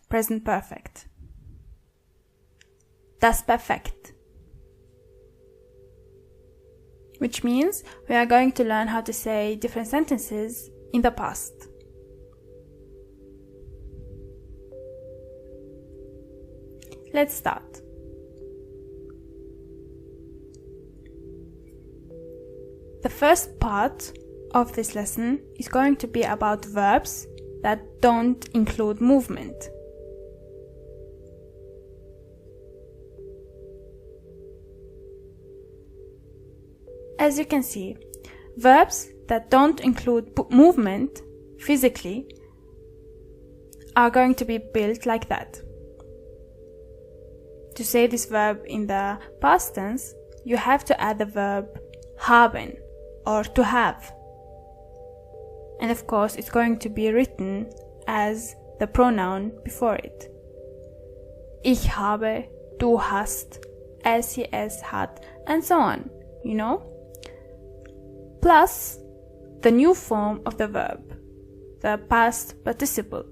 present perfect. Das Perfekt. Which means we are going to learn how to say different sentences in the past. Let's start. The first part of this lesson is going to be about verbs that don't include movement. As you can see, verbs that don't include movement physically are going to be built like that. To say this verb in the past tense, you have to add the verb haben, or to have. And of course, it's going to be written as the pronoun before it. Ich habe, du hast, sie, es hat, and so on, you know? Plus the new form of the verb, the past participle.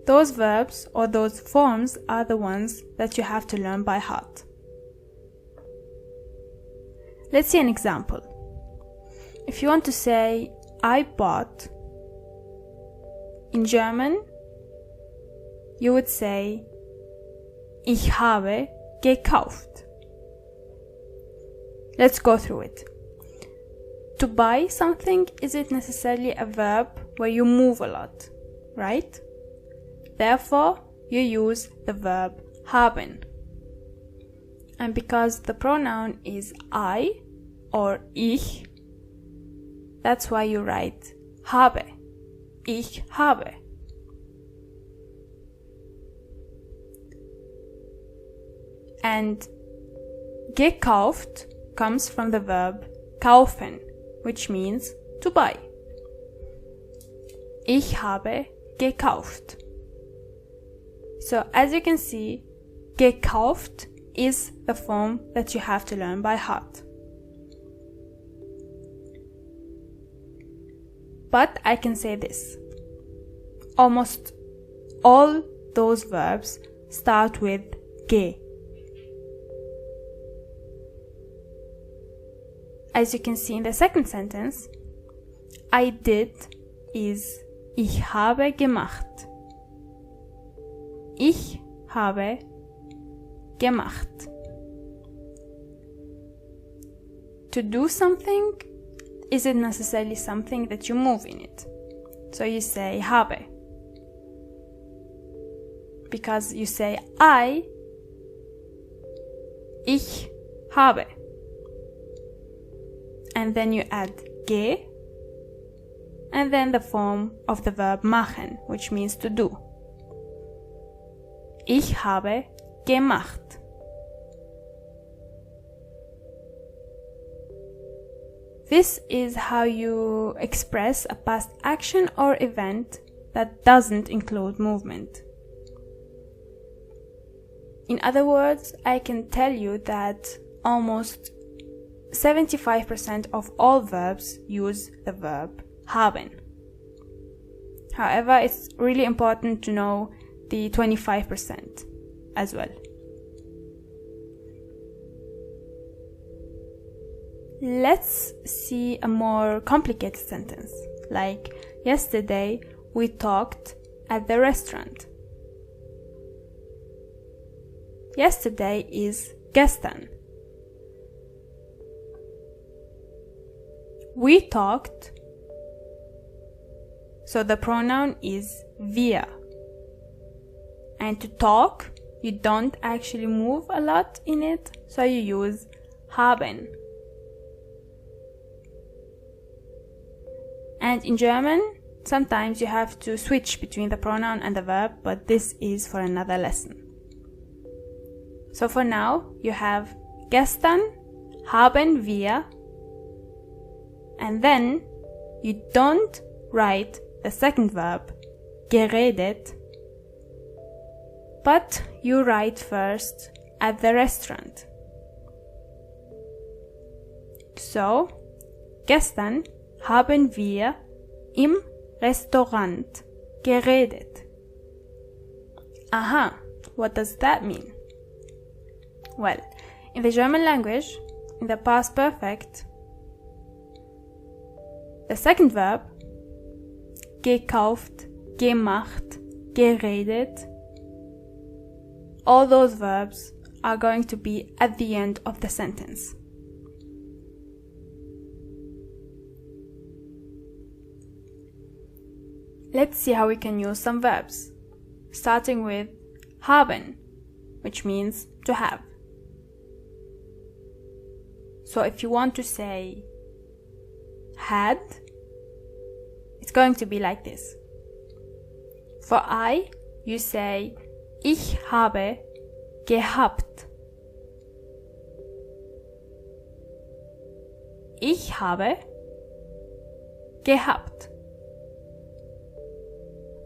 Those verbs or those forms are the ones that you have to learn by heart. Let's see an example. If you want to say I bought, in German you would say Ich habe gekauft. Let's go through it. To buy something isn't necessarily a verb where you move a lot, right? Therefore, you use the verb haben. And because the pronoun is I or ich, that's why you write habe. Ich habe. And gekauft comes from the verb kaufen, which means to buy. Ich habe gekauft. So as you can see, gekauft is the form that you have to learn by heart. But I can say this. Almost all those verbs start with ge. As you can see in the second sentence, I did is ich habe gemacht. Ich habe gemacht. To do something isn't necessarily something that you move in it. So you say habe. Because you say ich habe. And then you add ge, and then the form of the verb machen, which means to do. Ich habe gemacht. This is how you express a past action or event that doesn't include movement. In other words, I can tell you that almost 75% of all verbs use the verb haben. However, it's really important to know the 25% as well. Let's see a more complicated sentence, like yesterday we talked at the restaurant. Yesterday is gestern. We talked, so the pronoun is wir. And to talk, you don't actually move a lot in it, so you use haben. And in German, sometimes you have to switch between the pronoun and the verb, but this is for another lesson. So for now, you have gestern haben wir, and then you don't write the second verb, geredet, but you write first at the restaurant. So, gestern haben wir im Restaurant geredet. Aha, what does that mean? Well, in the German language, in the past perfect, the second verb, gekauft, gemacht, geredet, all those verbs are going to be at the end of the sentence. Let's see how we can use some verbs, starting with haben, which means to have. So if you want to say had, it's going to be like this. For I, you say ich habe gehabt. Ich habe gehabt.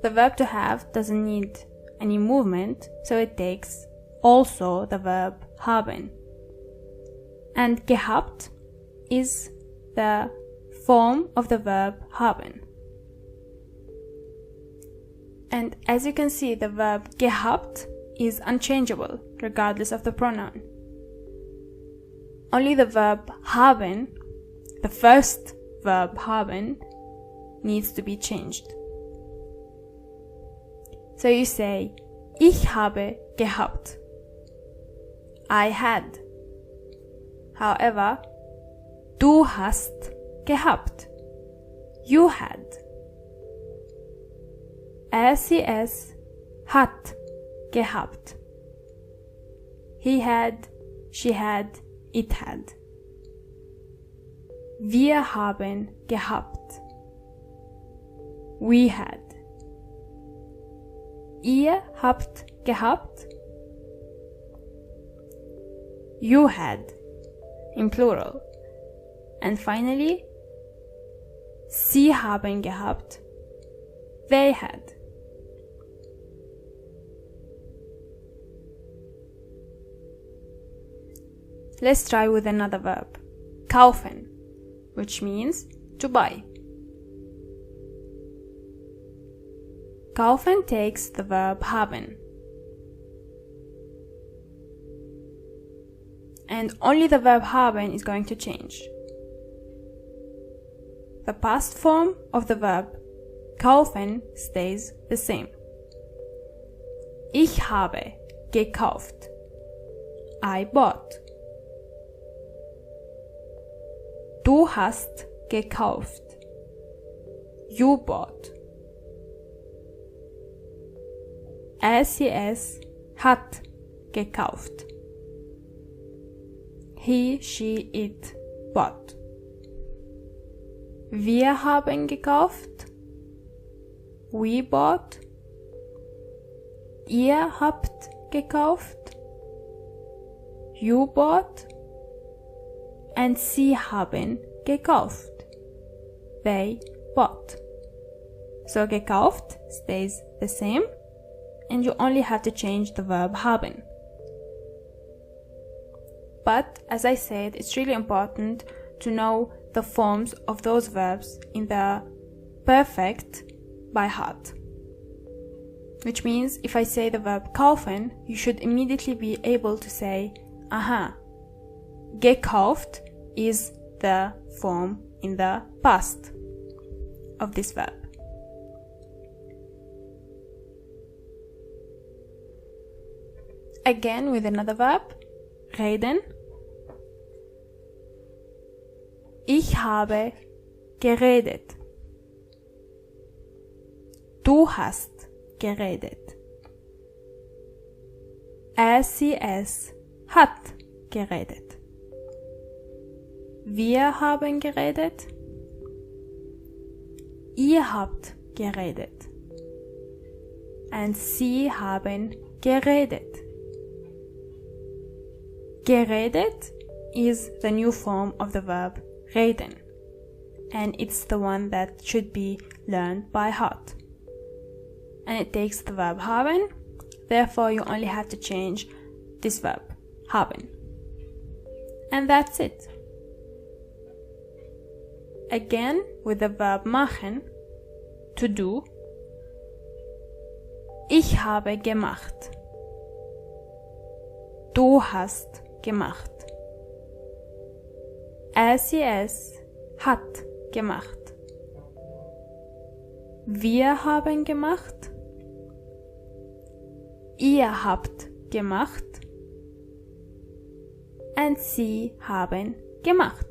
The verb to have doesn't need any movement, so it takes also the verb haben. And gehabt is the form of the verb haben. And as you can see, the verb gehabt is unchangeable regardless of the pronoun. Only the verb haben, the first verb haben, needs to be changed. So you say, ich habe gehabt. I had. However, du hast gehabt. You had. Sie es hat gehabt. He had, she had, it had. Wir haben gehabt. We had. Ihr habt gehabt. You had, in plural. And finally, sie haben gehabt. They had. Let's try with another verb, kaufen, which means to buy. Kaufen takes the verb haben. And only the verb haben is going to change. The past form of the verb kaufen stays the same. Ich habe gekauft. I bought. Du hast gekauft. You bought. Sie es hat gekauft. He, she, it bought. Wir haben gekauft. We bought. Ihr habt gekauft. You bought. And sie haben gekauft. They bought. So gekauft stays the same, and you only have to change the verb haben. But as I said, it's really important to know the forms of those verbs in the perfect by heart. Which means if I say the verb kaufen, you should immediately be able to say, aha, gekauft is the form in the past of this verb. Again with another verb, reden. Ich habe geredet. Du hast geredet. Sie es hat geredet. Wir haben geredet. Ihr habt geredet. Und sie haben geredet. Geredet is the new form of the verb reden, and it's the one that should be learned by heart. And it takes the verb haben, therefore you only have to change this verb, haben. And that's it. Again with the verb machen, to do. Ich habe gemacht. Du hast gemacht. Es hat gemacht. Wir haben gemacht. Ihr habt gemacht. Und sie haben gemacht.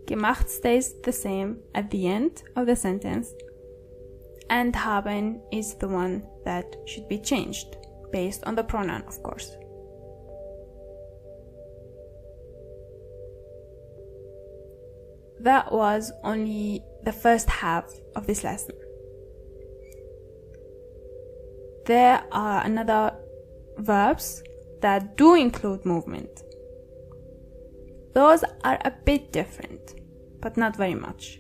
Gemacht stays the same at the end of the sentence, and haben is the one that should be changed, based on the pronoun, of course. That was only the first half of this lesson. There are another verbs that do include movement. Those are a bit different, but not very much.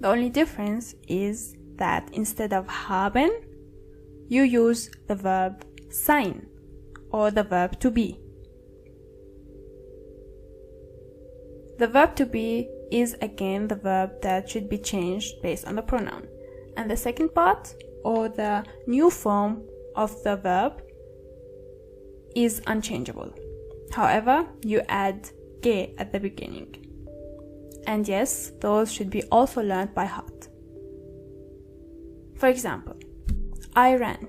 The only difference is that instead of haben, you use the verb sein or the verb to be. The verb to be is again the verb that should be changed based on the pronoun. And the second part, or the new form of the verb, is unchangeable. However, you add ge at the beginning. And yes, those should be also learned by heart. For example, I ran.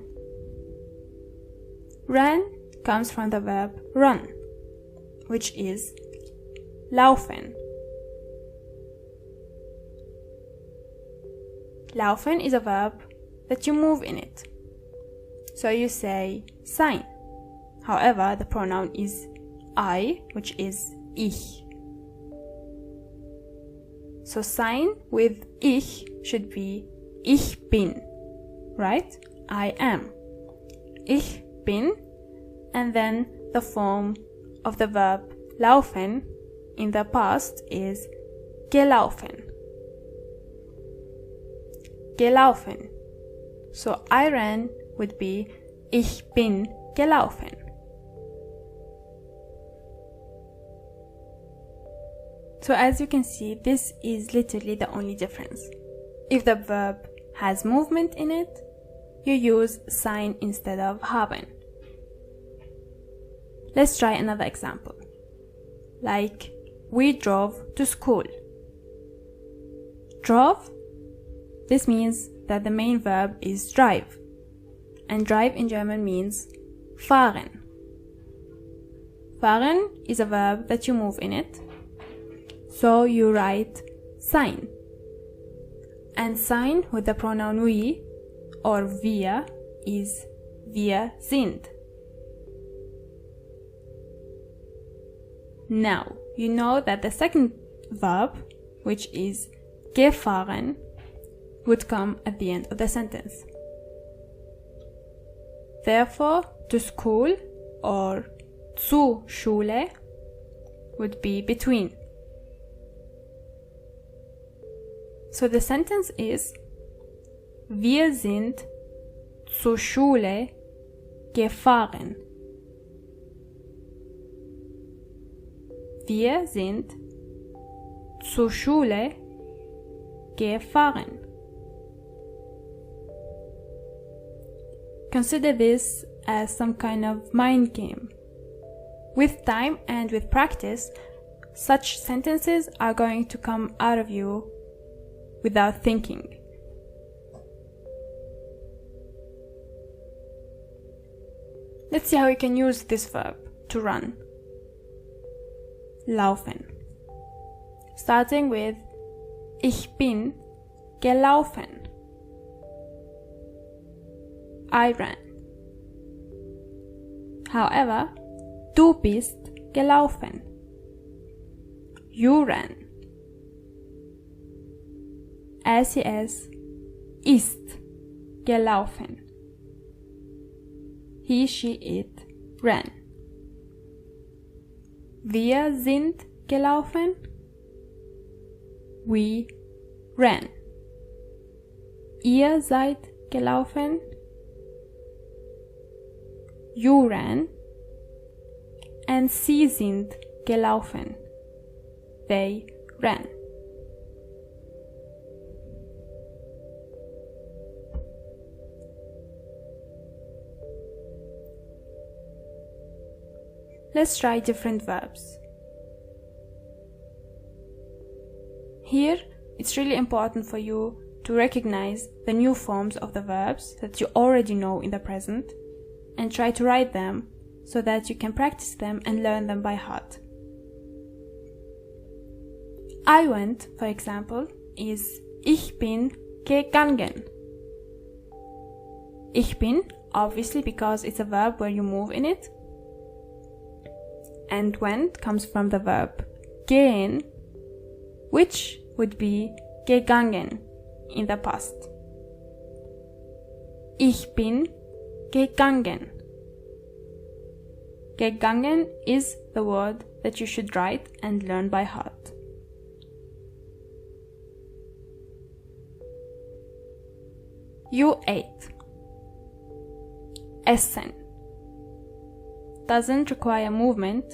Ran comes from the verb run, which is laufen. Laufen is a verb that you move in it. So you say sein. However, the pronoun is I, which is ich. So sein with ich should be ich bin, right? I am. Ich bin, and then the form of the verb laufen in the past is gelaufen. Gelaufen. So I ran would be ich bin gelaufen. So as you can see, this is literally the only difference. If the verb has movement in it, you use sein instead of haben. Let's try another example. Like, we drove to school. Drove? This means that the main verb is drive. And drive in German means fahren. Fahren is a verb that you move in it. So you write sein. And sein with the pronoun we or wir is wir sind. Now, you know that the second verb, which is gefahren, would come at the end of the sentence. Therefore, to school or zu Schule would be between. So the sentence is: Wir sind zur Schule gefahren. Wir sind zur Schule gefahren. Consider this as some kind of mind game. With time and with practice, such sentences are going to come out of you without thinking. Let's see how you can use this verb to run. Laufen. Starting with Ich bin gelaufen. I ran. However, du bist gelaufen. You ran. Sie ist gelaufen. He, she, it ran. Wir sind gelaufen. We ran. Ihr seid gelaufen. You ran. And sie sind gelaufen. They ran. let's try different verbs. Here, it's really important for you to recognize the new forms of the verbs that you already know in the present and try to write them so that you can practice them and learn them by heart. I went, for example, is ich bin gegangen. Ich bin, obviously, because it's a verb where you move in it. And went comes from the verb gehen, which would be gegangen in the past. Ich bin gegangen. Gegangen is the word that you should write and learn by heart. You ate. Essen doesn't require movement,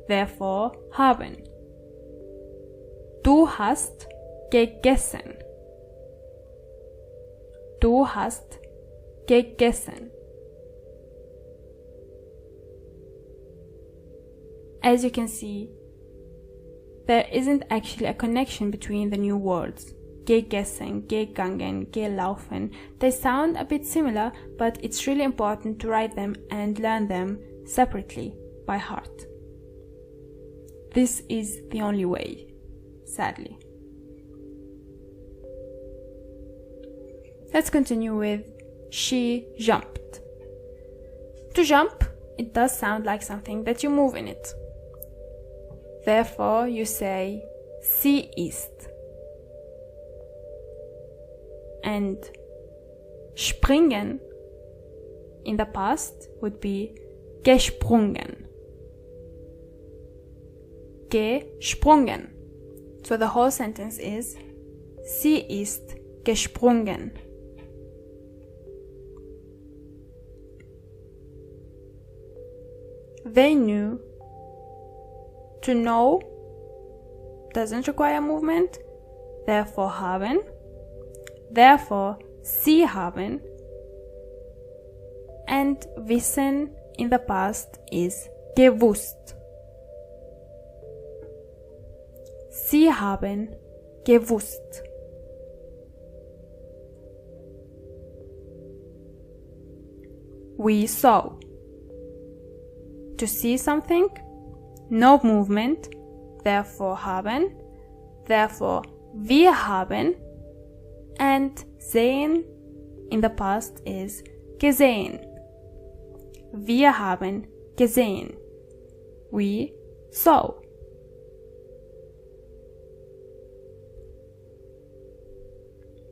therefore haben. Du hast gegessen. Du hast gegessen. As you can see, there isn't actually a connection between the new words. Gegessen, gegangen, gelaufen. They sound a bit similar, but it's really important to write them and learn them separately by heart. This is the only way, sadly. Let's continue with she jumped. To jump, it does sound like something that you move in it. Therefore, you say sie ist. And springen in the past would be gesprungen. Gesprungen. So the whole sentence is sie ist gesprungen. They knew. To know doesn't require movement, therefore haben. Therefore, sie haben. And wissen in the past is gewusst. Sie haben gewusst. We saw. To see something, no movement, therefore haben. Therefore, wir haben. And sehen in the past is gesehen. Wir haben gesehen. We saw.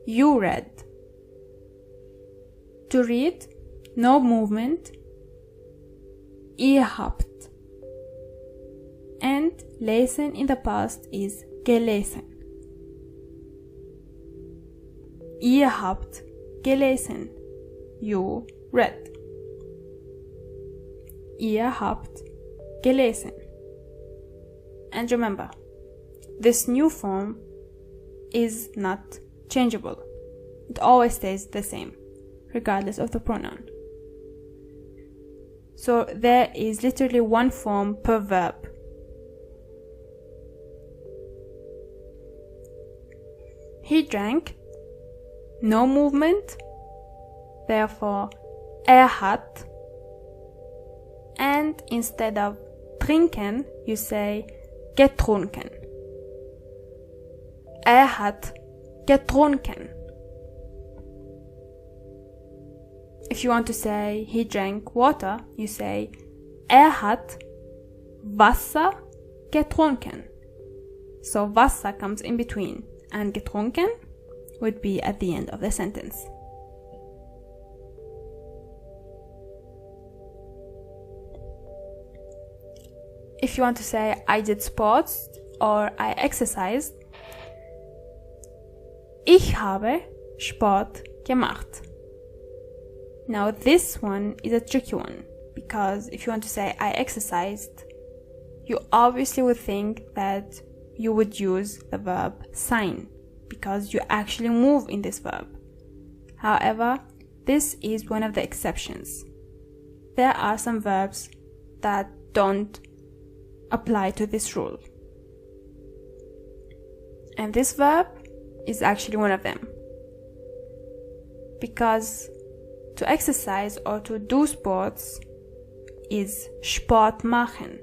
You read. To read, no movement. Ihr habt. And lesen in the past is gelesen. Ihr habt gelesen. You read. Ihr habt gelesen. And remember, this new form is not changeable. It always stays the same, regardless of the pronoun. So there is literally one form per verb. He drank. No movement, therefore hat. And instead of trinken, you say getrunken. Hat getrunken. If you want to say he drank water, you say hat Wasser getrunken. So Wasser comes in between, and getrunken would be at the end of the sentence. If you want to say I did sports or I exercised, ich habe Sport gemacht. Now this one is a tricky one, because if you want to say I exercised, you obviously would think that you would use the verb sein, because you actually move in this verb. However, this is one of the exceptions. There are some verbs that don't apply to this rule. And this verb is actually one of them. Because to exercise or to do sports is Sport machen.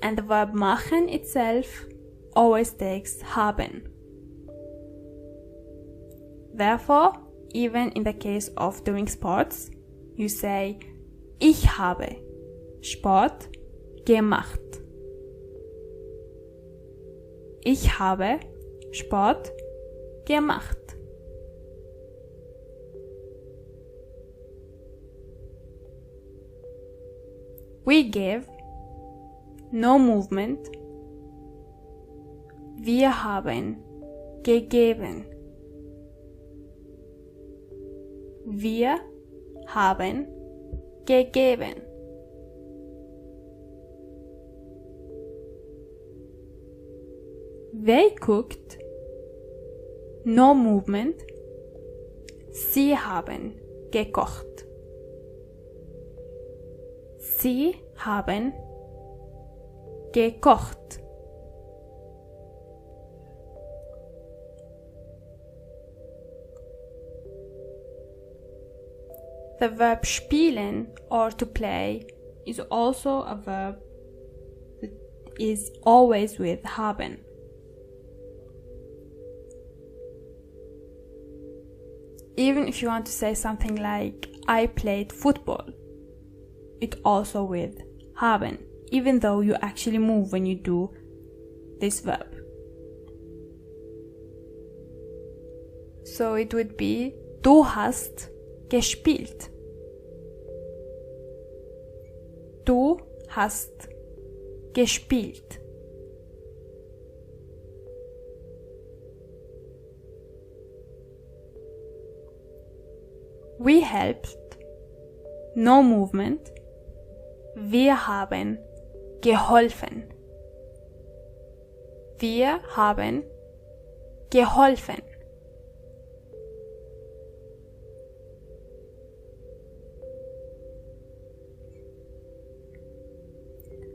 And the verb machen itself always takes haben. Therefore, even in the case of doing sports, you say Ich habe Sport gemacht. Ich habe Sport gemacht. We give no movement. Wir haben gegeben. Wir haben gegeben. They cooked. No movement. Sie haben gekocht. Sie haben gekocht. The verb spielen or to play is also a verb that is always with haben. Even if you want to say something like I played football, it also with haben, even though you actually move when you do this verb. So it would be Du hast gespielt. Du hast gespielt. We helped. No movement. Wir haben geholfen. Wir haben geholfen.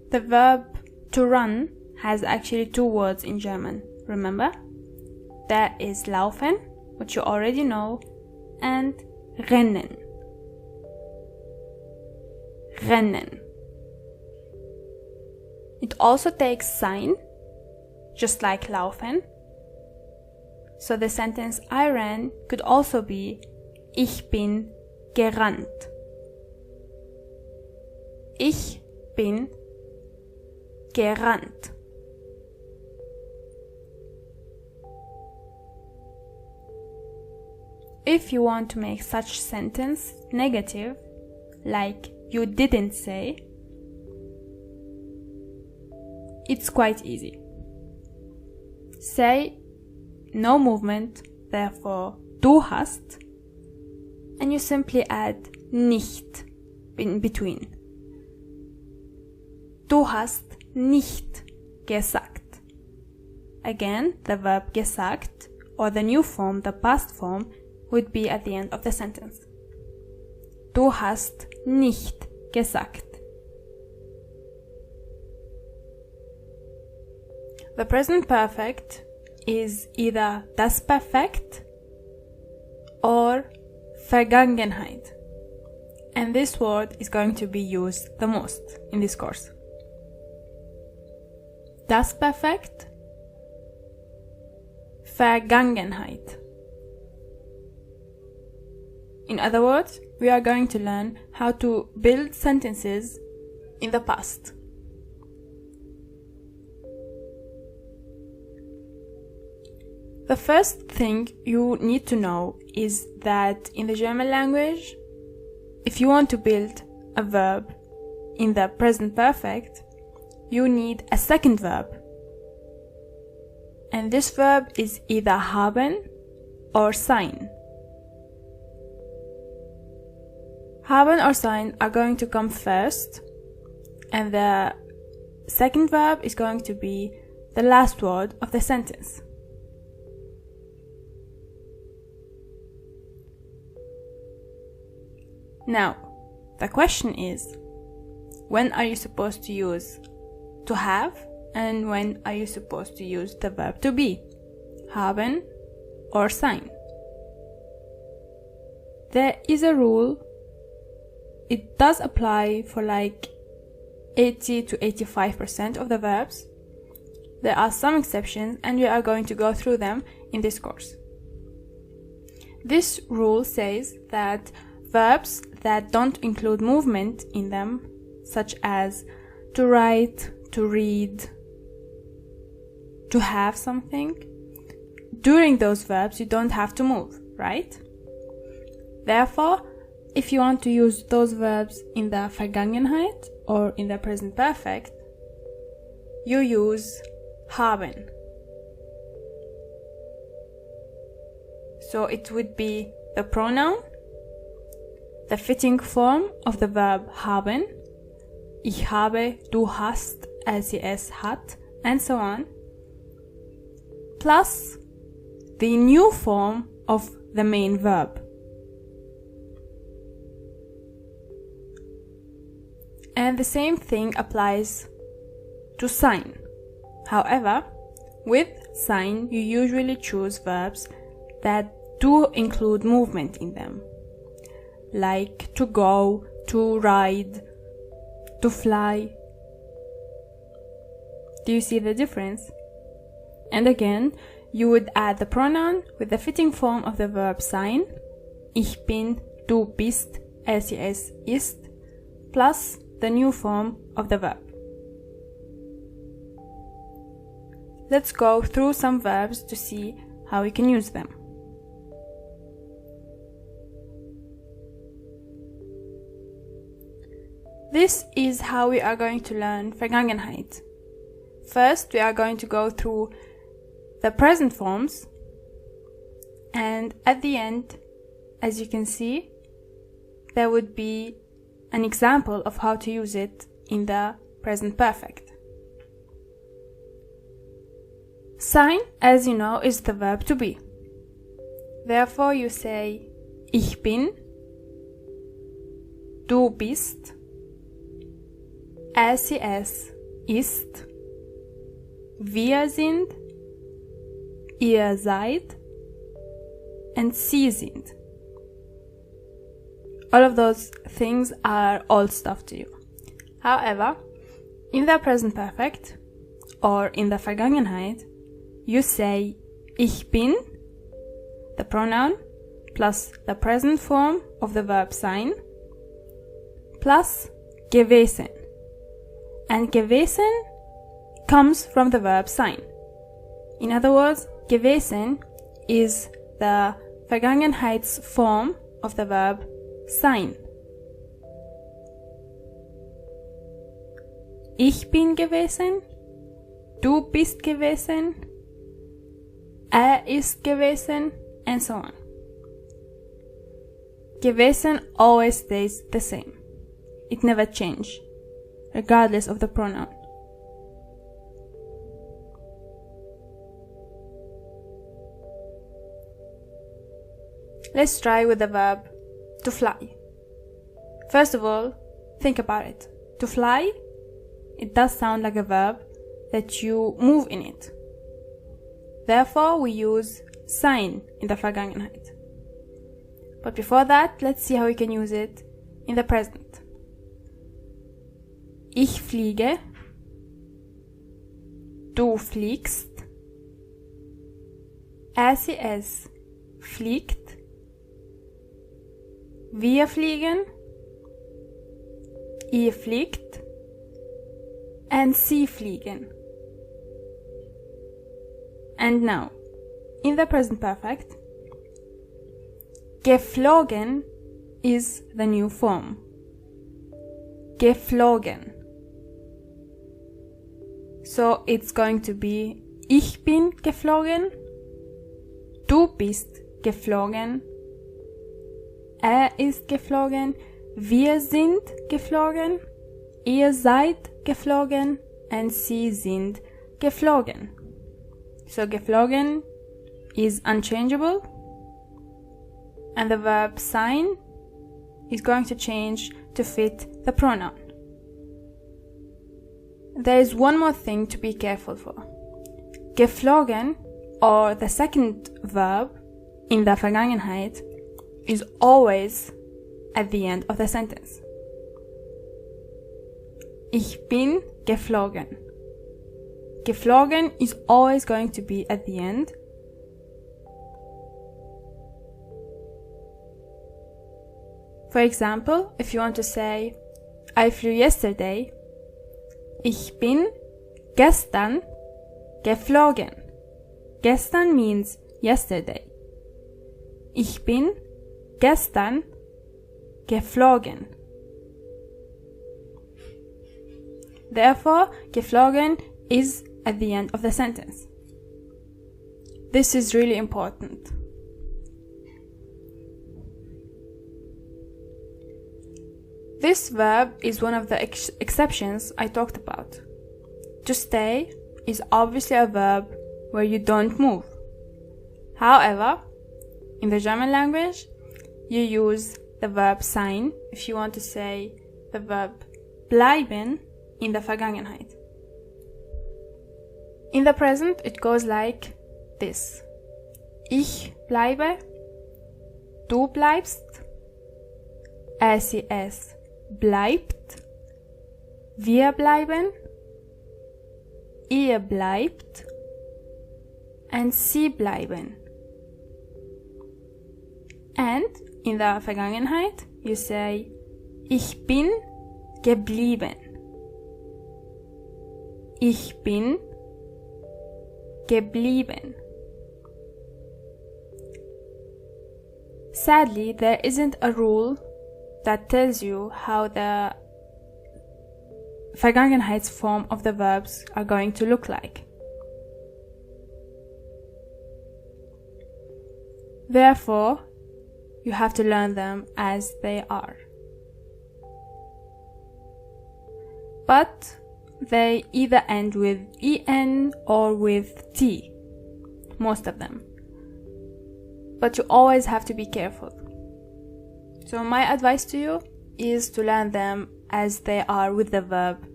The verb to run has actually two words in German, remember? There is laufen, which you already know, and rennen. Rennen. It also takes sein, just like laufen. So the sentence I ran could also be Ich bin gerannt. Ich bin gerannt. If you want to make such sentence negative, like you didn't say, it's quite easy. Say no movement, therefore du hast, and you simply add nicht in between. Du hast nicht gesagt. Again, the verb gesagt, or the new form, the past form, would be at the end of the sentence. Du hast nicht gesagt. The present perfect is either das Perfekt or Vergangenheit. And this word is going to be used the most in this course. Das Perfekt, Vergangenheit. In other words, we are going to learn how to build sentences in the past. The first thing you need to know is that in the German language, if you want to build a verb in the present perfect, you need a second verb. And this verb is either haben or sein. Haben or sein are going to come first, and the second verb is going to be the last word of the sentence. Now, the question is, when are you supposed to use to have and when are you supposed to use the verb to be, haben or sein. There is a rule. It does apply for like 80 to 85% of the verbs. There are some exceptions and we are going to go through them in this course. This rule says that verbs that don't include movement in them, such as to write, to read, to have something, during those verbs you don't have to move, right? Therefore, if you want to use those verbs in the Vergangenheit or in the present perfect, you use haben. So it would be the pronoun, the fitting form of the verb haben, ich habe, du hast, sie es hat, and so on, plus the new form of the main verb. And the same thing applies to sein. However, with sein you usually choose verbs that do include movement in them, like to go, to ride, to fly. Do you see the difference? And again, you would add the pronoun with the fitting form of the verb sein, ich bin, du bist, sie es ist, plus the new form of the verb. Let's go through some verbs to see how we can use them. This is how we are going to learn Vergangenheit. First, we are going to go through the present forms, and at the end, as you can see, there would be an example of how to use it in the present perfect. Sein, as you know, is the verb to be. Therefore, you say ich bin, du bist, sie es ist, wir sind, ihr seid, and sie sind. All of those things are old stuff to you. However, in the present perfect or in the Vergangenheit, you say ich bin, the pronoun, plus the present form of the verb sein, plus gewesen. And gewesen comes from the verb sein. In other words, gewesen is the Vergangenheitsform of the verb sein. Ich bin gewesen, du bist gewesen, ist gewesen, and so on. Gewesen always stays the same. It never changes, regardless of the pronoun. Let's try with the verb to fly. First of all, think about it. To fly, it does sound like a verb that you move in it. Therefore, we use sein in the Vergangenheit. But before that, let's see how we can use it in the present. Ich fliege, du fliegst, sie es fliegt, wir fliegen, ihr fliegt, and sie fliegen. And now, in the present perfect, geflogen is the new form. Geflogen. So it's going to be ich bin geflogen, du bist geflogen, ist geflogen, wir sind geflogen, ihr seid geflogen, and sie sind geflogen. So geflogen is unchangeable, and the verb sein is going to change to fit the pronoun. there is one more thing to be careful for. Geflogen, or the second verb in the Vergangenheit, is always at the end of the sentence. Ich bin geflogen. Geflogen is always going to be at the end. For example, if you want to say, I flew yesterday, ich bin gestern geflogen. Gestern means yesterday. Ich bin gestern geflogen. Therefore, geflogen is at the end of the sentence. This is really important. This verb is one of the exceptions I talked about. To stay is obviously a verb where you don't move. However, in the German language, you use the verb sein if you want to say the verb bleiben in the Vergangenheit. In the present, it goes like this. Ich bleibe, du bleibst, es bleibt, wir bleiben, ihr bleibt, and sie bleiben. And in the Vergangenheit, you say, ich bin geblieben. Ich bin geblieben. Sadly, there isn't a rule that tells you how the Vergangenheitsform of the verbs are going to look like. Therefore, you have to learn them as they are. But they either end with en or with t, most of them. But you always have to be careful. So my advice to you is to learn them as they are with the verb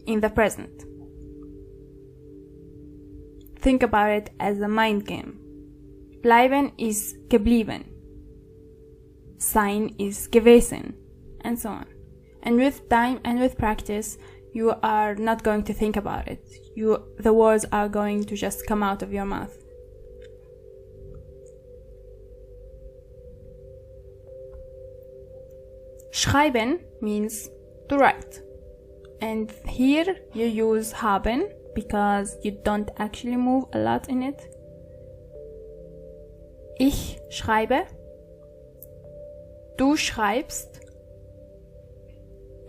in the present. Think about it as a mind game. Bleiben is geblieben. Sein is gewesen, and so on. And with time and with practice, you are not going to think about it. The words are going to just come out of your mouth. Schreiben means to write. And here you use haben because you don't actually move a lot in it. Ich schreibe. Du schreibst.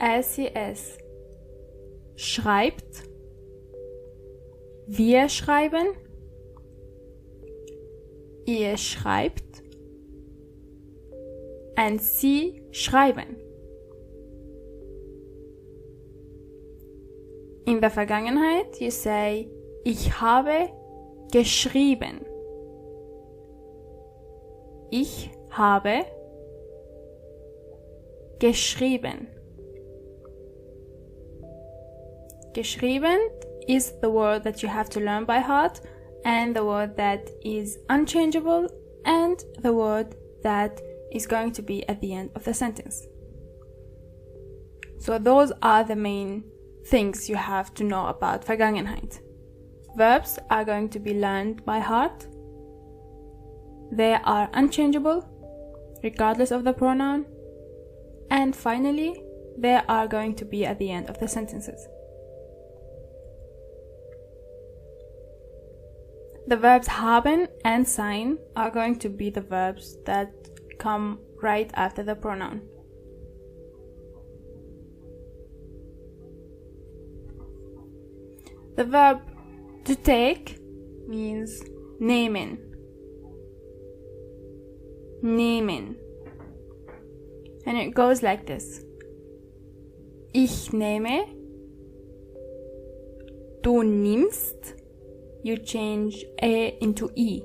Es schreibt. Wir schreiben. Ihr schreibt. And sie schreiben. In der Vergangenheit, you say, ich habe geschrieben. Ich habe geschrieben. Geschrieben is the word that you have to learn by heart, and the word that is unchangeable, and the word that is going to be at the end of the sentence. So those are the main things you have to know about Vergangenheit. Verbs are going to be learned by heart. They are unchangeable, regardless of the pronoun. And finally, they are going to be at the end of the sentences. The verbs haben and sein are going to be the verbs that come right after the pronoun. The verb to take means nehmen. Nehmen. And it goes like this. Ich nehme. Du nimmst. You change A into E.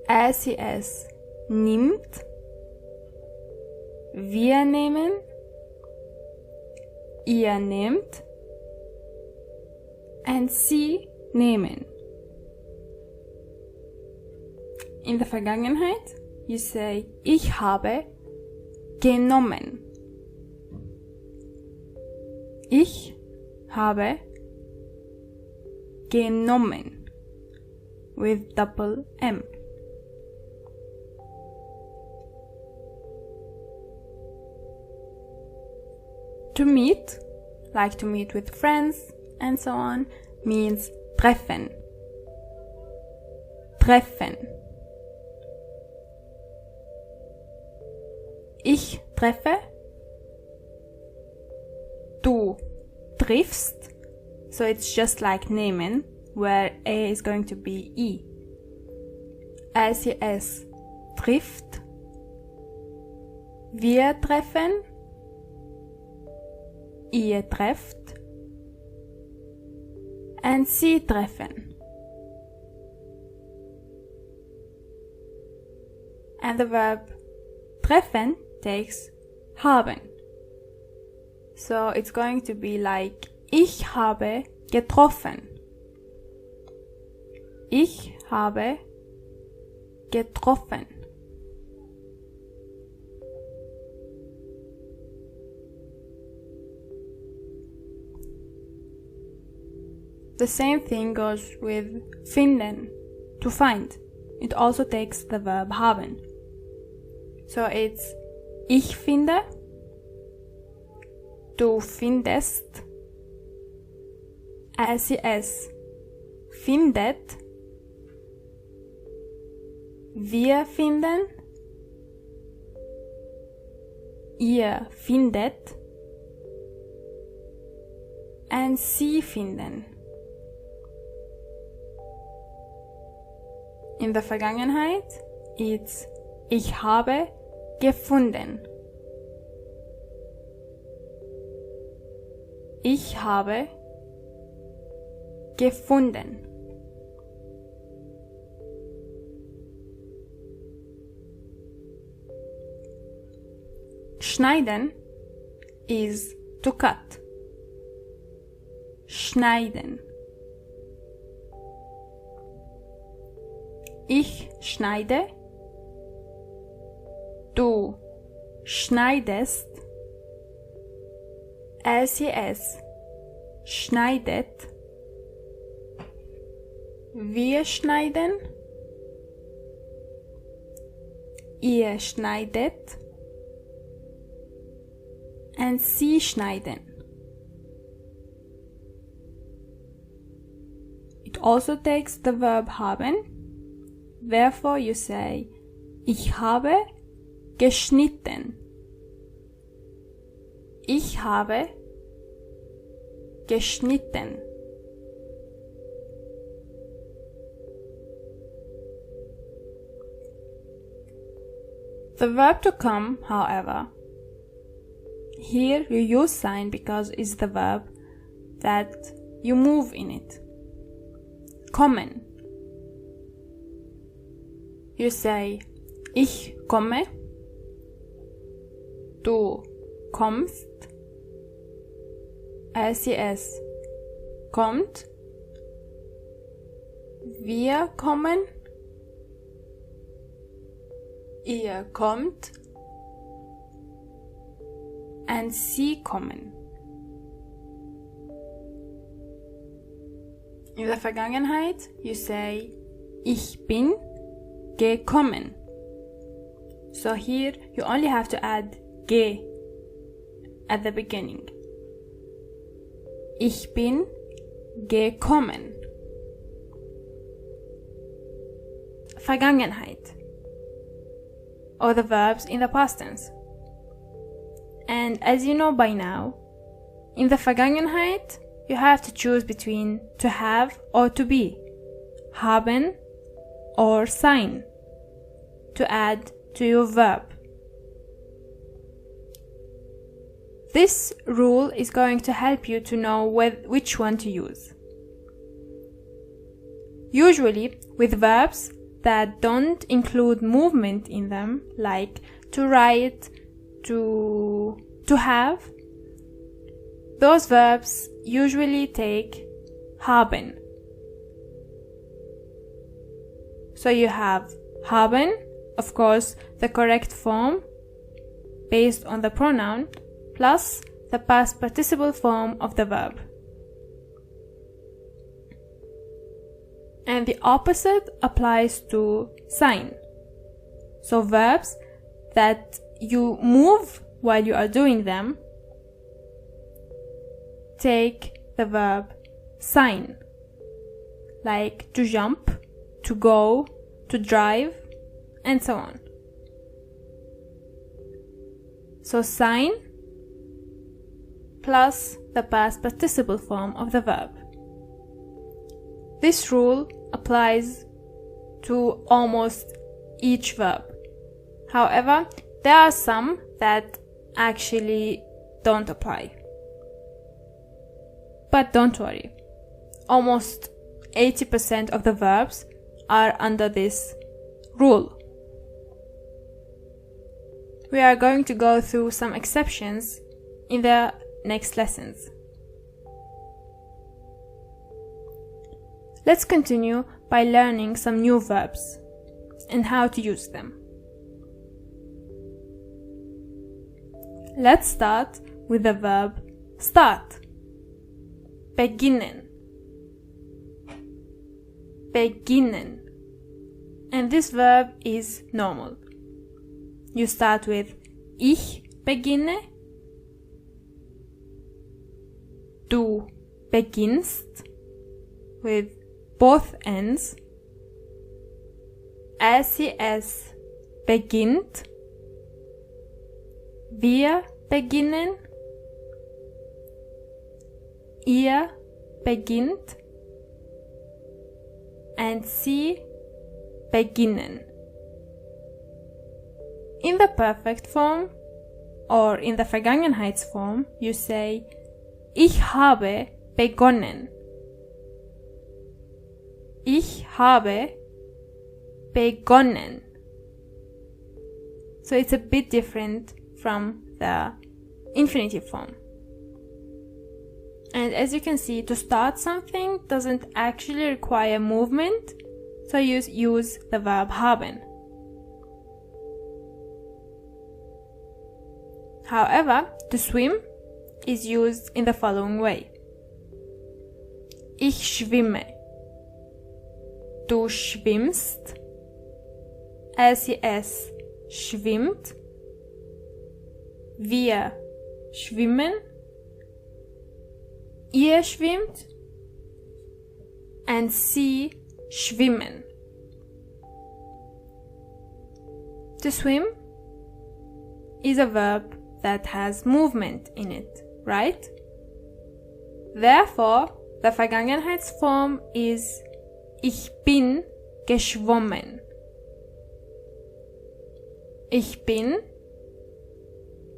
Es nimmt. Wir nehmen. Ihr nehmt. And Sie nehmen. In der Vergangenheit, you say, ich habe genommen. Ich habe genommen. With double M. To meet, like to meet with friends and so on, means treffen. Treffen. Ich treffe. Du triffst. So it's just like nehmen, where A is going to be I. Es trifft. Wir treffen. Ihr trefft. And Sie treffen. And the verb treffen takes haben. So it's going to be like ich habe getroffen. Ich habe getroffen. The same thing goes with finden, to find. It also takes the verb haben. So it's ich finde, du findest, es findet, wir finden, ihr findet, and Sie finden. In der Vergangenheit, it's ich habe gefunden. Ich habe gefunden. Schneiden is to cut. Schneiden. Ich schneide. Du schneidest. Es schneidet. Wir schneiden. Ihr schneidet. And Sie schneiden. It also takes the verb haben. Therefore you say, ich habe geschnitten. Ich habe geschnitten. The verb to come, however, here you use sign because it's the verb that you move in it. Kommen. You say, ich komme. Du kommst. Es kommt. Wir kommen. Ihr kommt. And Sie kommen. In der Vergangenheit, you say, ich bin gekommen. So here you only have to add ge at the beginning. Ich bin gekommen. Vergangenheit. Or the verbs in the past tense. And as you know by now, in the Vergangenheit, you have to choose between to have or to be, haben or sein, to add to your verb. This rule is going to help you to know which one to use. Usually, with verbs that don't include movement in them, like to write, to have, those verbs usually take haben. So you have haben, of course, the correct form based on the pronoun, plus the past participle form of the verb. And the opposite applies to sein. So verbs that you move while you are doing them take the verb sein, like to jump, to go, to drive, and so on. So sein plus the past participle form of the verb. This rule applies to almost each verb. However, there are some that actually don't apply. But don't worry, almost 80% of the verbs are under this rule. We are going to go through some exceptions in the next lessons. Let's continue by learning some new verbs and how to use them. Let's start with the verb start. Beginnen. Beginnen. And this verb is normal. You start with ich beginne. Du beginnst with both ends. Es beginnt. Wir beginnen. Ihr beginnt. And sie beginnen. In the perfect form or in the Vergangenheitsform, you say ich habe begonnen. Ich habe begonnen. So it's a bit different from the infinitive form. And as you can see, to start something doesn't actually require movement, so you use the verb haben. However, to swim is used in the following way. Ich schwimme. Du schwimmst. Es schwimmt. Wir schwimmen. Ihr schwimmt. And sie schwimmen. To swim is a verb that has movement in it, right? Therefore, the Vergangenheitsform is ich bin geschwommen. Ich bin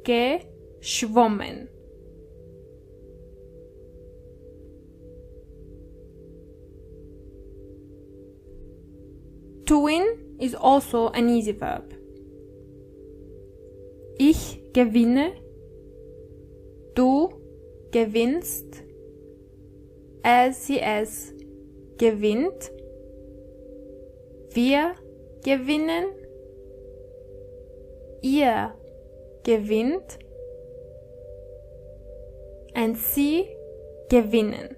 geschwommen. To win is also an easy verb. Ich gewinne. Du gewinnst. Es gewinnt. Wir gewinnen. Ihr gewinnt. And sie gewinnen.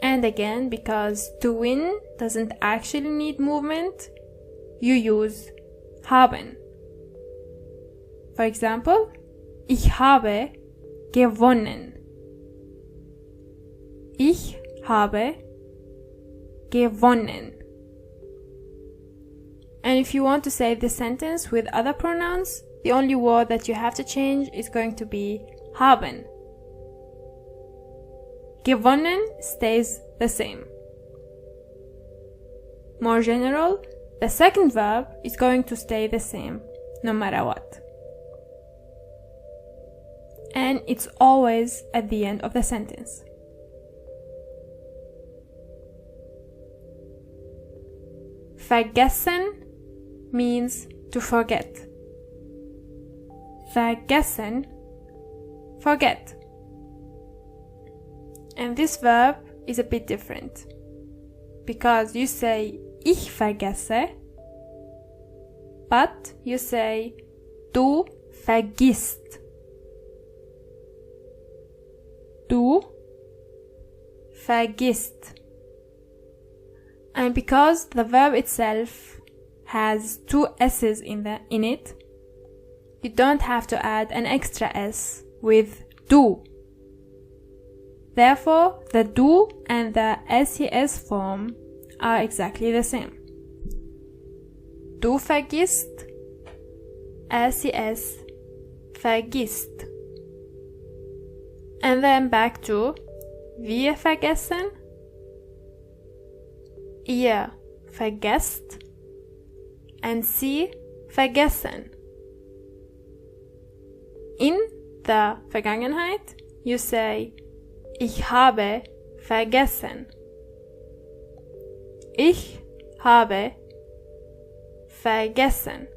And again, because to win doesn't actually need movement, you use haben. For example, ich habe gewonnen. Ich habe gewonnen. And if you want to say the sentence with other pronouns, the only word that you have to change is going to be haben. Gewonnen stays the same. More general, the second verb is going to stay the same, no matter what. And it's always at the end of the sentence. Vergessen means to forget. Vergessen, forget. And this verb is a bit different, because you say ich vergesse, but you say du vergisst. Du vergisst. And because the verb itself has two S's in it, you don't have to add an extra S with du. Therefore, the du and the SES form are exactly the same. Du vergisst, SES, vergisst. And then back to wir vergessen, ihr vergesst, and sie vergessen. In the Vergangenheit, you say ich habe vergessen. Ich habe vergessen.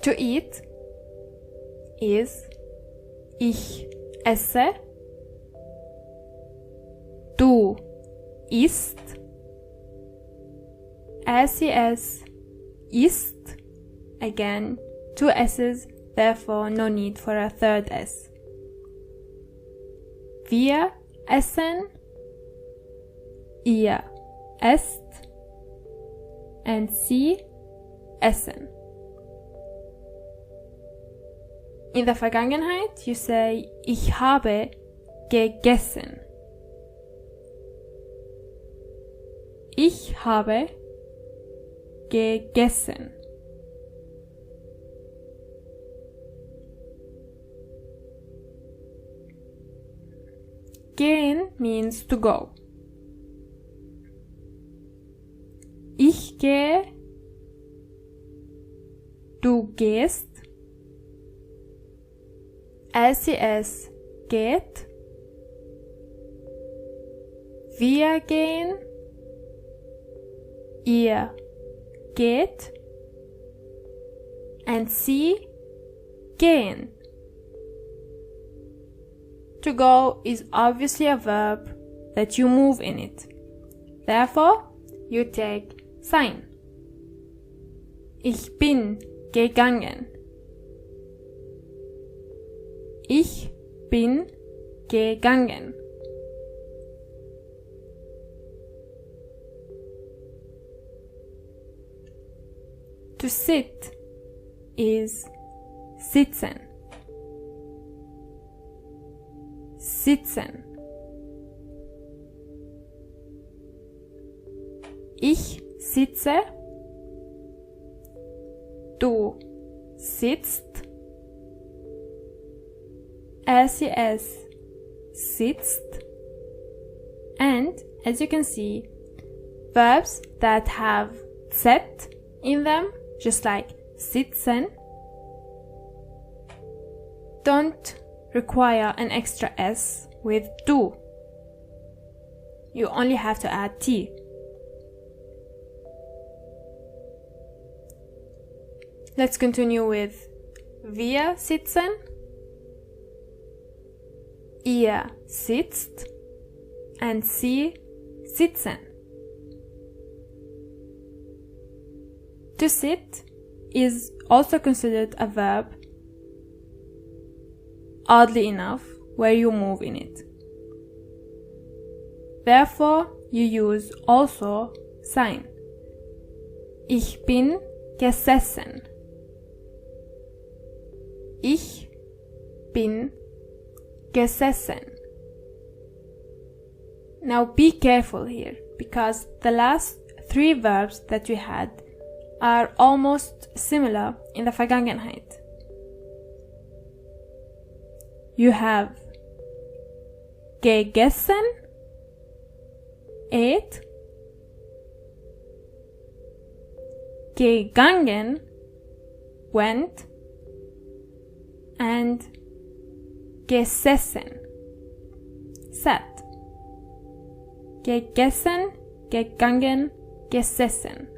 To eat is ich esse, du isst, SES isst, again two S's, therefore no need for a third S. Wir essen, ihr esst, and sie essen. In der Vergangenheit, you say ich habe gegessen. Ich habe gegessen. Gehen means to go. Ich gehe, du gehst, SES geht, wir gehen, ihr geht, and sie gehen. To go is obviously a verb that you move in it. Therefore, you take sein. Ich bin gegangen. Ich bin gegangen. To sit is sitzen. Sitzen. Ich sitze. Du sitzt. SES sitzt. And as you can see, verbs that have z in them, just like sitzen, don't require an extra S with du. You only have to add T. Let's continue with wir sitzen, ihr sitzt, and sie sitzen. To sit is also considered a verb, oddly enough, where you move in it. Therefore, you use also sein. Ich bin gesessen. Ich bin gesessen. Now be careful here, because the last three verbs that we had are almost similar in the Vergangenheit. You have gegessen, ate, gegangen, went, and gesessen, sat. Gegessen, gegangen, gesessen.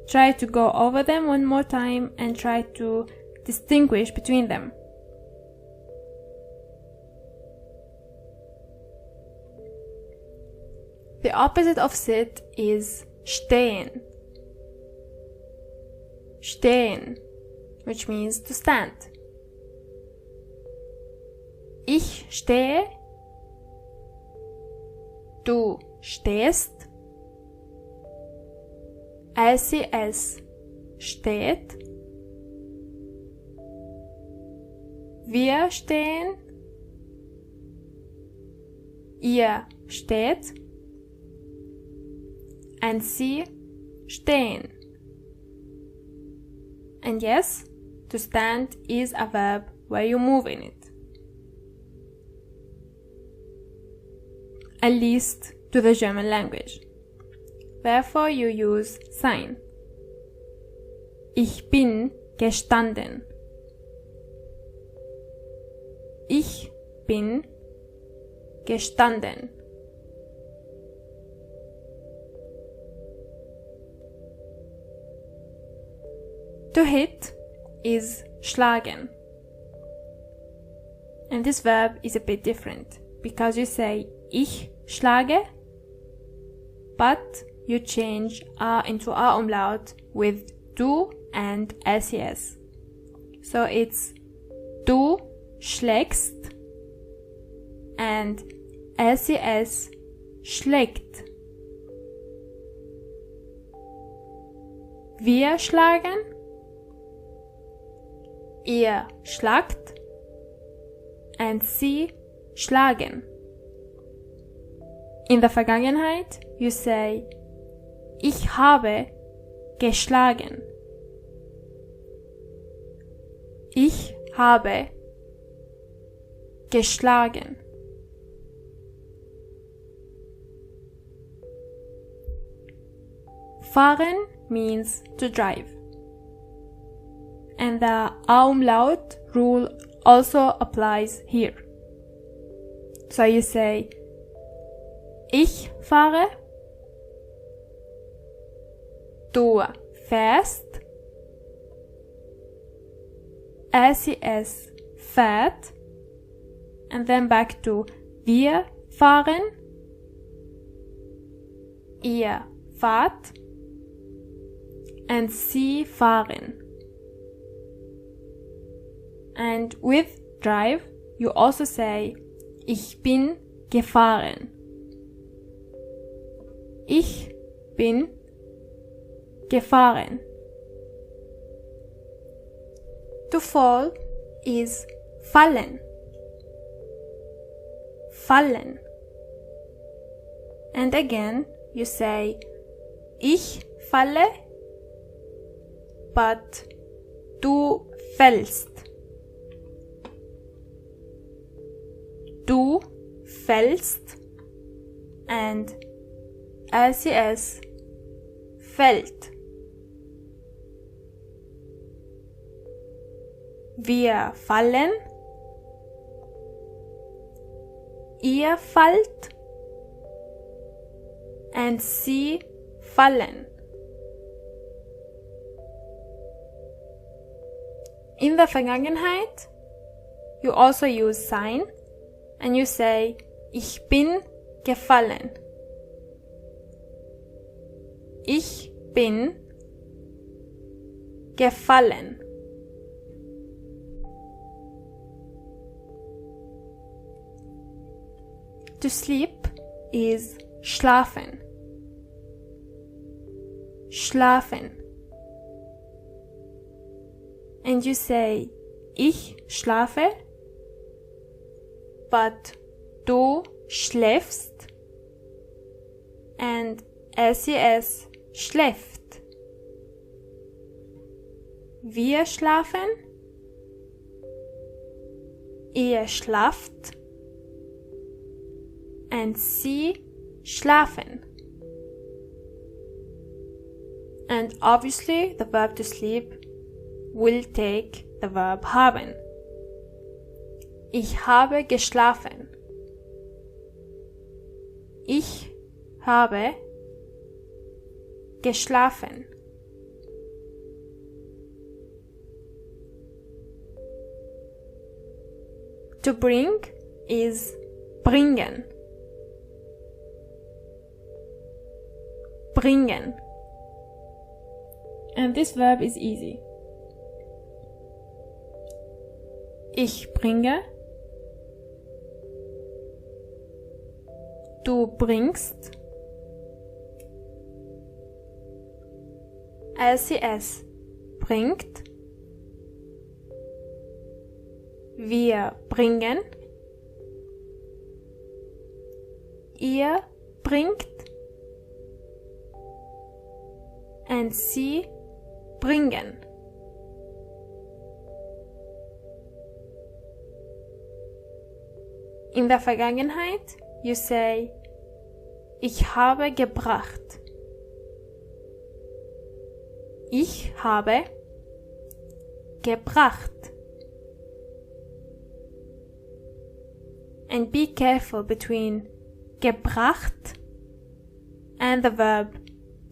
try to go over them one more time and try to distinguish between them. The opposite of sit is stehen. Stehen, which means to stand. Ich stehe, du stehst, es steht, wir stehen, ihr steht, and sie stehen. And yes, to stand is a verb where you move in it. At least to the German language. Therefore you use sein. Ich bin gestanden. Ich bin gestanden. To hit is schlagen. And this verb is a bit different because you say ich schlage, but you change A into A umlaut with du and SES. So it's du schlägst and SES schlägt. Wir schlagen, ihr schlagt, and sie schlagen. In der Vergangenheit, you say, ich habe geschlagen. Ich habe geschlagen. Fahren means to drive. And the Umlaut rule also applies here. So you say, ich fahre, du fährst, SES fährt, and then back to wir fahren, ihr fahrt, and sie fahren. And with drive, you also say, ich bin gefahren. Ich bin gefahren. To fall is fallen. Fallen. And again, you say, ich falle, but du fällst. Du fällst and SES fällt. Wir fallen, ihr fallt and sie fallen. In der Vergangenheit, you also use sein and you say, ich bin gefallen. Ich bin gefallen. To sleep is schlafen. Schlafen. And you say, ich schlafe, but du schläfst, and SES schläft. Wir schlafen, ihr schlaft, and sie schlafen. And obviously the verb to sleep will take the verb haben. Ich habe geschlafen. Ich habe geschlafen. To bring is bringen. Bringen. And this verb is easy. Ich bringe. Du bringst. LCS bringt. Wir bringen. Ihr bringt. And sie bringen. In der Vergangenheit, you say, ich habe gebracht. Ich habe gebracht. And be careful between gebracht and the verb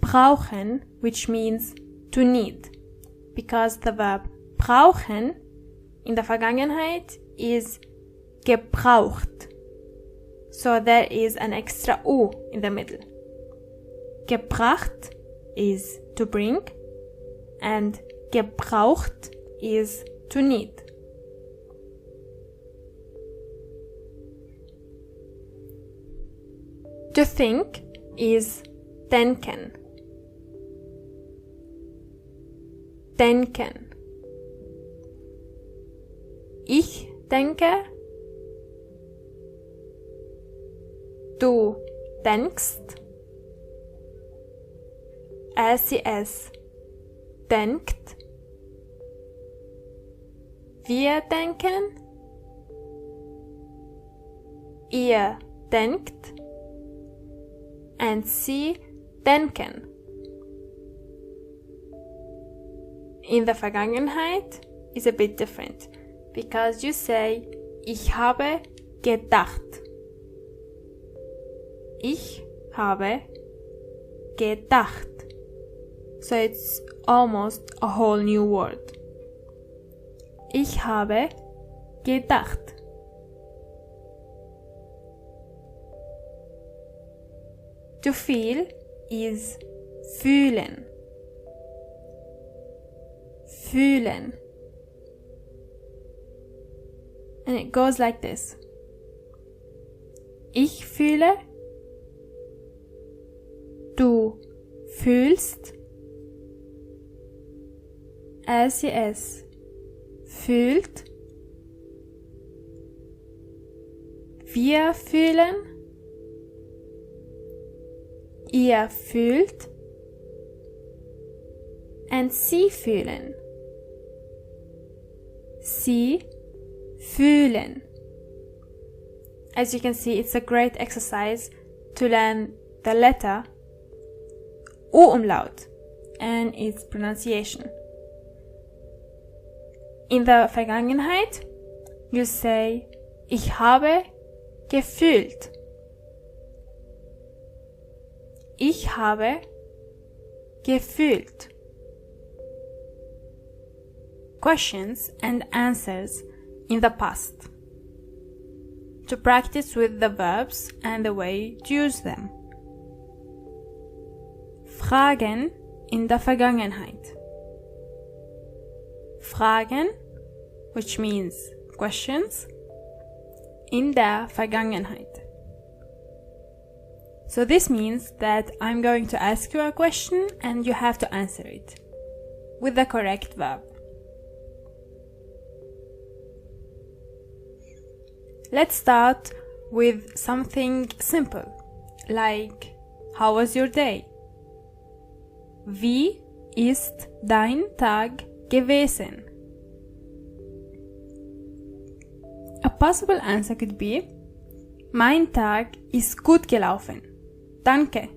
brauchen, which means to need, because the verb brauchen in der Vergangenheit is gebraucht. So there is an extra U in the middle. Gebracht is to bring and gebraucht is to need. To think is denken. Denken. Ich denke. Du denkst. LCS denkt. Wir denken. Ihr denkt. And sie denken. In the Vergangenheit is a bit different because you say ich habe gedacht. Ich habe gedacht. So it's almost a whole new word. Ich habe gedacht. To feel is fühlen. Fühlen. And it goes like this. Ich fühle. Du fühlst. LCS fühlt. Wir fühlen. Ihr fühlt. And sie fühlen. Sie fühlen. As you can see, it's a great exercise to learn the letter U-Umlaut and its pronunciation. In der Vergangenheit, you say, ich habe gefühlt. Ich habe gefühlt. Questions and answers in the past. To practice with the verbs and the way to use them. Fragen in der Vergangenheit. Fragen, which means questions, in der Vergangenheit. So this means that I'm going to ask you a question and you have to answer it with the correct verb. Let's start with something simple, like, how was your day? Wie ist dein Tag gewesen? A possible answer could be, mein Tag ist gut gelaufen. Danke.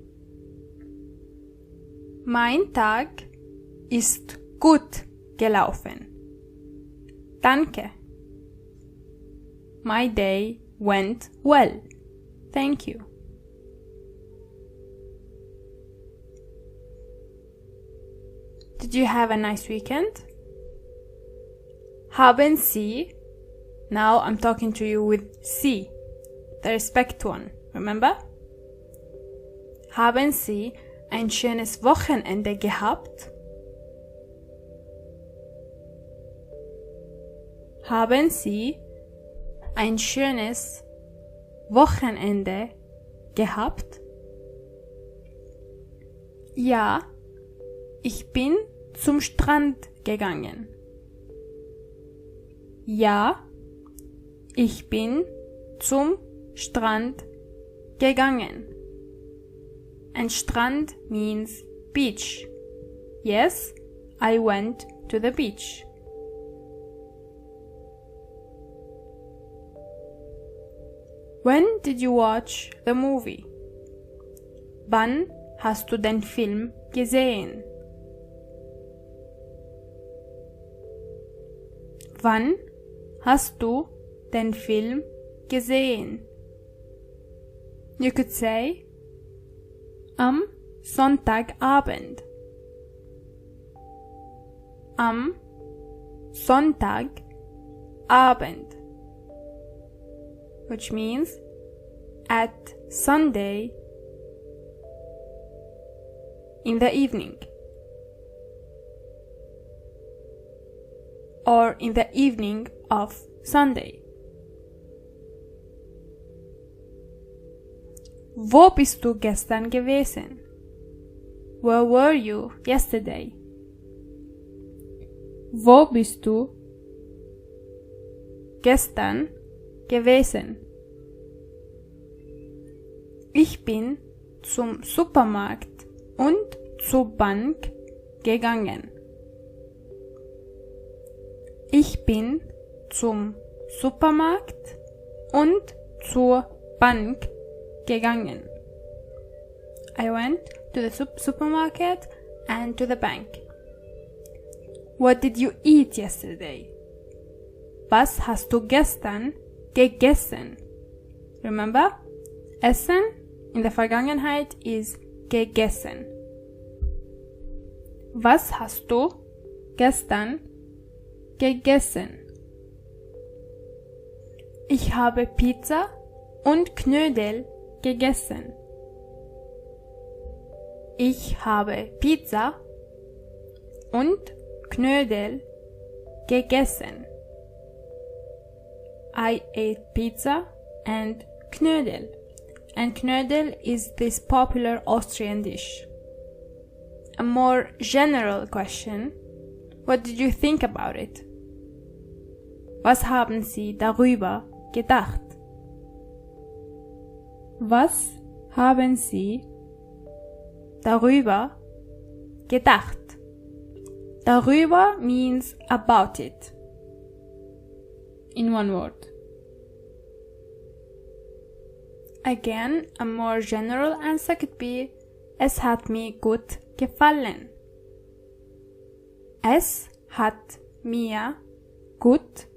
Mein Tag ist gut gelaufen. Danke. My day went well. Thank you. Did you have a nice weekend? Haben Sie Now I'm talking to you with Sie, the respect one, remember? Haben Sie ein schönes Wochenende gehabt? Haben Sie ein schönes Wochenende gehabt? Ja, ich bin zum Strand gegangen. Ja, ich bin zum Strand gegangen. And strand means beach. Yes, I went to the beach. When did you watch the movie? Wann hast du den Film gesehen? Wann hast du den Film gesehen? You could say am Sonntagabend. Am Sonntagabend, which means at Sunday in the evening, or in the evening of Sunday. Wo bist du gestern gewesen? Where were you yesterday? Wo bist du gestern gewesen? Ich bin zum Supermarkt und zur Bank gegangen. Ich bin zum Supermarkt und zur Bank gegangen. I went to the supermarket and to the bank. What did you eat yesterday? Was hast du gestern gegessen? Remember? Essen in der Vergangenheit is gegessen. Was hast du gestern gegessen? Ich habe Pizza und Knödel gegessen. Ich habe Pizza und Knödel gegessen. I ate pizza and Knödel. And Knödel is this popular Austrian dish. A more general question: what did you think about it? Was haben Sie darüber gedacht? Was haben Sie darüber gedacht? Darüber means about it. In one word. Again, a more general answer could be: es hat mir gut gefallen. Es hat mir gut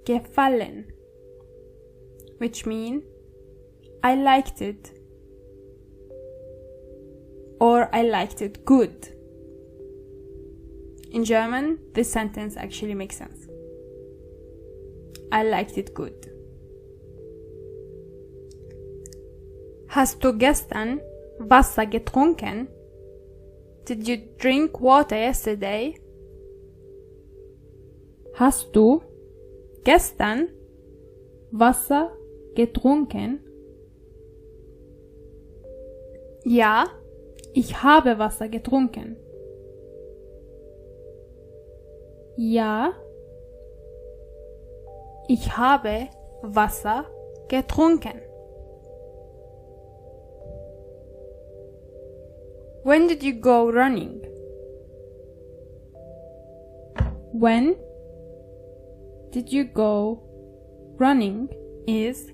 gefallen, which means I liked it, or I liked it good. In German, this sentence actually makes sense. I liked it good. Hast du gestern Wasser getrunken? Did you drink water yesterday? Hast du gestern Wasser getrunken? Ja, ich habe Wasser getrunken. Ja, ich habe Wasser getrunken. When did you go running? When did you go running is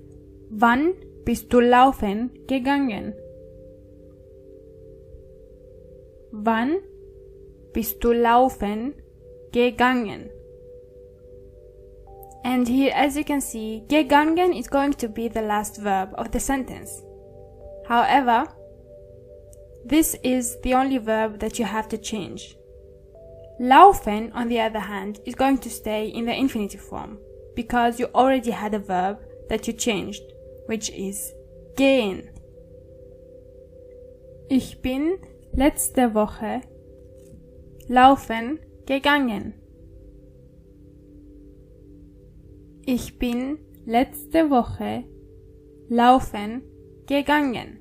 wann bist du laufen gegangen? Wann bist du laufen gegangen? And here, as you can see, gegangen is going to be the last verb of the sentence. However, this is the only verb that you have to change. Laufen, on the other hand, is going to stay in the infinitive form. because you already had a verb that you changed, which is gehen. Ich bin letzte Woche laufen gegangen. Ich bin letzte Woche laufen gegangen.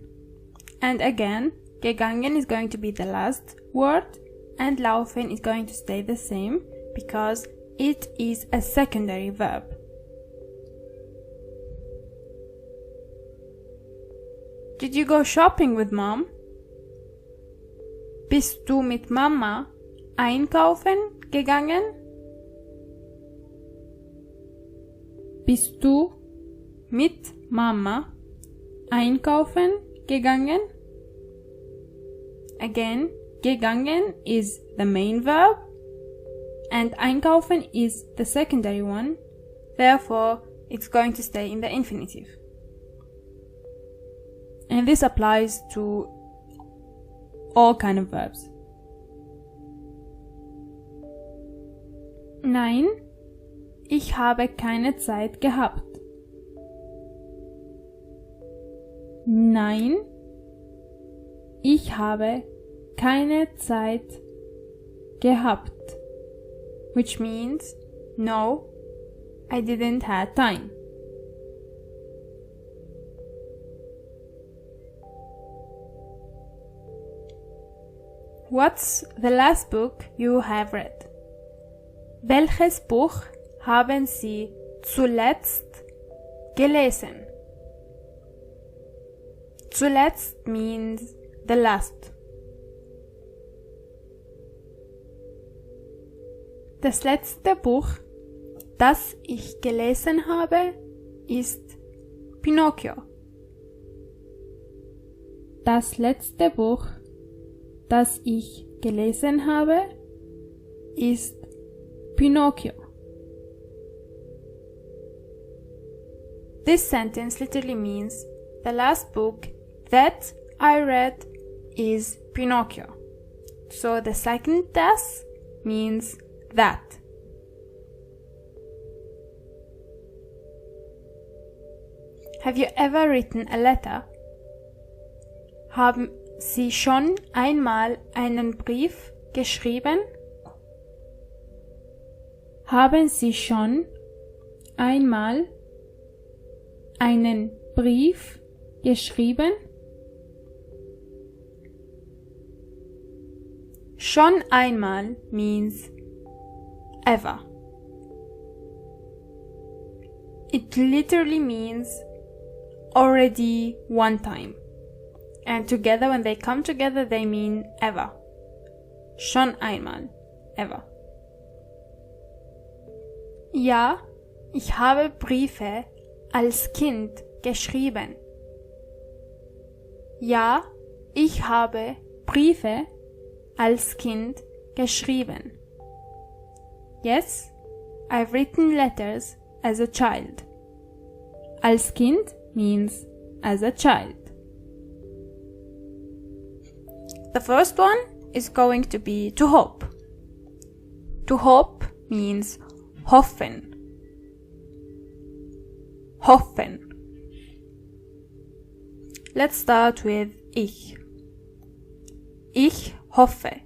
And again, gegangen is going to be the last word and laufen is going to stay the same because it is a secondary verb. Did you go shopping with mom? Bist du mit Mama einkaufen gegangen? Bist du mit Mama einkaufen gegangen? Again, gegangen is the main verb and einkaufen is the secondary one. Therefore, it's going to stay in the infinitive. And this applies to all kind of verbs. Nein, ich habe keine Zeit gehabt. Nein, ich habe keine Zeit gehabt. Which means, no, I didn't have time. What's the last book you have read? Welches Buch haben Sie zuletzt gelesen? Zuletzt means the last. Das letzte Buch, das ich gelesen habe, ist Pinocchio. Das letzte Buch, das ich gelesen habe, ist Pinocchio. This sentence literally means the last book that I read is Pinocchio. So the second das means that. Have you ever written a letter? Haben Sie schon einmal einen Brief geschrieben? Haben Sie schon einmal einen Brief geschrieben? Schon einmal means ever. It literally means already one time. And together, when they come together, they mean ever. Schon einmal, ever. Ja, ich habe Briefe als Kind geschrieben. Ja, ich habe Briefe als Kind geschrieben. Yes, I've written letters as a child. Als Kind means as a child. The first one is going to be to hope. To hope means hoffen. Hoffen. Let's start with ich. Ich hoffe.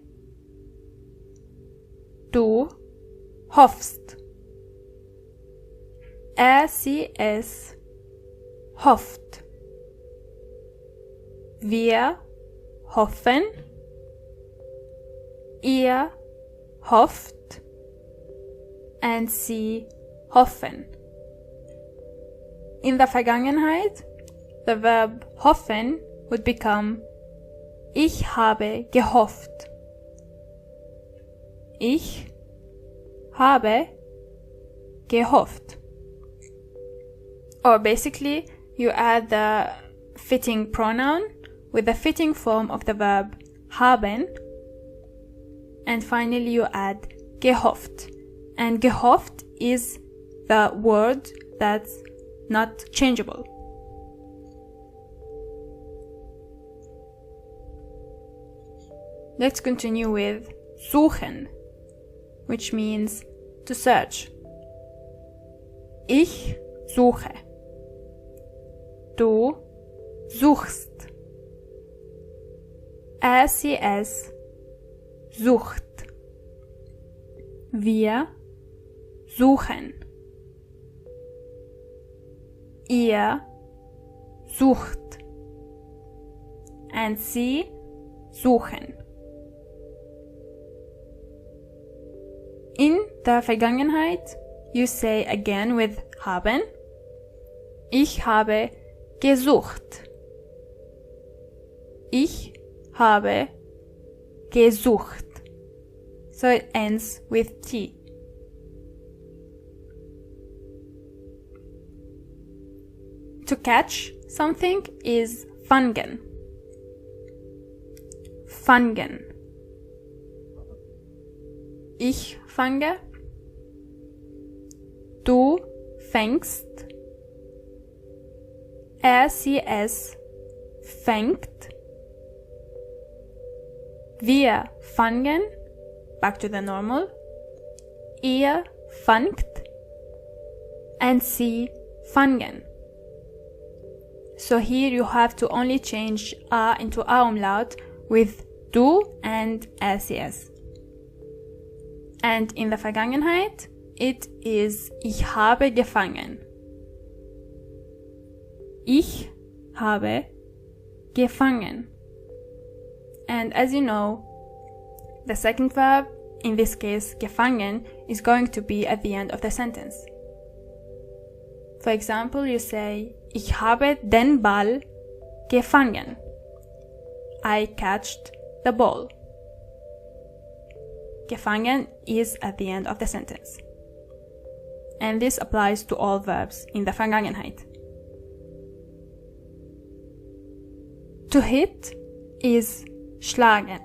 Du hoffst. Sie, es hofft. Wir hoffen. Ihr hofft. And sie hoffen. In der Vergangenheit, the verb hoffen would become ich habe gehofft. Ich habe gehofft. Or basically, you add the fitting pronoun with the fitting form of the verb haben, and finally you add gehofft. And gehofft is the word that's not changeable. Let's continue with suchen, which means to search. Ich suche. Du suchst. Er, sie, es sucht. Wir suchen. Ihr sucht. And sie suchen. In der Vergangenheit, you say again with haben. Ich habe gesucht. Ich habe gesucht. So it ends with T. To catch something is fangen. Fangen. Ich fange. Du fängst. Er, sie, es fängt. Wir fangen. Back to the normal. Ihr fangt. And sie fangen. So here you have to only change A into A umlaut with du and SES. And in the Vergangenheit, it is ich habe gefangen. Ich habe gefangen. And as you know, the second verb, in this case gefangen, is going to be at the end of the sentence. For example, you say, ich habe den Ball gefangen. I catched the ball. Gefangen is at the end of the sentence. And this applies to all verbs in the Vergangenheit. To hit is schlagen.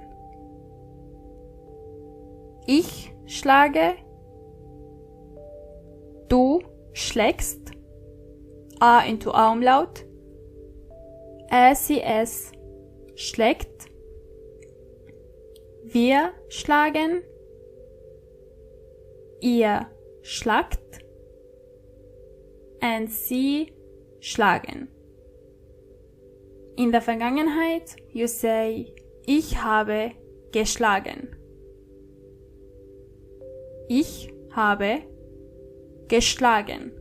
Ich schlage. Du schlägst. A into A umlaut. Er, sie, es schlägt. Wir schlagen. Ihr schlagt. And sie schlagen. In der Vergangenheit, you say, ich habe geschlagen. Ich habe geschlagen.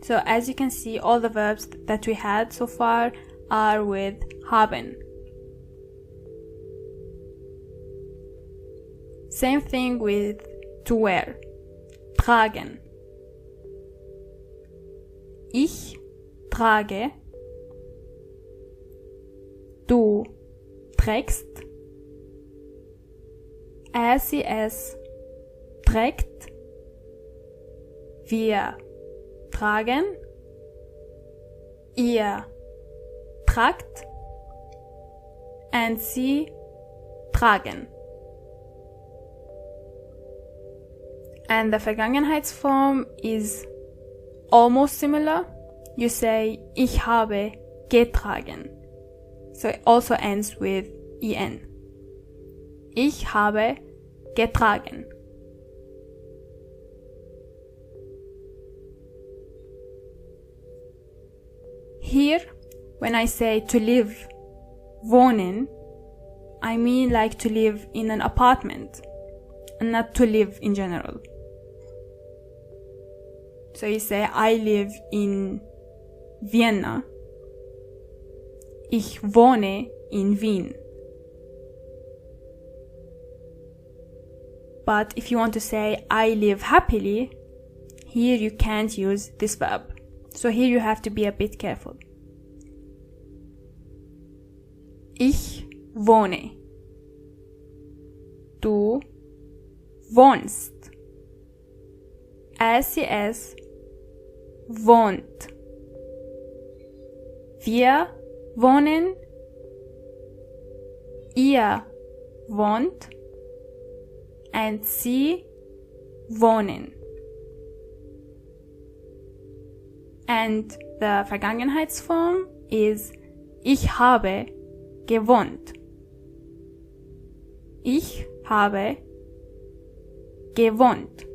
So as you can see, all the verbs that we had so far are with haben. Same thing with to wear. Tragen. Ich trage. Du trägst. Er, sie, es trägt. Wir tragen. Ihr tragt. And sie tragen. And the Vergangenheitsform is almost similar. You say, ich habe getragen. So it also ends with en. Ich habe getragen. Here, when I say to live, wohnen, I mean like to live in an apartment, and not to live in general. So you say, I live in Vienna. Ich wohne in Wien. But if you want to say, I live happily, here you can't use this verb. So here you have to be a bit careful. Ich wohne. Du wohnst. Er, sie, es wohnt. Wir wohnen. Ihr wohnt. And sie wohnen. And the Vergangenheitsform is ich habe gewohnt. Ich habe gewohnt.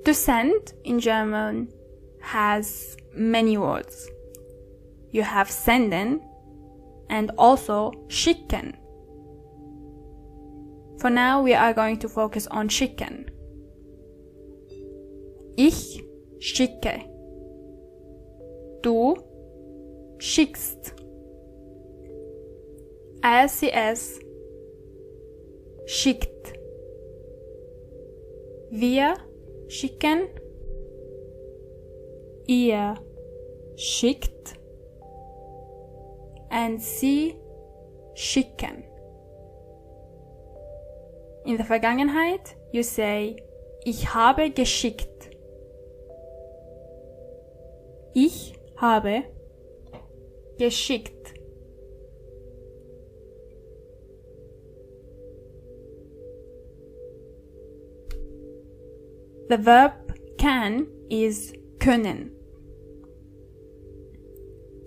To send in German has many words. You have senden and also schicken. For now, we are going to focus on schicken. Ich schicke. Du schickst. RCS schickt. Wir schicken. Ihr schickt. And sie schicken. In der Vergangenheit, you say, ich habe geschickt. Ich habe geschickt. The verb can is können.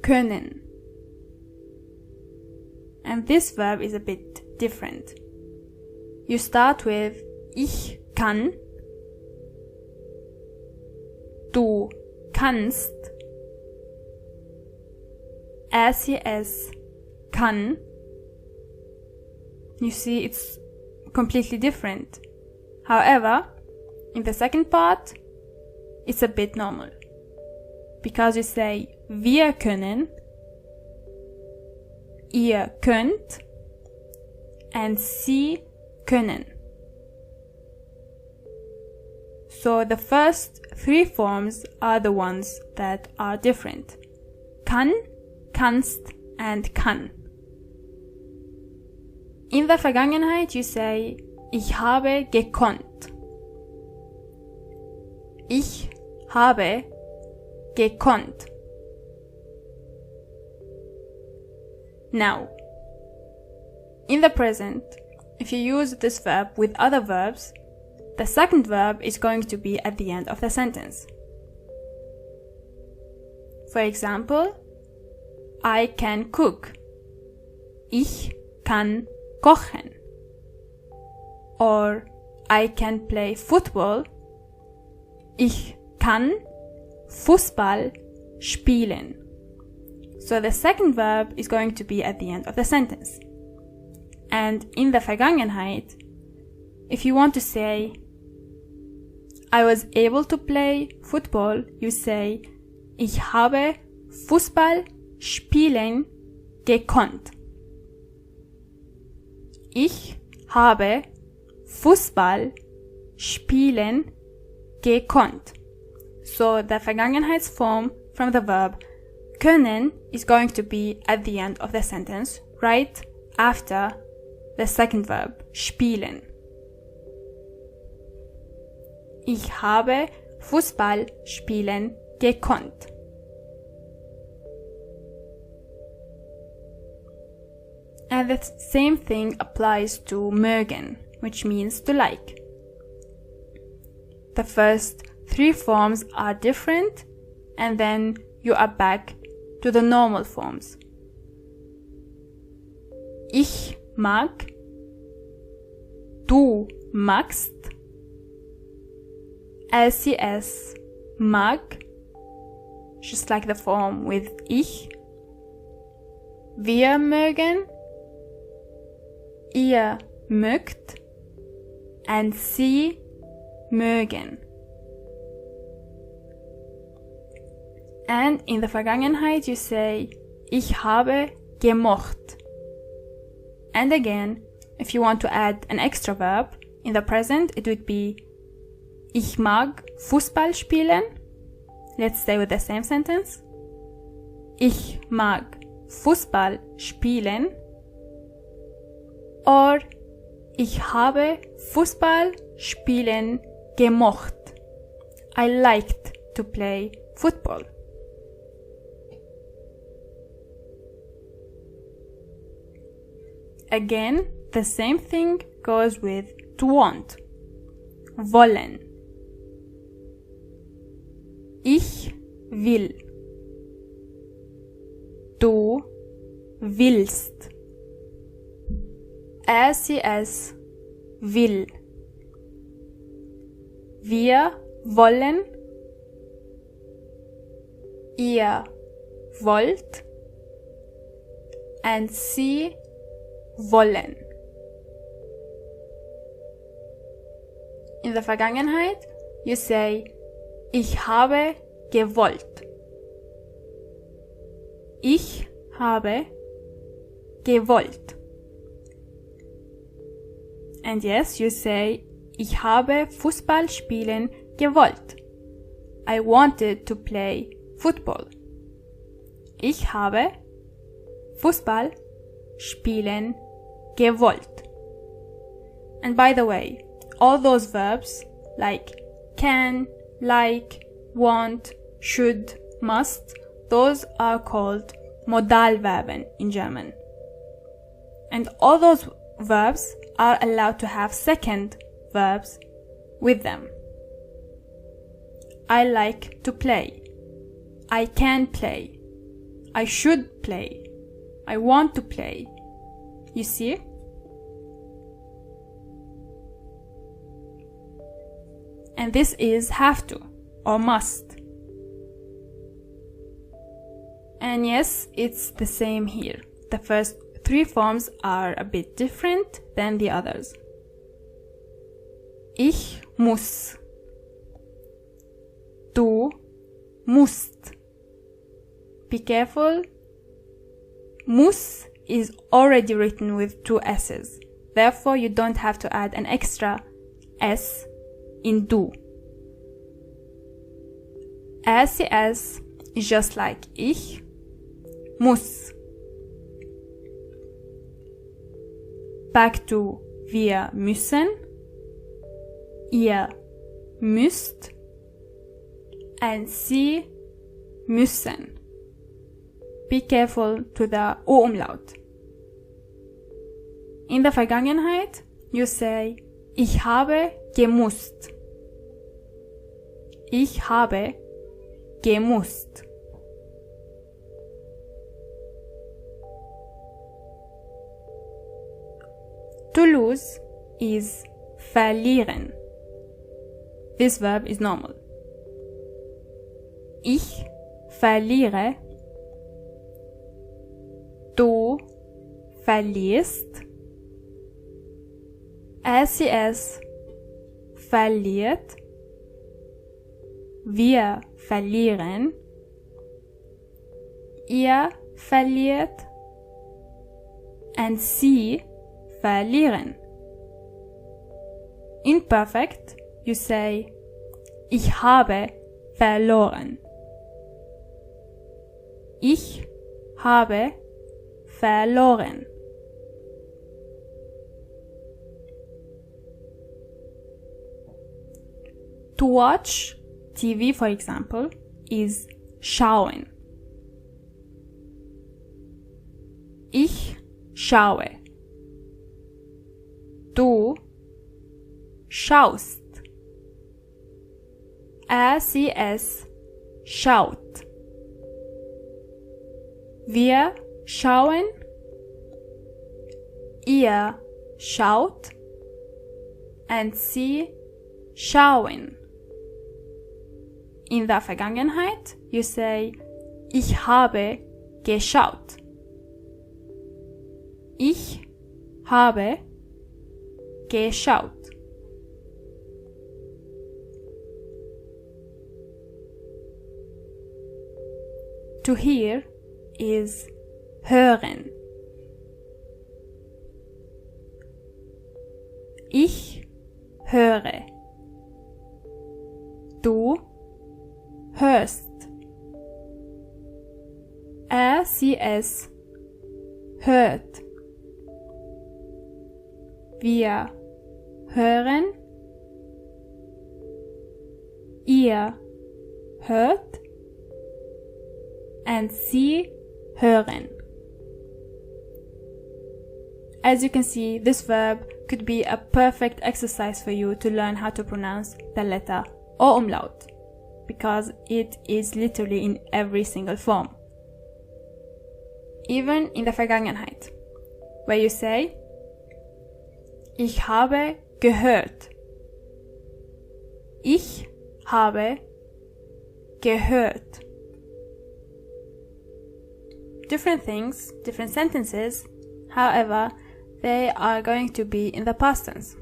Können. And this verb is a bit different. You start with ich kann. Du kannst. RCS kann. You see, it's completely different. However, in the second part, it's a bit normal. Because you say wir können, ihr könnt, and sie können. So the first three forms are the ones that are different. Kann, kannst, and kann. In der Vergangenheit, you say, ich habe gekonnt. Ich habe gekonnt. Now, in the present, if you use this verb with other verbs, the second verb is going to be at the end of the sentence. For example, I can cook. Ich kann kochen. Or I can play football. Ich kann Fußball spielen. So the second verb is going to be at the end of the sentence. And in the Vergangenheit, if you want to say, I was able to play football, you say, ich habe Fußball spielen gekonnt. Ich habe Fußball spielen gekonnt. So the Vergangenheitsform from the verb können is going to be at the end of the sentence, right after the second verb, spielen. Ich habe Fußball spielen gekonnt. And the same thing applies to mögen, which means to like. The first three forms are different, and then you are back to the normal forms. Ich mag, du magst, LCS mag, just like the form with ich, wir mögen, ihr mögt, and sie mögen. And in the Vergangenheit you say, ich habe gemocht. And again, if you want to add an extra verb, in the present it would be, ich mag Fußball spielen. Let's stay with the same sentence. Ich mag Fußball spielen. Or, ich habe Fußball spielen gemocht. I liked to play football. Again, the same thing goes with to want. Wollen. Ich will. Du willst. RCS will. Wir wollen, ihr wollt, and sie wollen. In der Vergangenheit, you say, ich habe gewollt. Ich habe gewollt. And yes, you say, ich habe Fußball spielen gewollt. I wanted to play football. Ich habe Fußball spielen gewollt. And by the way, all those verbs like can, like, want, should, must, those are called Modalverben in German. And all those verbs are allowed to have second verbs with them. I like to play. I can play. I should play. I want to play. You see? And this is have to or must. And yes, it's the same here. The first three forms are a bit different than the others. Ich muss. Du musst. Be careful. Muss is already written with two S's. Therefore, you don't have to add an extra S in du. SCS is just like ich muss. Back to wir müssen, ihr müsst, and sie müssen. Be careful to the O-Umlaut. In der Vergangenheit, you say, ich habe gemusst. Ich habe gemusst. To lose is verlieren. This verb is normal. Ich verliere. Du verlierst. SCS verliert. Wir verlieren. Ihr verliert. And sie verlieren. In perfect, you say, ich habe verloren. Ich habe verloren. To watch TV, for example, is schauen. Ich schaue. Du schaust. SCS schaut. Wir schauen. Ihr schaut. And sie schauen. In der Vergangenheit, you say, ich habe geschaut. Ich habe geschaut. To hear is hören. Ich höre. Du hörst. SCS hört. Wir hören. Ihr hört. And sie hören. As you can see, this verb could be a perfect exercise for you to learn how to pronounce the letter O-Umlaut, because it is literally in every single form. Even in the Vergangenheit, where you say, ich habe gehört. Ich habe gehört. Different things, different sentences, however, they are going to be in the past tense.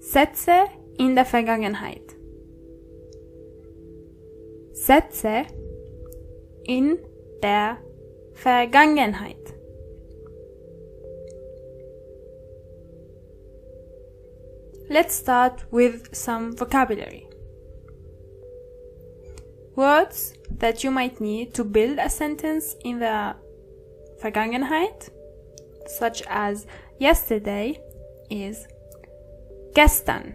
Sätze in der Vergangenheit. Sätze in der Vergangenheit. Let's start with some vocabulary. Words that you might need to build a sentence in the Vergangenheit, such as yesterday, is gestern.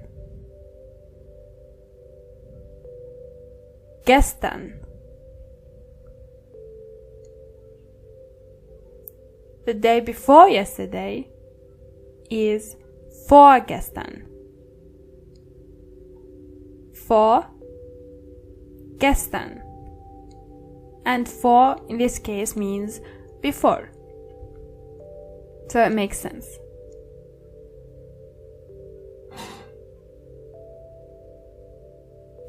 Gestern. The day before yesterday is vorgestern. Vorgestern. And vor in this case means before. So it makes sense.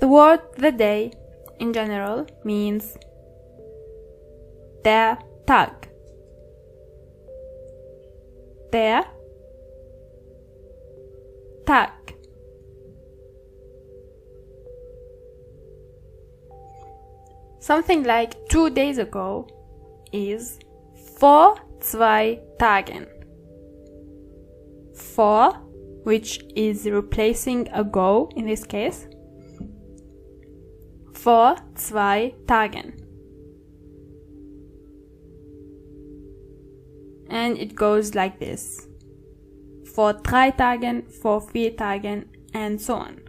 The word the day in general means der Tag. Der Tag. Something like 2 days ago is vor 2 Tagen. Vor, which is replacing ago in this case. Vor 2 Tagen. And it goes like this. Vor 3 Tagen, vor 4 Tagen, and so on.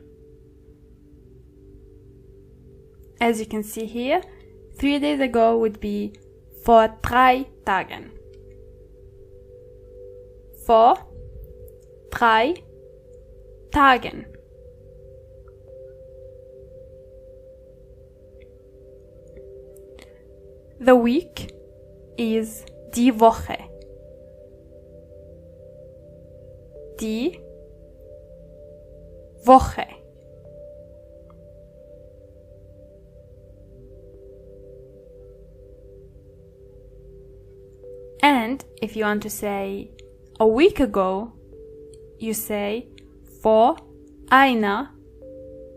As you can see here, 3 days ago would be vor 3 Tagen. Vor 3 Tagen. The week is die Woche. Die Woche. And if you want to say a week ago, you say vor einer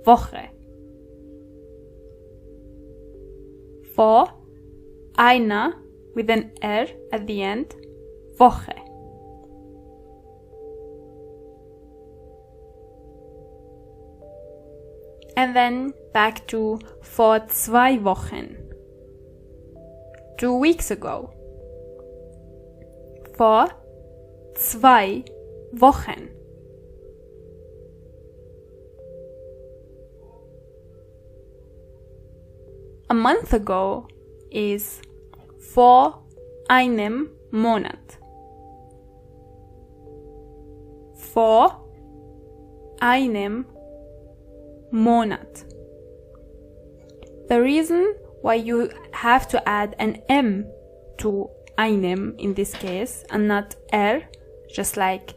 Woche. Vor einer with an R at the end, Woche. And then back to vor 2 Wochen. 2 weeks ago. Vor 2 Wochen. A month ago is vor einem Monat. Vor einem Monat. The reason why you have to add an M to einem in this case and not R, just like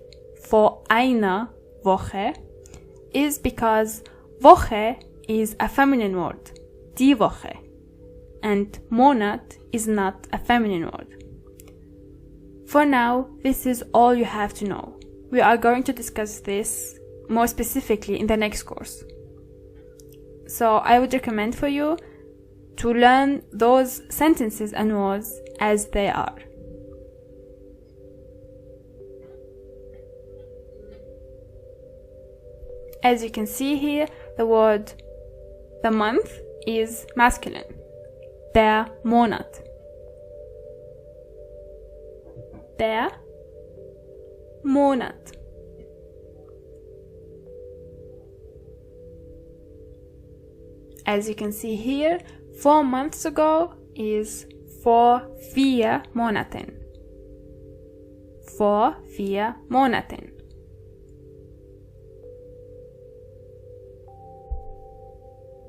vor einer Woche, is because Woche is a feminine word, die Woche, and Monat is not a feminine word. For now, this is all you have to know. We are going to discuss this more specifically in the next course. So I would recommend for you to learn those sentences and words as they are. As you can see here, the word the month is masculine. Der Monat. Der Monat. As you can see here, 4 months ago is vor 4 Monaten. Vor 4 Monaten.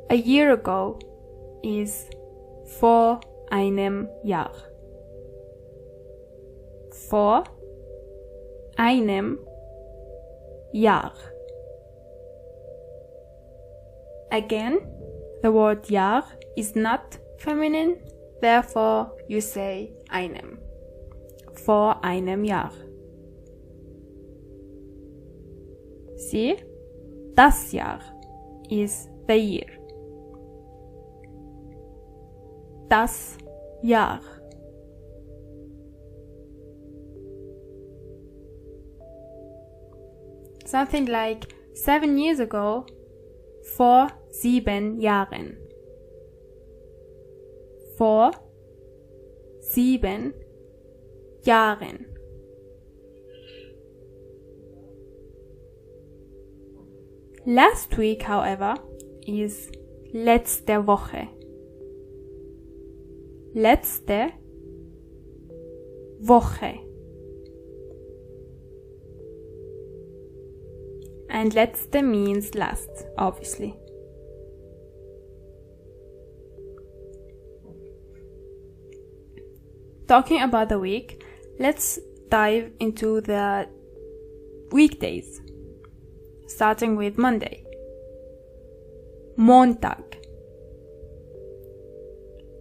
A year ago is vor einem Jahr. Vor einem Jahr. Again, the word Jahr is not feminine, therefore you say einem. Vor einem Jahr. See? Das Jahr is the year. Das Jahr. Something like 7 years ago, vor 7 Jahren. Vor 7 Jahren. Last week, however, is letzte Woche. Letzte Woche. And letzte means last, obviously. Talking about the week, let's dive into the weekdays, starting with Monday. Montag.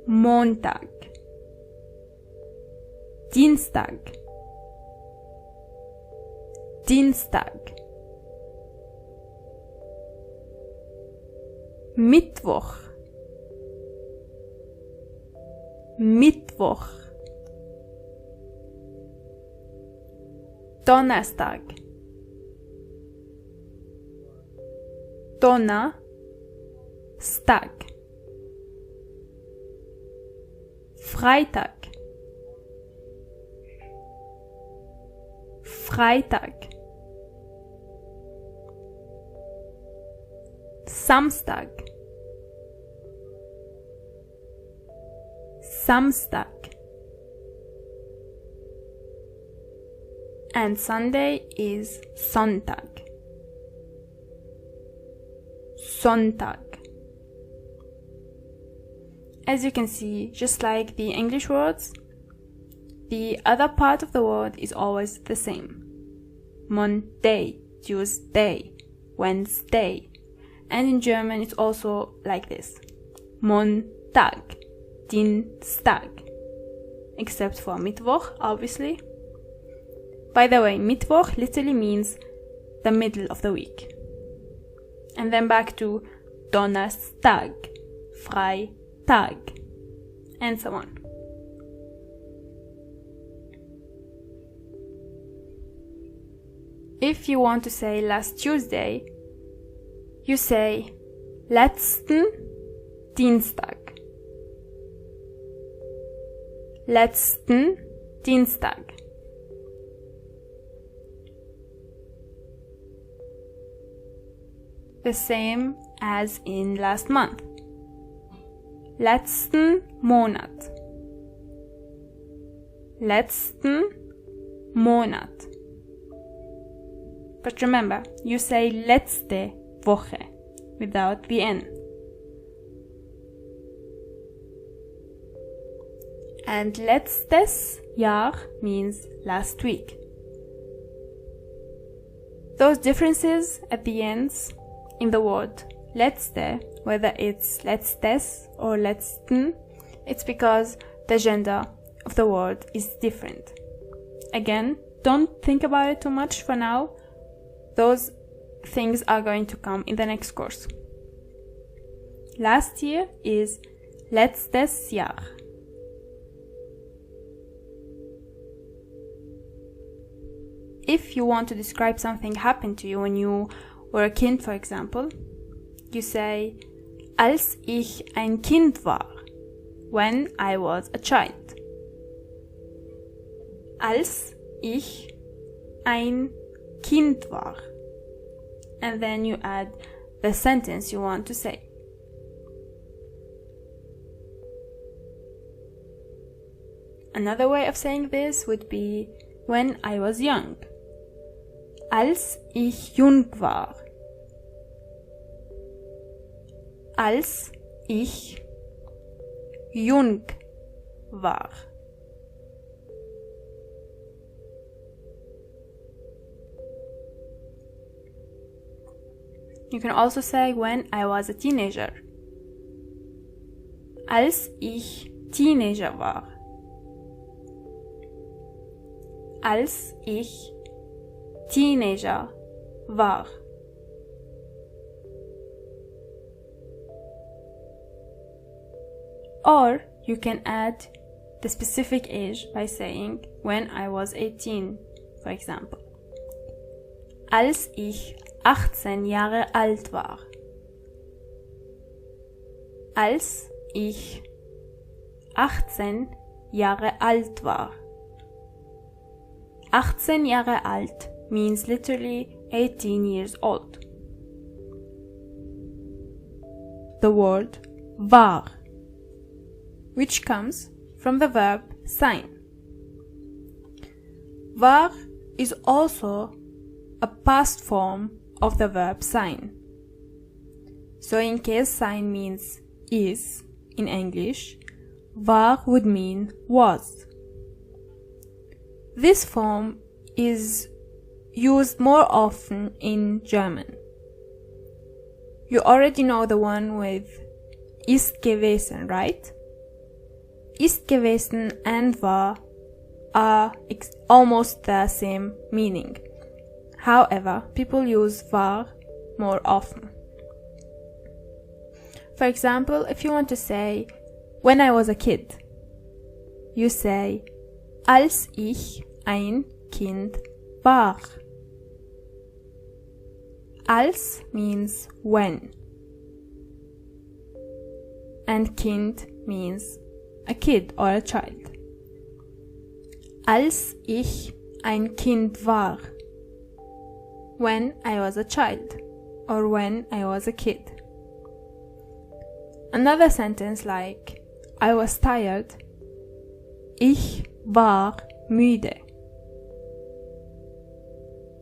Montag. Dienstag. Dienstag. Mittwoch. Mittwoch. Donnerstag. Donnerstag. Freitag. Freitag. Samstag. Samstag. And Sunday is Sonntag. Sonntag. As you can see, just like the English words, the other part of the word is always the same. Monday, Tuesday, Wednesday. And in German it's also like this. Montag, Dienstag. Except for Mittwoch, obviously. By the way, Mittwoch literally means the middle of the week. And then back to Donnerstag, Freitag, and so on. If you want to say last Tuesday, you say letzten Dienstag. Letzten Dienstag. The same as in last month. Letzten Monat. Letzten Monat. But remember, you say letzte Woche without the N. And letztes Jahr means last week. Those differences at the ends in the word letzte, whether it's letztes or letzten, it's because the gender of the word is different. Again, don't think about it too much for now. Those things are going to come in the next course. Last year is letztes Jahr. If you want to describe something happened to you when you were a kind, for example, you say, als ich ein Kind war, when I was a child. Als ich ein Kind war. And then you add the sentence you want to say. Another way of saying this would be when I was young. Als ich jung war. Als ich jung war. You can also say when I was a teenager. Als ich Teenager war. Als ich Teenager war. Or you can add the specific age by saying when I was 18, for example. Als ich 18 Jahre alt war. Als ich 18 Jahre alt war. 18 Jahre alt means literally 18 years old. The word war, which comes from the verb sein. War is also a past form of the verb sein. So in case sein means is in English, war would mean was. This form is used more often in German. You already know the one with ist gewesen, right? Ist gewesen and war are almost the same meaning. However, people use war more often. For example, if you want to say when I was a kid, you say als ich ein Kind war. Als means when, and Kind means a kid or a child. Als ich ein Kind war. When I was a child, or when I was a kid. Another sentence like I was tired. Ich war müde.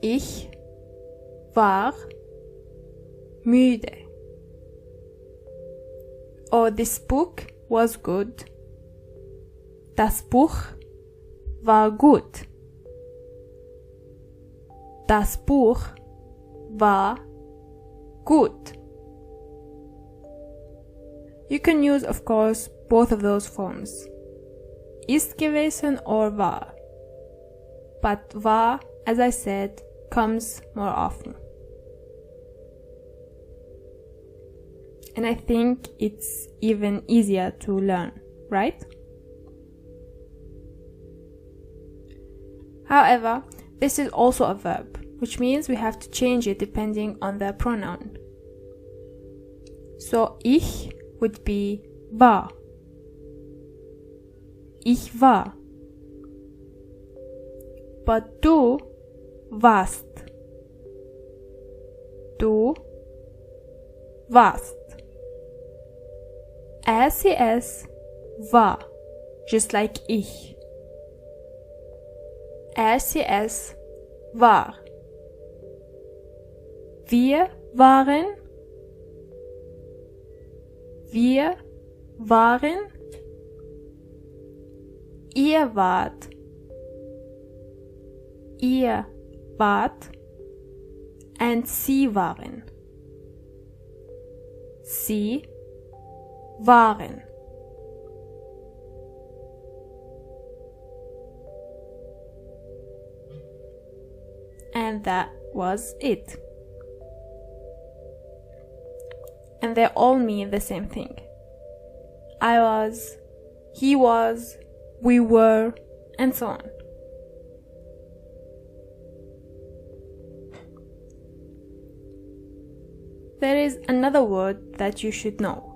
Ich war müde. Or this book was good. Das Buch war gut. Das Buch war gut. You can use, of course, both of those forms. Ist gewesen or war. But war, as I said, comes more often. And I think it's even easier to learn, right? However, this is also a verb, which means we have to change it depending on the pronoun. So ich would be war. Ich war. But du warst. Du warst. RCS war, just like ich. RCS war. Wir waren. Wir waren. Ihr wart. Ihr wart. And sie waren. Sie waren. And that was it. And they all mean the same thing. I was, he was, we were, and so on. There is another word that you should know.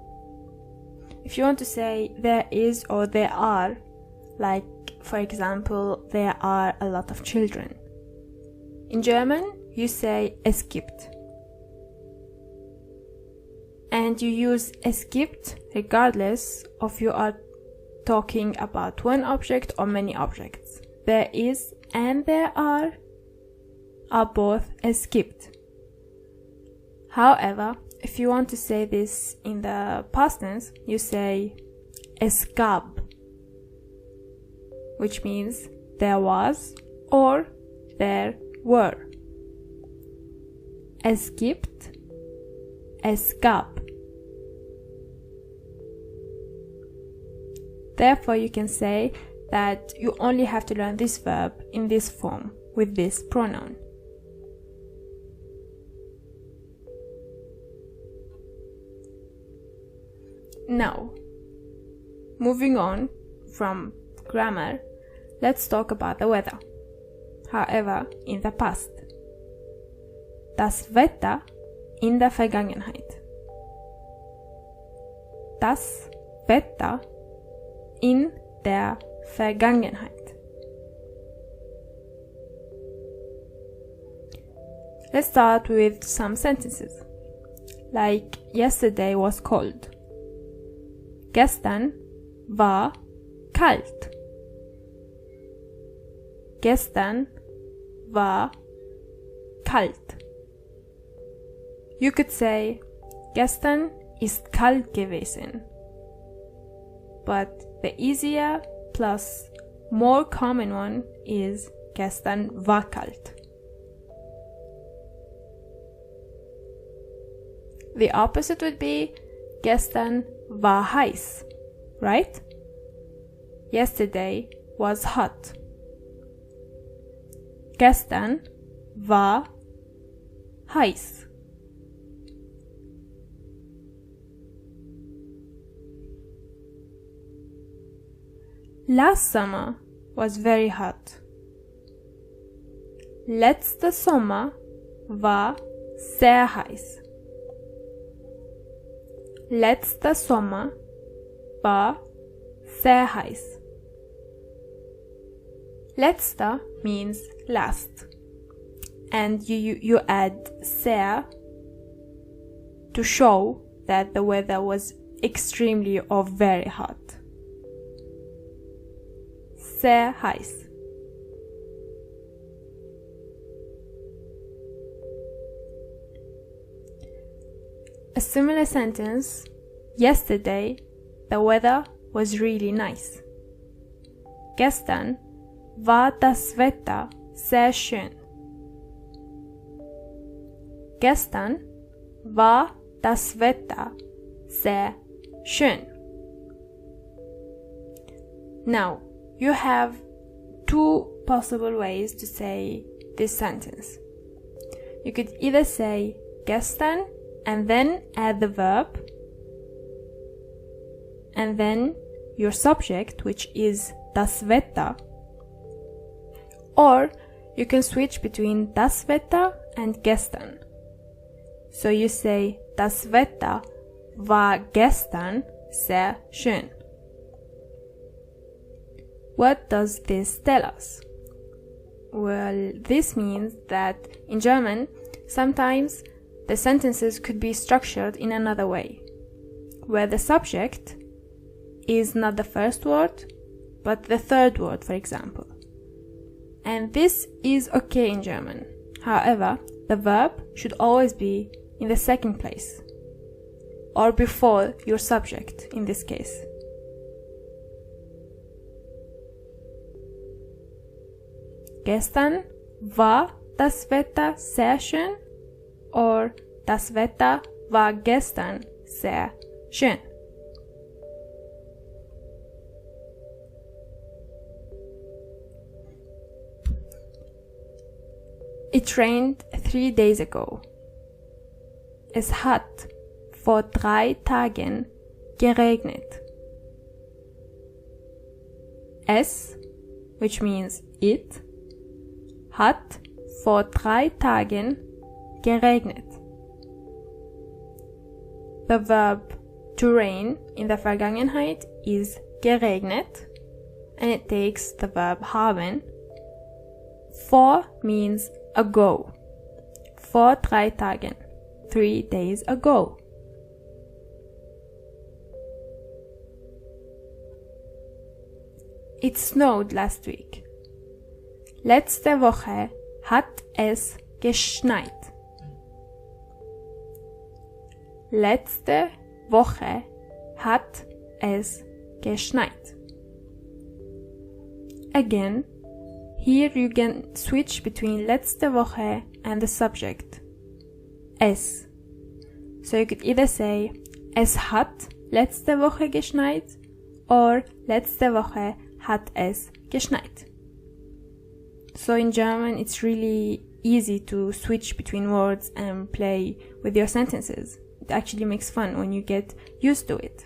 If you want to say there is or there are, like for example, there are a lot of children. In German, you say es gibt. And you use es gibt regardless of you are talking about one object or many objects. There is and there are both es gibt. However, if you want to say this in the past tense, you say es gab, which means there was or there were. Es gibt, Es gab. Therefore, you can say that you only have to learn this verb in this form with this pronoun. Now, moving on from grammar, let's talk about the weather. However, in the past. Das Wetter in der Vergangenheit. Das Wetter in der Vergangenheit. Let's start with some sentences. Like, yesterday was cold. Gestern war kalt. Gestern war kalt. You could say, gestern ist kalt gewesen. But the easier plus more common one is gestern war kalt. The opposite would be gestern war heiß, right? Yesterday was hot. Gestern war heiß. Last summer was very hot. Letzter Sommer war sehr heiß. Letzter Sommer war sehr heiß. Letzter means last, and you add sehr to show that the weather was extremely or very hot. Sehr heiß. A similar sentence, yesterday the weather was really nice. Gestern war das Wetter sehr schön. Gestern war das Wetter sehr schön. Now, you have two possible ways to say this sentence. You could either say gestern and then add the verb, and then your subject, which is das Wetter, or you can switch between das Wetter and gestern. So you say, das Wetter war gestern sehr schön. What does this tell us? Well, this means that in German, sometimes the sentences could be structured in another way, where the subject is not the first word, but the third word, for example. And this is okay in German. However, the verb should always be in the second place, or before your subject in this case. Gestern war das Wetter sehr schön, or das Wetter war gestern sehr schön. It rained 3 days ago. Es hat vor 3 Tagen geregnet. Es, which means it, hat vor 3 Tagen geregnet. The verb to rain in der Vergangenheit is geregnet, and it takes the verb haben. Vor means ago. Vor 3 Tagen. 3 days ago. It snowed last week. Letzte Woche hat es geschneit. Letzte Woche hat es geschneit. Again, here you can switch between letzte Woche and the subject, es. So you could either say es hat letzte Woche geschneit or letzte Woche hat es geschneit. So in German it's really easy to switch between words and play with your sentences. It actually makes fun when you get used to it.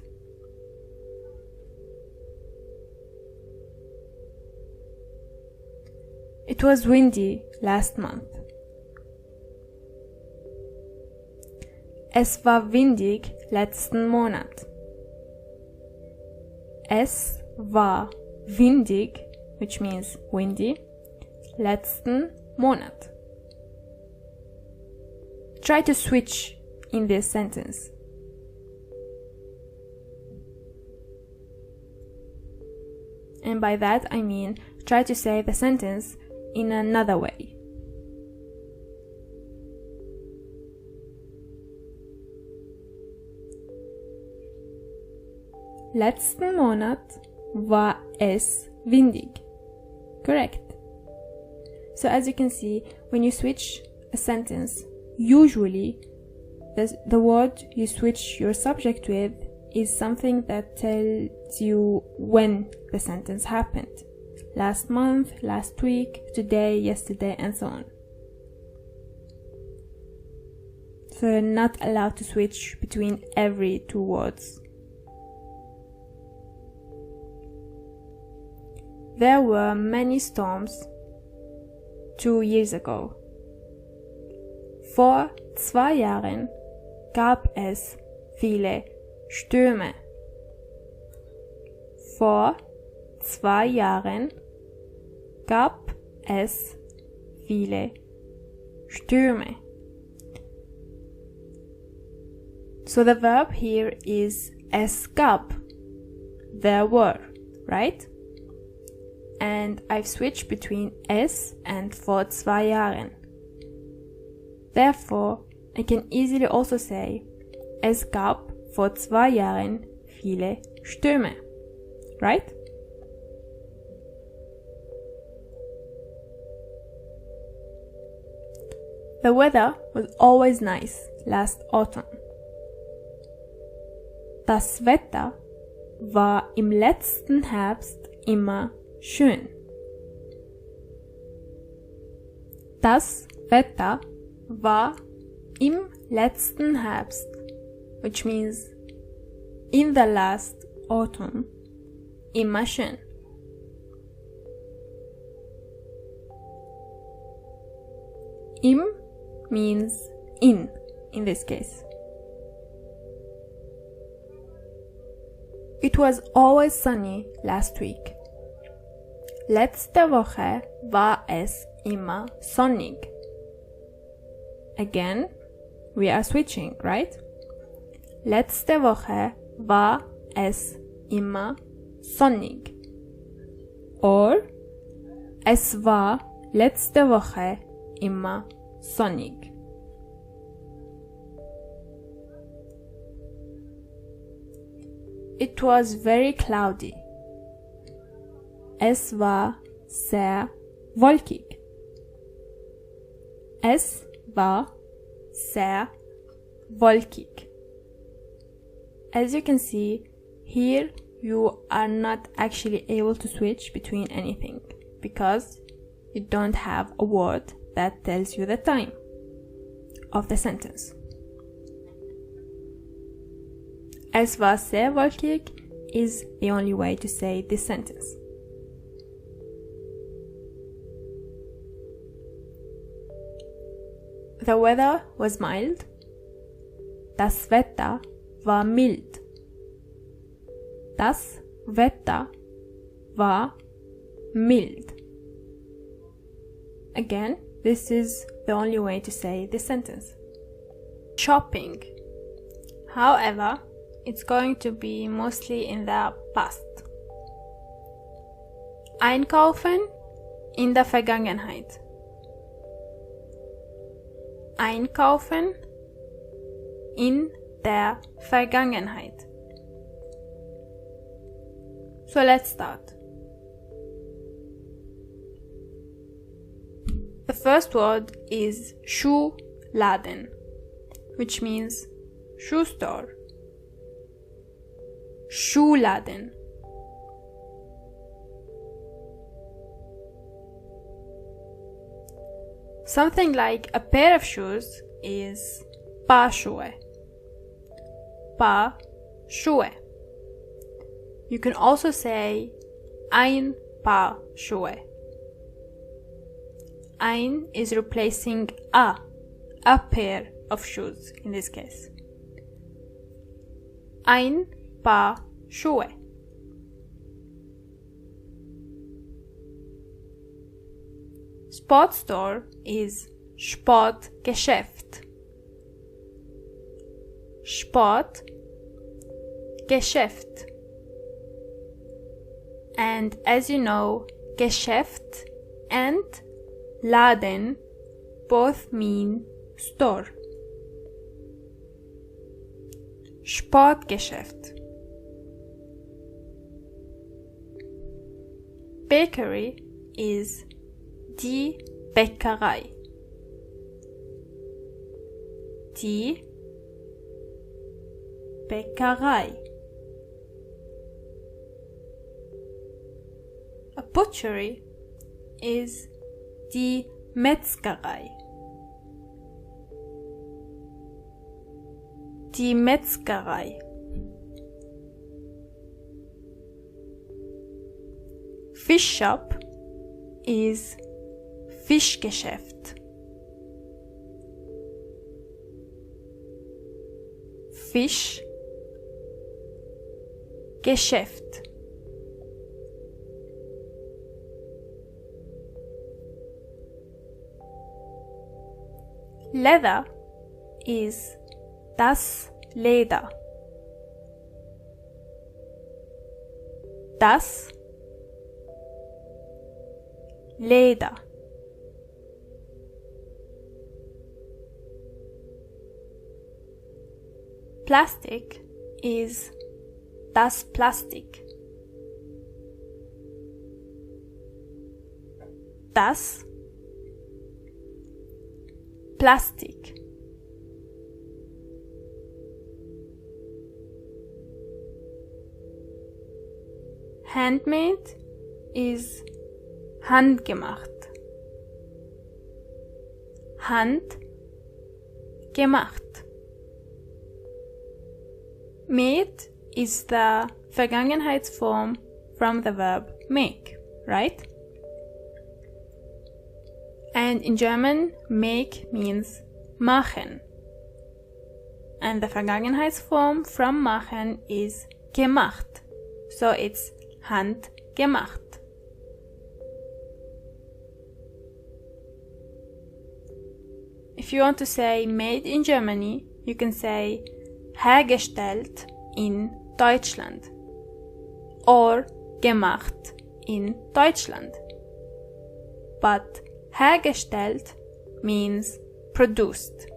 It was windy last month. Es war windig letzten Monat. Es war windig, which means windy, letzten Monat. Try to switch in this sentence. And by that I mean try to say the sentence in another way. Letzten Monat war es windig. Correct. So as you can see, when you switch a sentence, usually the word you switch your subject with is something that tells you when the sentence happened. Last month, last week, today, yesterday, and so on. So you're not allowed to switch between every two words. There were many storms 2 years ago. Vor 2 Jahren gab es viele Stürme. Vor 2 Jahren gab es viele Stürme. So the verb here is es gab. There were, right? And I've switched between es and vor 2 Jahren. Therefore, I can easily also say es gab vor 2 Jahren viele Stürme, right? The weather was always nice last autumn. Das Wetter war im letzten Herbst immer schön. Das Wetter war im letzten Herbst, which means in the last autumn, immer schön. Im means in this case. It was always sunny last week. Letzte Woche war es immer sonnig. Again, we are switching, right? Letzte Woche war es immer sonnig. Or es war letzte Woche immer sonnig. It was very cloudy. Es war sehr wolkig. Es war sehr wolkig. As you can see, here you are not actually able to switch between anything because you don't have a word that tells you the time of the sentence. Es war sehr wolkig is the only way to say this sentence. The weather was mild. Das Wetter war mild. Das Wetter war mild. Again, this is the only way to say this sentence. Shopping. However, it's going to be mostly in the past. Einkaufen in der Vergangenheit. Einkaufen in der Vergangenheit. So let's start. The first word is Schuhladen, which means shoe store, Schuhladen. Something like a pair of shoes is Paar Schuhe. Paar Schuhe. You can also say ein Paar Schuhe. Ein is replacing a pair of shoes in this case. Ein Paar Schuhe. Sport store is Sportgeschäft. Sportgeschäft. And as you know, Geschäft and Laden both mean store. Sportgeschäft. Bakery is die Bäckerei. Die Bäckerei. A butchery is die Metzgerei. Die Metzgerei. Fish shop is Fischgeschäft. Fischgeschäft. Leather is das Leder. Das Leder. Plastic is das Plastik. Das Plastik. Handmade is handgemacht. Handgemacht. Made is the Vergangenheitsform from the verb make, right? And in German, make means machen. And the Vergangenheitsform from machen is gemacht. So it's handgemacht. If you want to say made in Germany, you can say hergestellt in Deutschland or gemacht in Deutschland. But hergestellt means produced.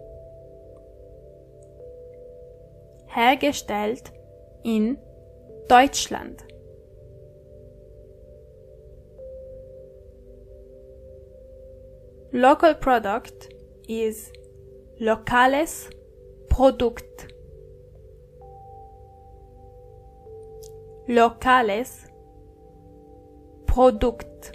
Hergestellt in Deutschland. Local product is lokales Produkt. Lokales Produkt.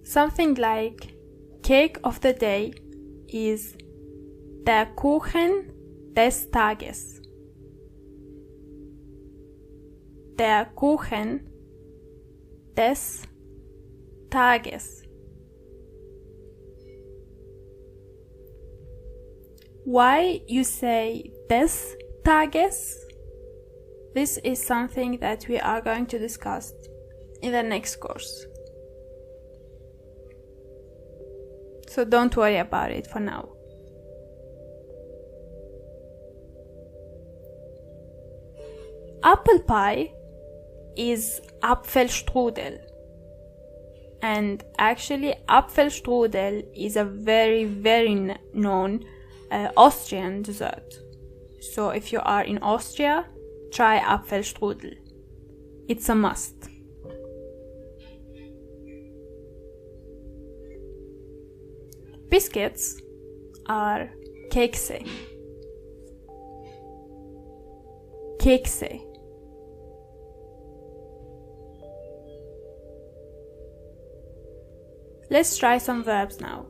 Something like cake of the day is der Kuchen des Tages. Der Kuchen des Tages. Why you say des Tages? This is something that we are going to discuss in the next course. So don't worry about it for now. Apple pie is Apfelstrudel. And actually Apfelstrudel is a very known Austrian dessert. So if you are in Austria, try Apfelstrudel. It's a must. biscuits are kekse. Kekse. Let's try some verbs now,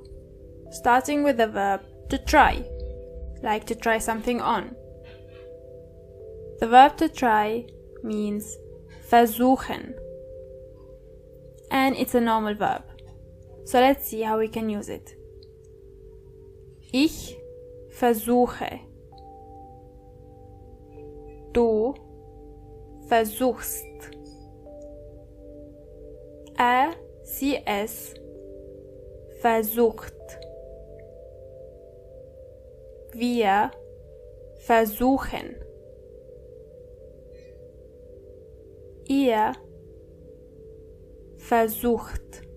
starting with the verb to try, like to try something on. The verb to try means versuchen, and it's a normal verb. So let's see how we can use it. Ich versuche. Du versuchst. Sie, es versucht. Wir versuchen. Ihr versucht.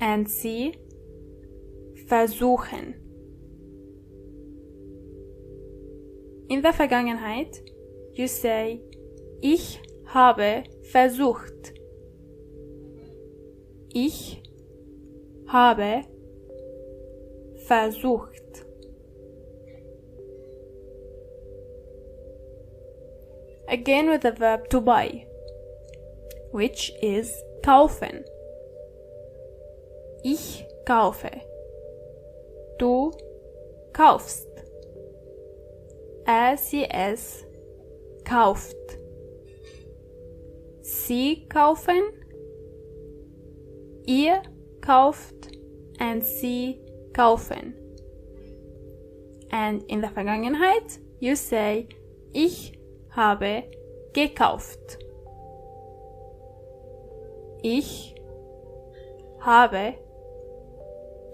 And sie versuchen. In der Vergangenheit, you say, ich habe versucht. Ich habe versucht. Again with the verb to buy, which is kaufen. Ich kaufe. Du kaufst. Sie, es kauft. Sie kaufen. Ihr kauft. And sie kaufen. And in der Vergangenheit, you say, ich habe gekauft. Ich habe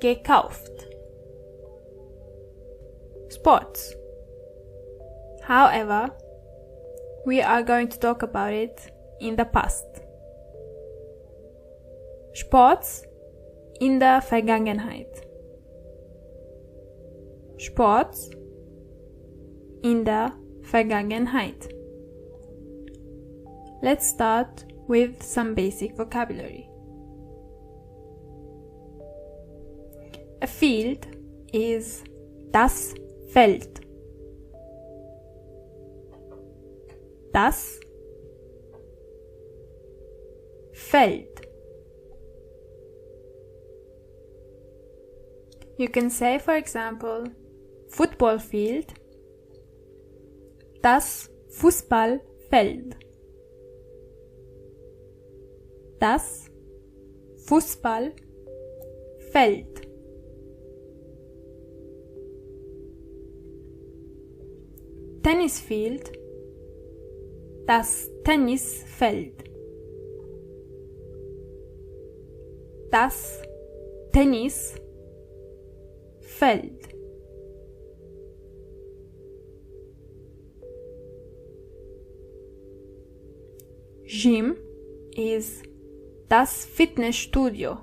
gekauft. Sports. However, we are going to talk about it in the past. Sports in der Vergangenheit. Sports in der Vergangenheit. Let's start with some basic vocabulary. A field is das Feld. Das Feld. You can say, for example, football field, das Fußballfeld. Das Fußballfeld. Tennisfield, das Tennisfeld. Das Tennisfeld. Gym is das Fitnessstudio.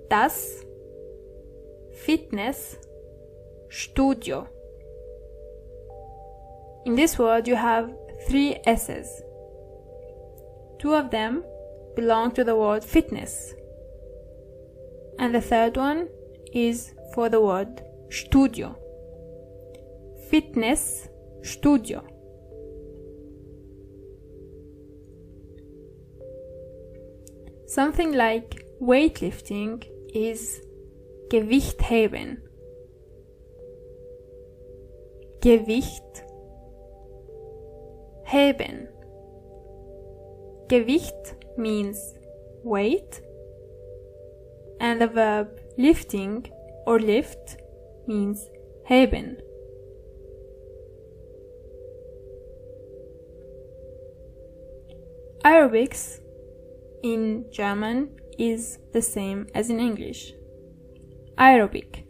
Das Fitnessstudio. In this word you have 3 S's. 2 of them belong to the word fitness. And the third one is for the word studio. Fitness studio. Something like weightlifting is Gewicht heben. Gewicht heben. Gewicht means weight, and the verb lifting or lift means heben. Aerobics in German is the same as in English. Aerobic.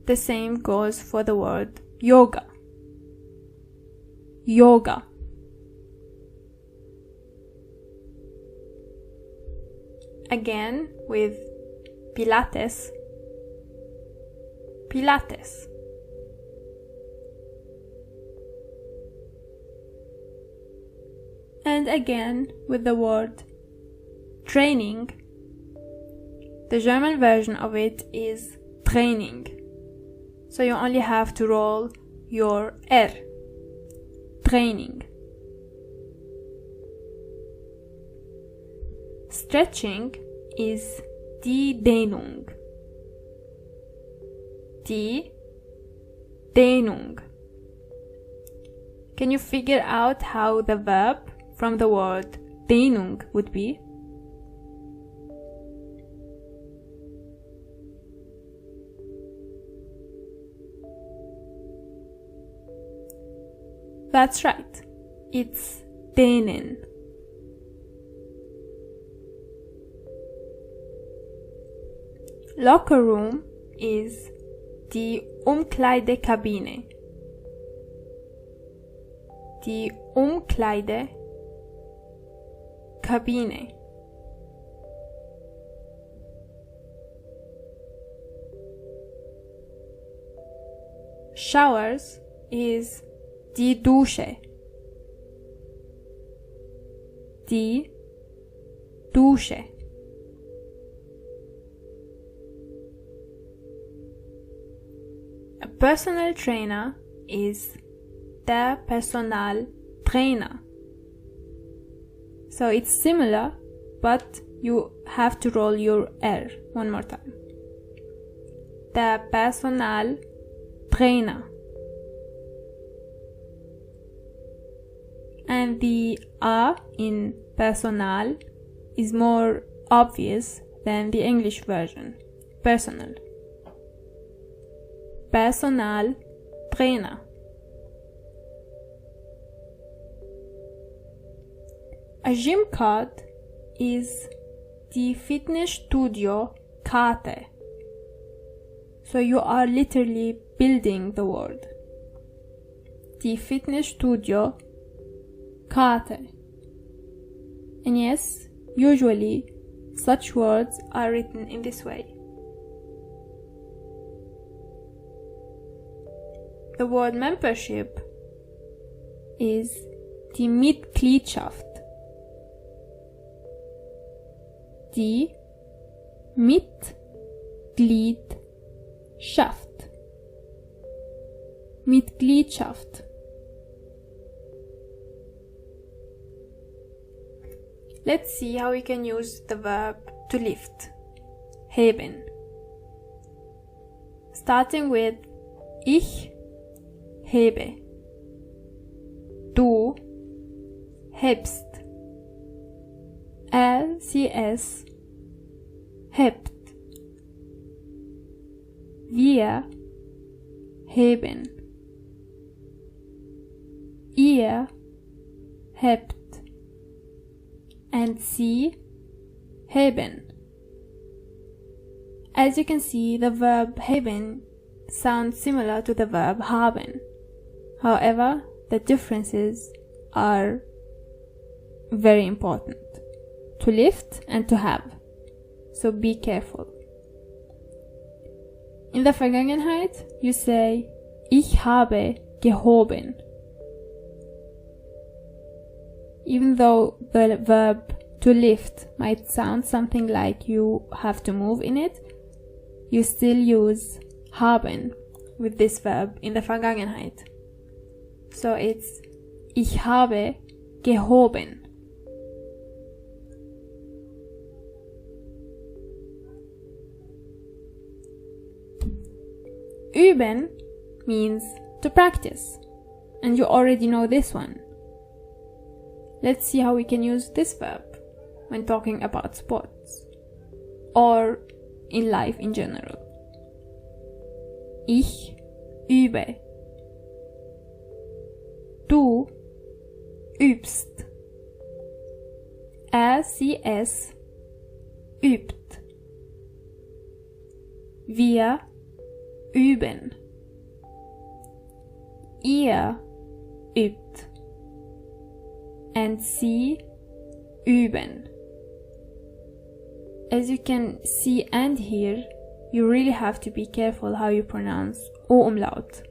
The same goes for the word yoga. Yoga. Again with Pilates. Pilates. And again with the word training. The German version of it is Training. So you only have to roll your R. Training. Stretching is die Dehnung. Die Dehnung. Can you figure out how the verb from the word Dehnung would be? That's right. It's dehnen. Locker room is die Umkleidekabine. Die Umkleidekabine. Showers is die Dusche. Die Dusche. A personal trainer is der Personaltrainer. So it's similar, but you have to roll your R one more time. Der Personaltrainer. And the A in personal is more obvious than the English version. Personal. Personal Trainer. A gym card is die Fitnessstudio Karte. So you are literally building the word. Die Fitnessstudio Karte. And yes, usually such words are written in this way. The word membership is die Mitgliedschaft. Die Mitgliedschaft. Mitgliedschaft. Let's see how we can use the verb to lift. Heben. Starting with ich hebe. Du hebst. Sie es hebt. Wir heben. Ihr hebt. And sie heben. As you can see, the verb heben sounds similar to the verb haben. However, the differences are very important. To lift and to have. So be careful. In the Vergangenheit, you say, ich habe gehoben. Even though the verb to lift might sound something like you have to move in it, you still use haben with this verb in the Vergangenheit. So it's ich habe gehoben. Üben means to practice, and you already know this one. Let's see how we can use this verb when talking about sports or in life in general. Ich übe. Du übst. Sie es übt. Wir üben. Ihr übt. And sie üben. As you can see and hear, you really have to be careful how you pronounce O-Umlaut.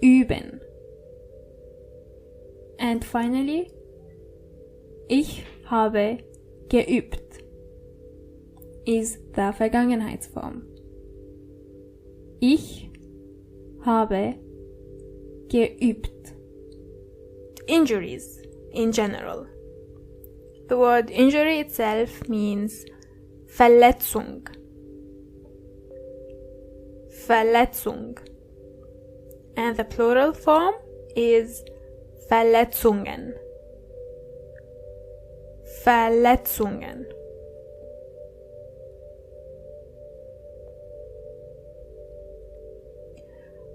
Üben. And finally, Ich habe geübt is the Vergangenheitsform. Ich habe geübt. Injuries in general. The word injury itself means Verletzung. Verletzung. And the plural form is Verletzungen. Verletzungen.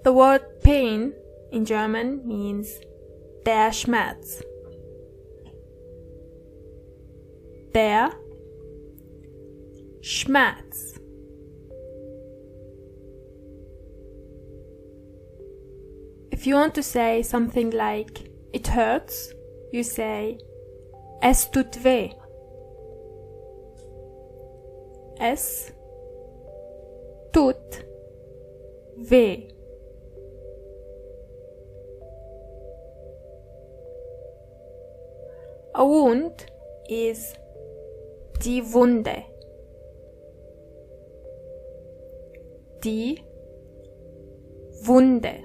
The word pain in German means der Schmerz. Der Schmerz. If you want to say something like it hurts, you say es tut weh. Es tut weh. A wound is die Wunde. Die Wunde.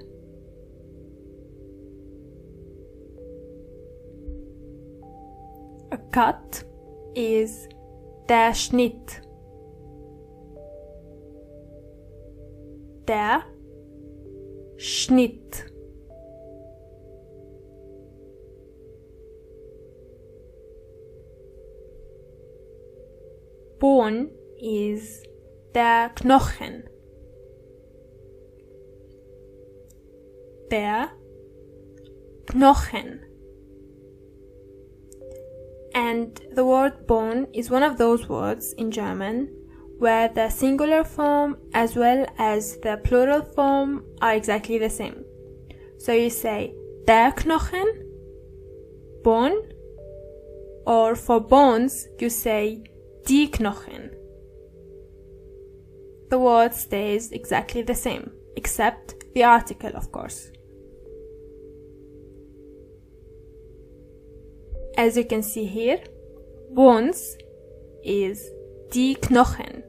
A cut is der Schnitt. Der Schnitt. Bone is der Knochen. Der Knochen. And the word bone is one of those words in German where the singular form as well as the plural form are exactly the same. So you say der Knochen, Bone, or for bones you say die Knochen. The word stays exactly the same, except the article, of course. As you can see here, bones is die Knochen.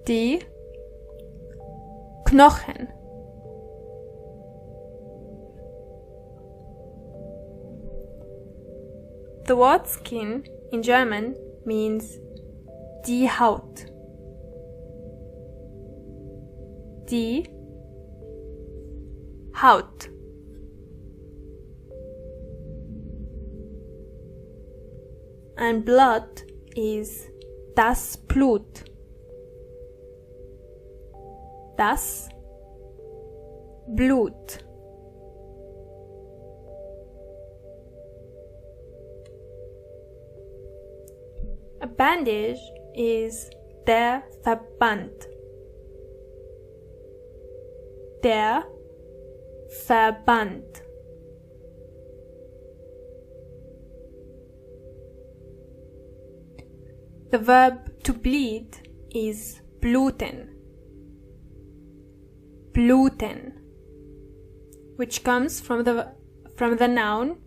Die Knochen. The word skin in German means die Haut. Die Haut. And blood is das Blut. Das Blut. A bandage is der Verband. Der Verband. The verb to bleed is bluten. Bluten, which comes from the noun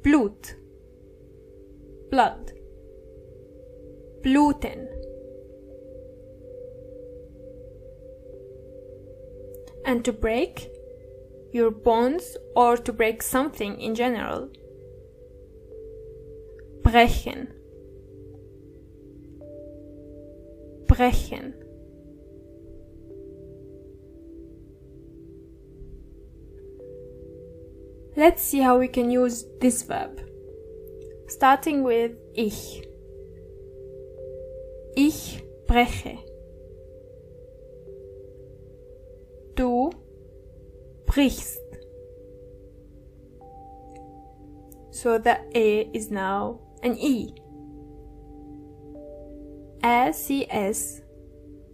Blut, blood. Bluten. And to break your bones or to break something in general. Brechen. Brechen. Let's see how we can use this verb. Starting with ich. Ich breche. Du brichst. So the E is now an I. Sie, es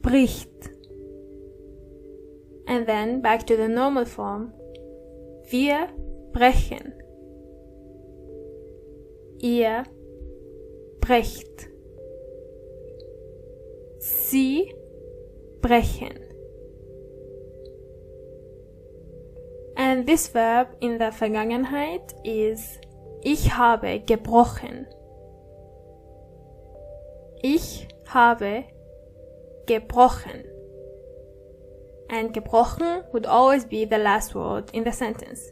bricht. And then back to the normal form. Wir brechen. Ihr brecht. Sie brechen. And And this verb in the Vergangenheit is ich habe gebrochen. Ich habe gebrochen. And gebrochen would always be the last word in the sentence.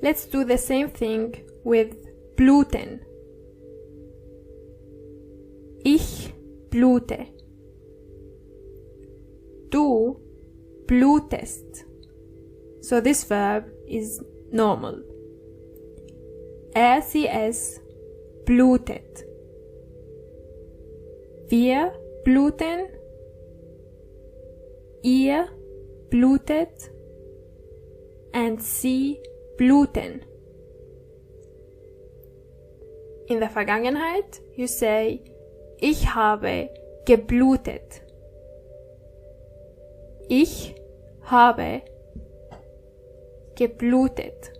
Let's do the same thing with bluten. Ich blute. Du blutest. So this verb is normal. Sie blutet. Wir bluten. Ihr blutet. And sie bluten. In der Vergangenheit, you say, ich habe geblutet. Ich habe geblutet.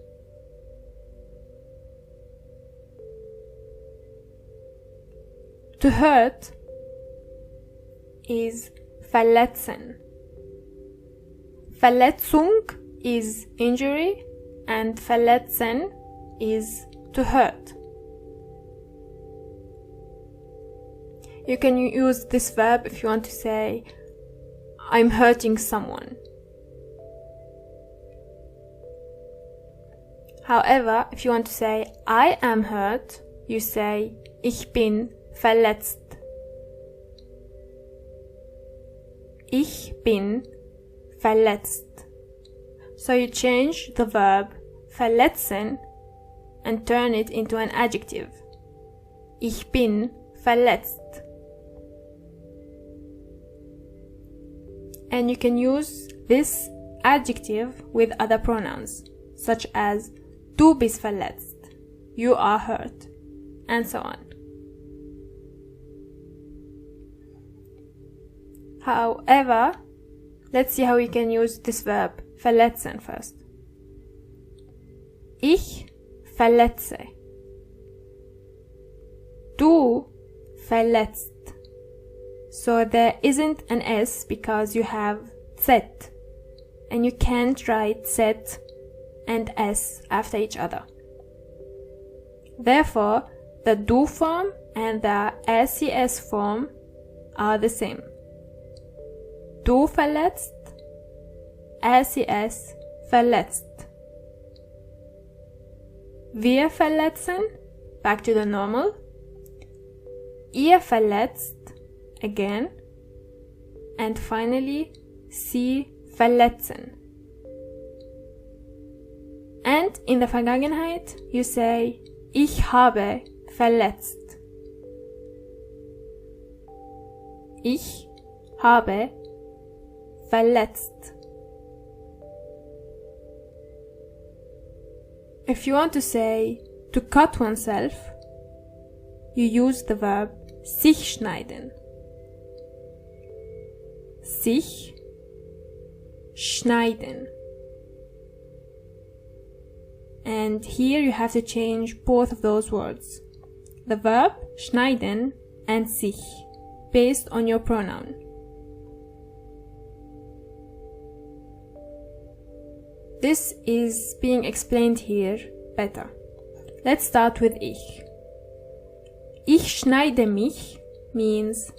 To hurt is verletzen. Verletzung is injury and verletzen is to hurt. You can use this verb if you want to say, I'm hurting someone. However, if you want to say, I am hurt, you say, ich bin verletzt. Ich bin verletzt. So you change the verb verletzen and turn it into an adjective. Ich bin verletzt. And you can use this adjective with other pronouns, such as du bist verletzt, you are hurt, and so on. However, let's see how we can use this verb verletzen first. Ich verletze. Du verletzt. So there isn't an S because you have Z, and you can't write Z and S after each other. Therefore, the du form and the SES form are the same. Du verletzt, SES verletzt. Wir verletzen, back to the normal. Ihr verletzt, again. And finally, sie verletzen. And in the Vergangenheit, you say, ich habe verletzt. Ich habe verletzt. If you want to say to cut oneself, you use the verb sich schneiden. Sich schneiden. And here you have to change both of those words. The verb schneiden and sich, based on your pronoun. This is being explained here better. Let's start with ich. Ich schneide mich means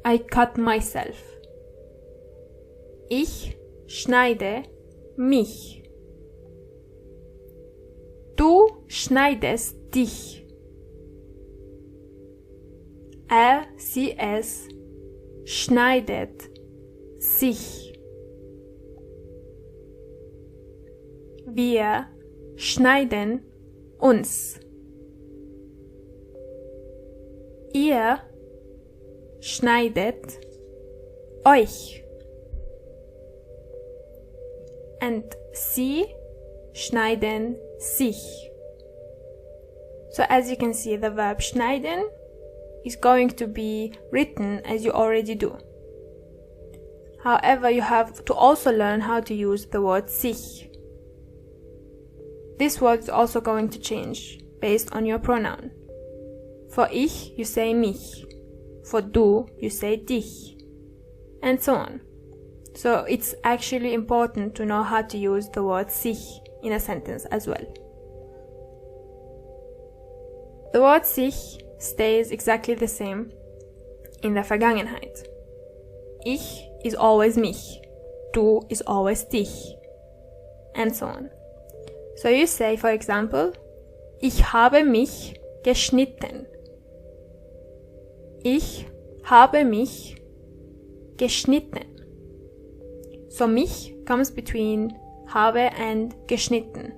I cut myself. Ich schneide mich. Du schneidest dich. Sie, es schneidet sich. Wir schneiden uns. Ihr schneidet euch. And sie schneiden sich. So as you can see, the verb schneiden is going to be written as you already do. However, you have to also learn how to use the word sich. This word is also going to change based on your pronoun. For ich, you say mich. For du, you say dich. and so on. So it's actually important to know how to use the word sich in a sentence as well. The word sich stays exactly the same in the Vergangenheit. Ich is always mich, du is always dich, and so on. So you say, for example, ich habe mich geschnitten. Ich habe mich geschnitten. So mich comes between habe and geschnitten.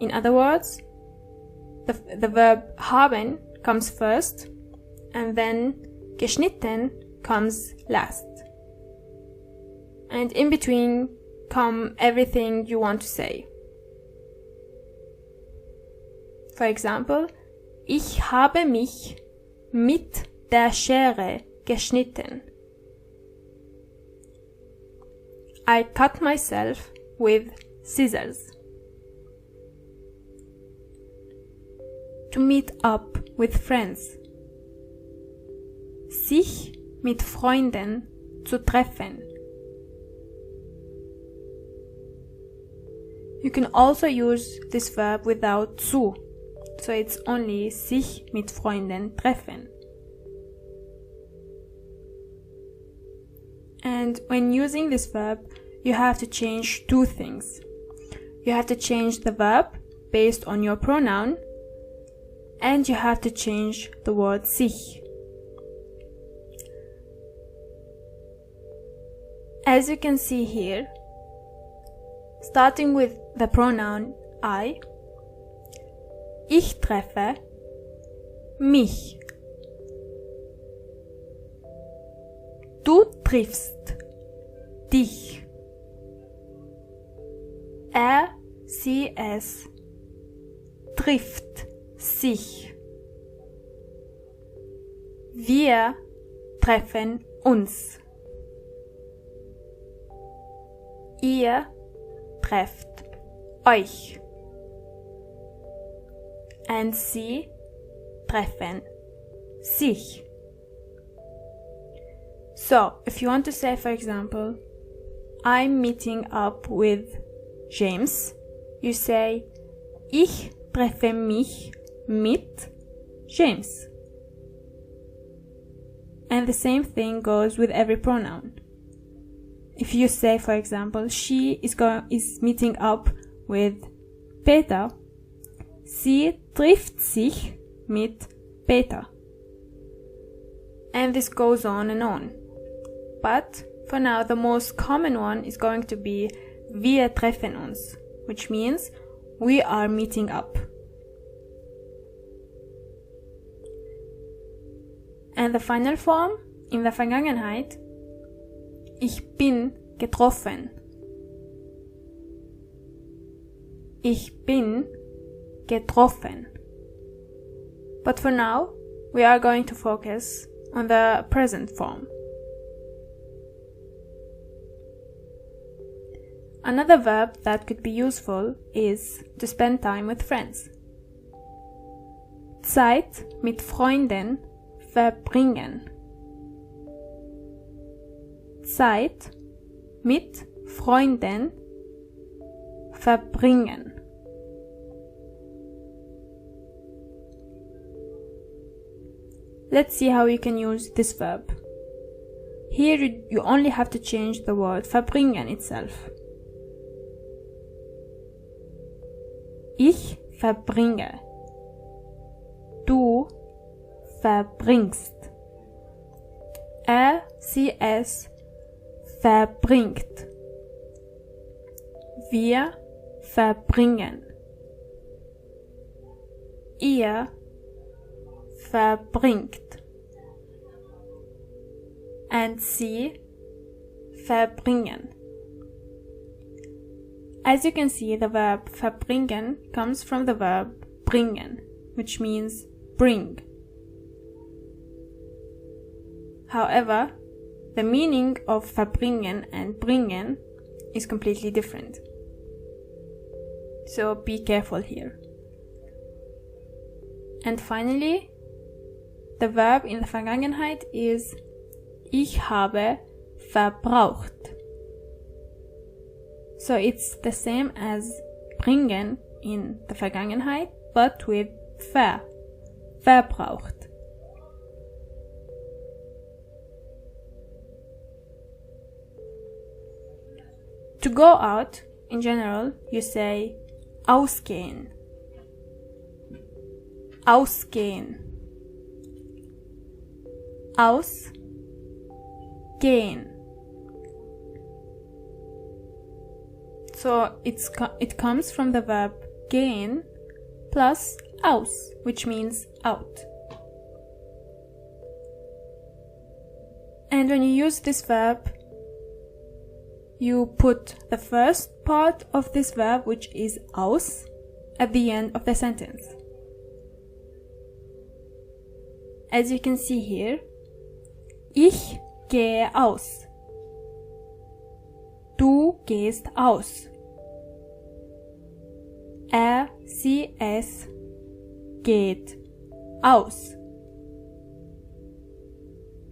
In other words, the verb haben comes first and then geschnitten comes last. And in between come everything you want to say. For example, ich habe mich mit der Schere geschnitten. I cut myself with scissors. To meet up with friends. Sich mit Freunden zu treffen. You can also use this verb without zu, so it's only sich mit Freunden treffen. And when using this verb, you have to change two things. You have to change the verb based on your pronoun, and you have to change the word sich. As you can see here, starting with the pronoun ich treffe mich. Du triffst dich. Sie, es trifft sich. Wir treffen uns. Ihr trefft euch. Und sie treffen sich. So, if you want to say, for example, I'm meeting up with James, you say, ich treffe mich mit James. And the same thing goes with every pronoun. If you say, for example, she is meeting up with Peter, sie trifft sich mit Peter. And this goes on and on. But for now, the most common one is going to be wir treffen uns, which means we are meeting up. And the final form in the Vergangenheit, ich bin getroffen. Ich bin getroffen. But for now, we are going to focus on the present form. Another verb that could be useful is to spend time with friends. Zeit mit Freunden verbringen. Zeit mit Freunden verbringen. Let's see how you can use this verb. Here you only have to change the word verbringen itself. Ich verbringe. Du verbringst. Sie, es verbringt. Wir verbringen. Ihr verbringt. Und sie verbringen. As you can see, the verb verbringen comes from the verb bringen, which means bring. However, the meaning of verbringen and bringen is completely different. So be careful here. And finally, the verb in the Vergangenheit is ich habe verbraucht. So it's the same as bringen in the Vergangenheit, but with verbraucht. To go out, in general, you say ausgehen. Ausgehen. Ausgehen. So it comes from the verb gehen plus aus, which means out. And when you use this verb, you put the first part of this verb, which is aus, at the end of the sentence. As you can see here, ich gehe aus. Du gehst aus. Sie, es geht aus.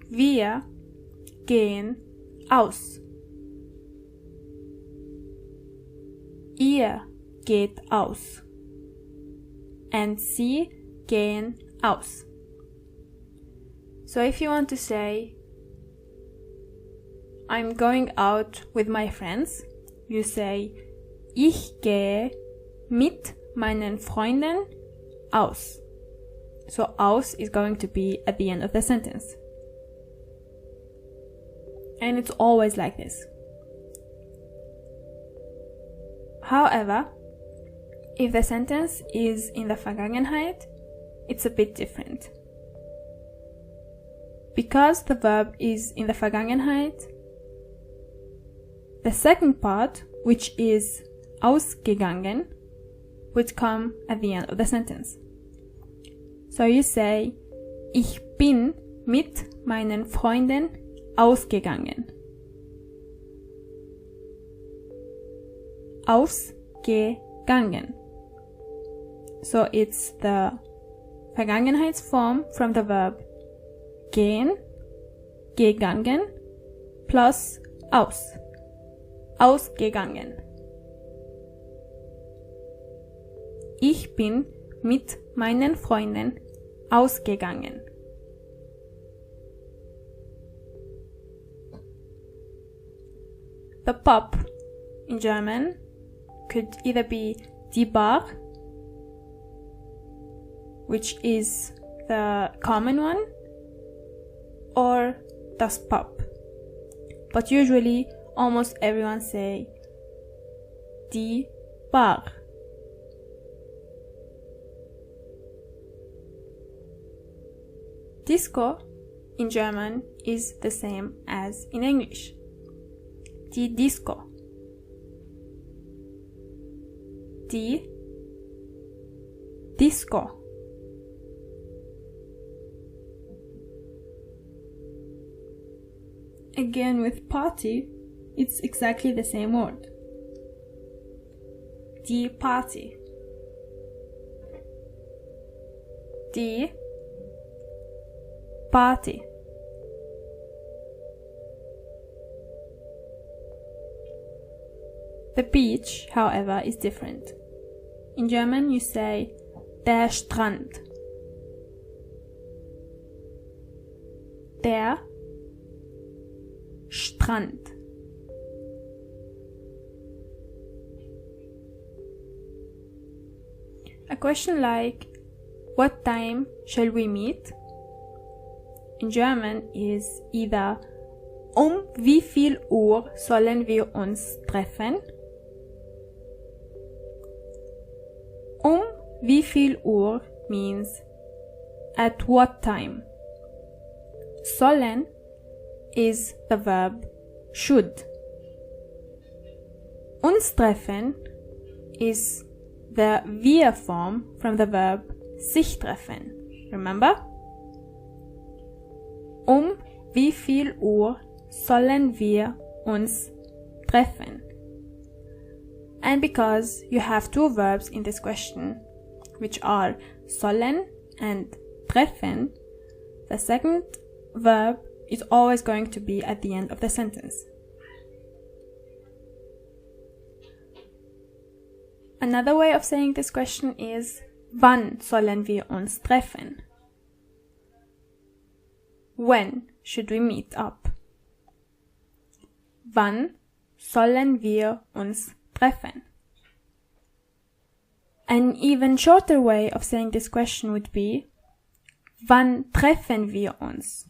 Wir gehen aus. Ihr geht aus. And sie gehen aus. So if you want to say, I'm going out with my friends, you say, ich gehe mit meinen Freunden aus. So aus is going to be at the end of the sentence. And it's always like this. However, if the sentence is in the Vergangenheit, it's a bit different. Because the verb is in the Vergangenheit, the second part, which is ausgegangen, would come at the end of the sentence. So you say, ich bin mit meinen Freunden ausgegangen. Ausgegangen. So it's the Vergangenheitsform from the verb gehen, gegangen, plus aus. Ausgegangen. Ich bin mit meinen Freunden ausgegangen. The pub in German could either be die Bar, which is the common one, or das Pub. But usually almost everyone say die Bar. Disco in German is the same as in English. Die Disco. Die Disco. Again, with party, it's exactly the same word. Die Party. Die Party. The beach, however, is different. In German, you say der Strand. Der Strand. A question like, what time shall we meet? In German is either wie viel Uhr sollen wir uns treffen? Wie viel Uhr means at what time. Sollen is the verb should. Uns treffen is the wir form from the verb sich treffen. Remember? Wie viel Uhr sollen wir uns treffen? And because you have two verbs in this question, which are sollen and treffen, the second verb is always going to be at the end of the sentence. Another way of saying this question is, wann sollen wir uns treffen? When should we meet up? Wann sollen wir uns treffen? An even shorter way of saying this question would be, wann treffen wir uns?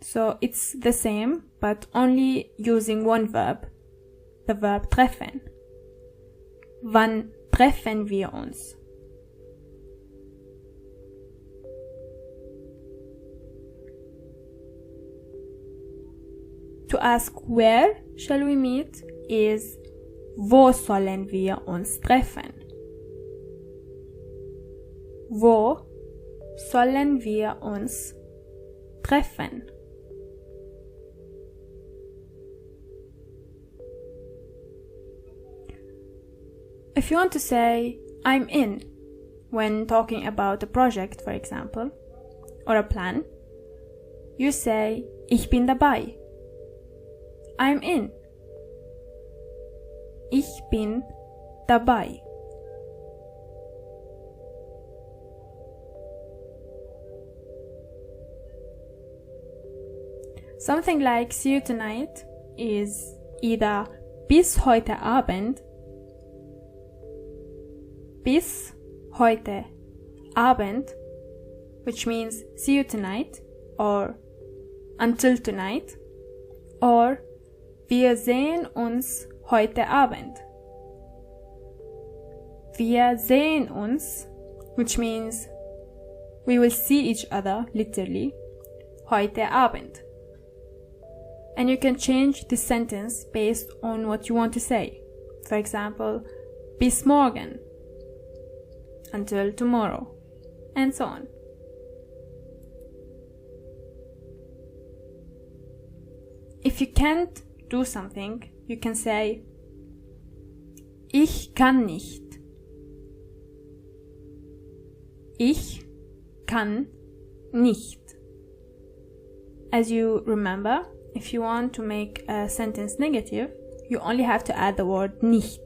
So it's the same, but only using one verb, the verb treffen. Wann treffen wir uns? To ask where shall we meet is, wo sollen wir uns treffen? Wo sollen wir uns treffen? If you want to say, I'm in, when talking about a project, for example, or a plan, you say, ich bin dabei. I'm in. Ich bin dabei. Something like see you tonight is either bis heute Abend, bis heute Abend, which means see you tonight, or until tonight, or wir sehen uns heute Abend. Wir sehen uns, which means we will see each other, literally, heute Abend. And you can change this sentence based on what you want to say. For example, bis morgen, until tomorrow, and so on. If you can't do something, you can say, ich kann nicht. Ich kann nicht. As you remember, if you want to make a sentence negative, you only have to add the word nicht.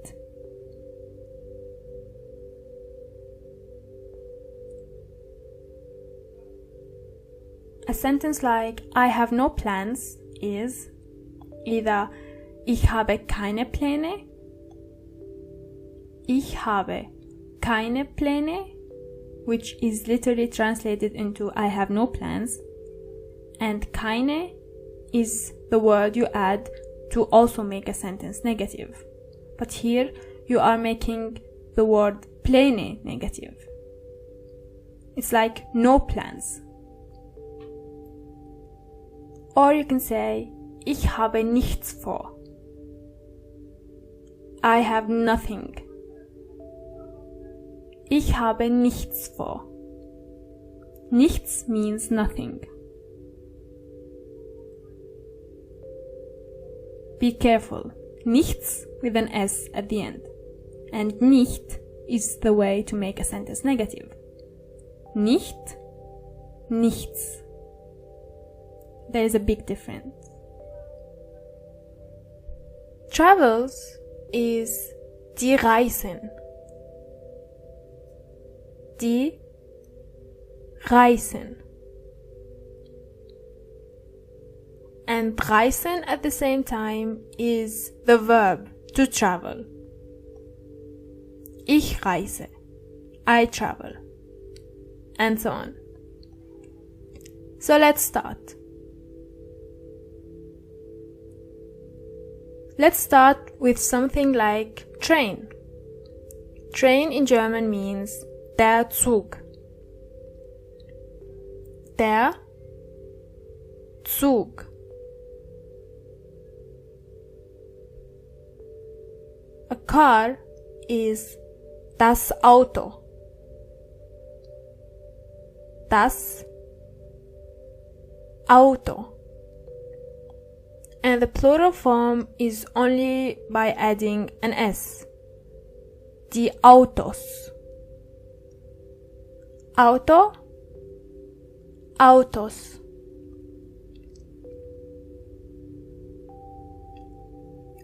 A sentence like I have no plans is either ich habe keine Pläne, ich habe keine Pläne, which is literally translated into I have no plans, and keine is the word you add to also make a sentence negative. But here you are making the word Pläne negative. It's like no plans. Or you can say, ich habe nichts vor. I have nothing. Ich habe nichts vor. Nichts means nothing. Be careful. Nichts with an S at the end. And nicht is the way to make a sentence negative. Nicht, nichts. There is a big difference. Travels is die Reisen. Die Reisen. And reisen at the same time is the verb to travel. Ich reise. I travel. And so on. So let's start. Let's start with something like train. Train in German means der Zug. Der Zug. A car is das Auto. Das Auto. And the plural form is only by adding an S. Die Autos. Auto, Autos.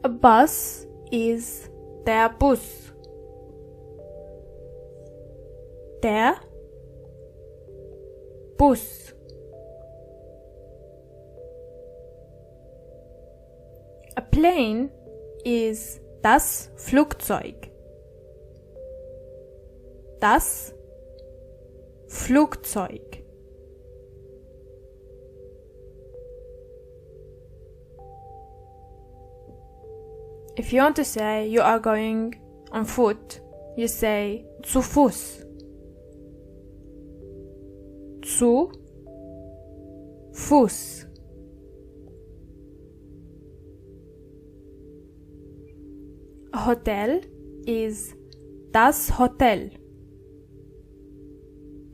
A bus is der Bus. Der Bus. A plane is das Flugzeug. Das Flugzeug. If you want to say you are going on foot, you say zu Fuß. Zu Fuß. A hotel is das Hotel.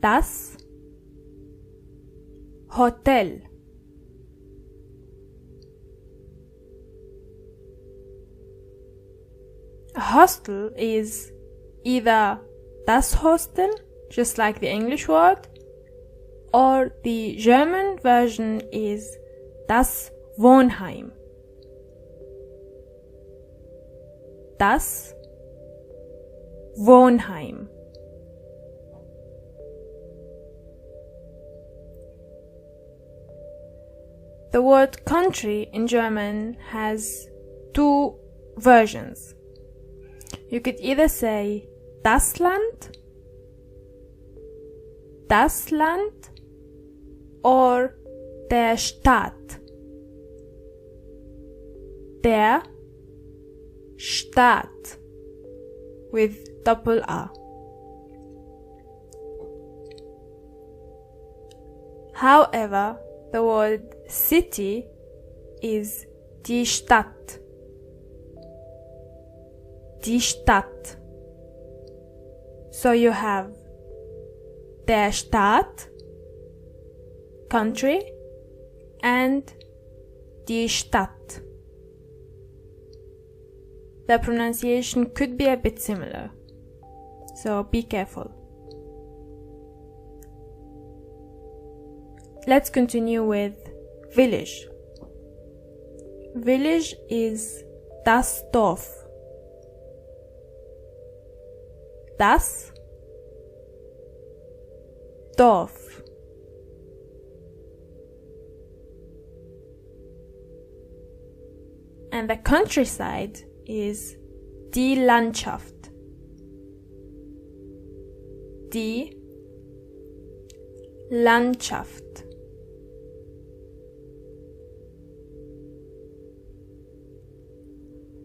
Das Hotel. A hostel is either das Hostel, just like the English word, or the German version is das Wohnheim. Das Wohnheim. The word country in German has two versions. You could either say das Land, or der Staat, der Staat with double A. However, the word city is die Stadt. Die Stadt. So you have der Staat, country, and die Stadt. The pronunciation could be a bit similar, so be careful. Let's continue with village. Village is das Dorf. Das Dorf. And the countryside is die Landschaft. Die Landschaft.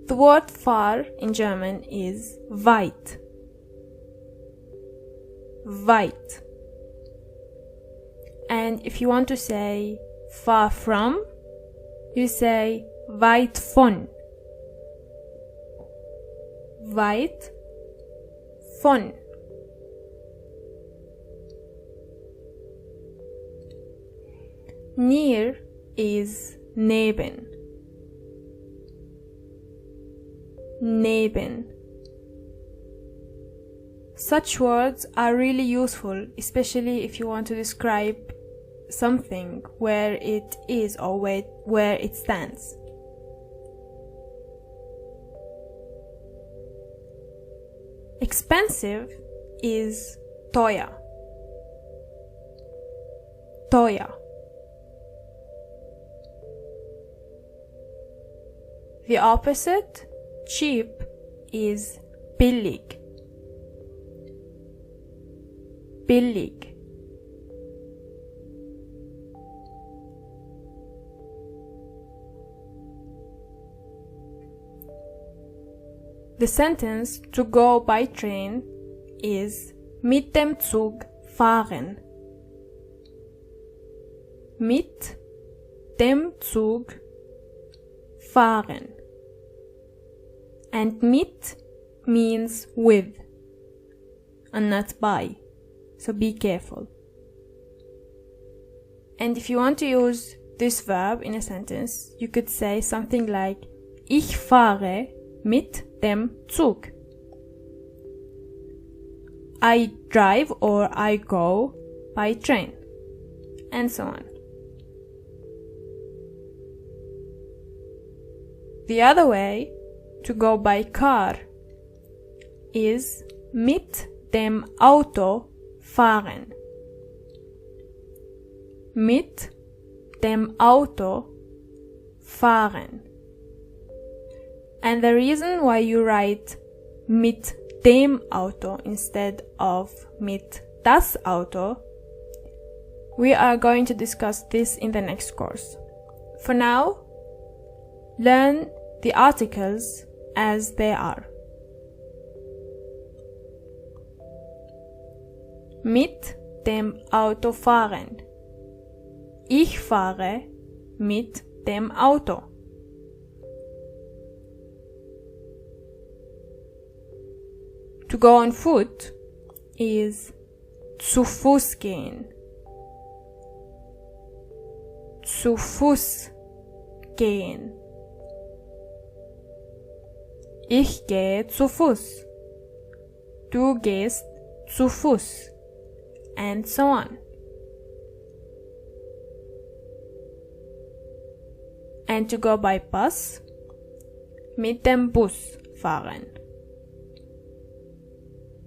The word far in German is weit. Weit. And if you want to say far from, you say weit von. Weit von. Near is neben. Neben. Such words are really useful, especially if you want to describe something where it is or where it stands. Expensive is teuer. Teuer. The opposite, cheap, is billig. Billig. The sentence to go by train is mit dem Zug fahren. Mit dem Zug fahren. And mit means with and not by, so be careful. And if you want to use this verb in a sentence, you could say something like Ich fahre mit dem Zug. I drive or I go by train, and so on. The other way to go by car is mit dem Auto fahren. Mit dem Auto fahren. And the reason why you write mit dem Auto instead of mit das Auto, we are going to discuss this in the next course. For now, learn the articles as they are. Mit dem Auto fahren. Ich fahre mit dem Auto. To go on foot is zu Fuß gehen. Zu Fuß gehen. Ich gehe zu Fuß. Du gehst zu Fuß. And so on. And to go by bus, mit dem Bus fahren.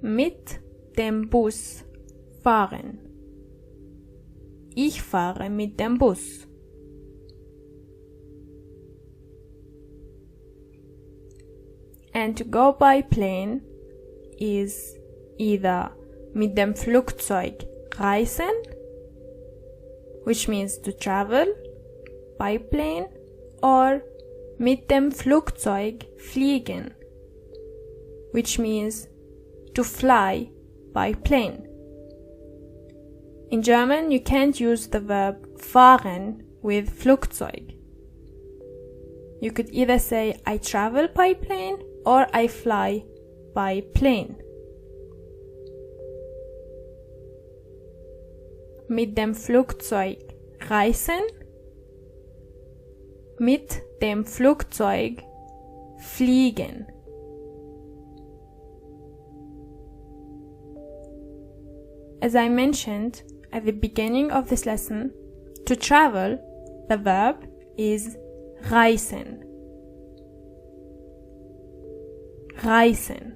Mit dem Bus fahren. Ich fahre mit dem Bus. And to go by plane is either mit dem Flugzeug reisen, which means to travel by plane, or mit dem Flugzeug fliegen, which means to fly by plane. In German, you can't use the verb fahren with Flugzeug. You could either say I travel by plane or I fly by plane. Mit dem Flugzeug reisen. Mit dem Flugzeug fliegen. As I mentioned at the beginning of this lesson, to travel, the verb is reisen. Reisen.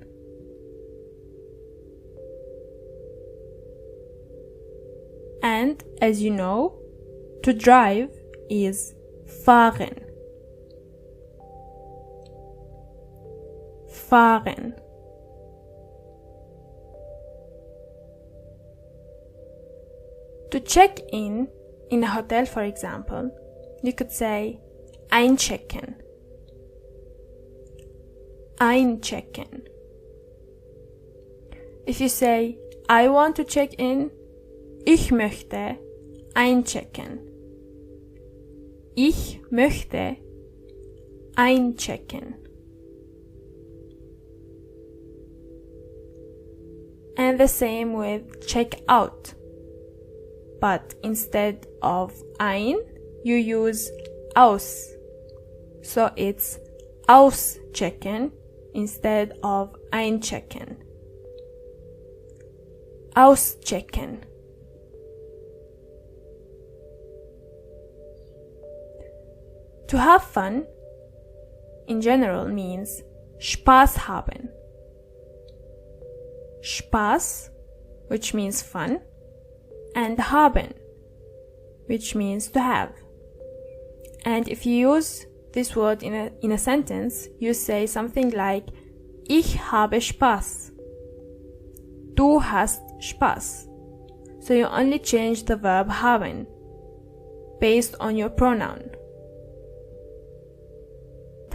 And as you know, to drive is fahren. Fahren. To check in a hotel, for example, you could say einchecken. Einchecken. If you say I want to check in, ich möchte einchecken. Ich möchte einchecken. And the same with check out. But instead of ein, you use aus. So it's auschecken instead of einchecken. Auschecken. To have fun, in general, means Spaß haben. Spaß, which means fun, and haben, which means to have. And if you use this word in a sentence, you say something like Ich habe Spaß. Du hast Spaß. So you only change the verb haben based on your pronoun.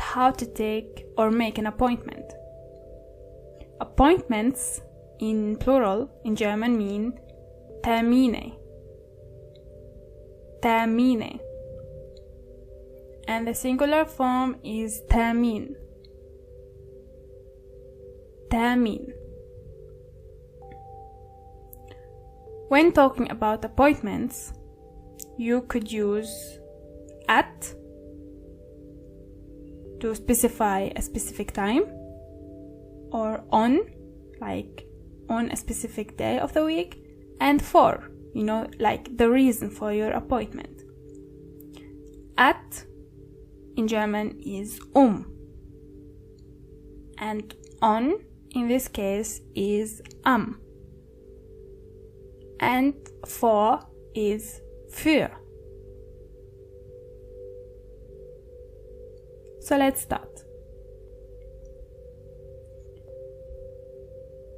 How to take or make an appointment. Appointments in plural in German mean Termine. Termine. And the singular form is Termin. Termin. When talking about appointments, you could use at to specify a specific time, or on, like on a specific day of the week, and for, like the reason for your appointment. At in German is and on in this case is am. And for is für. So let's start.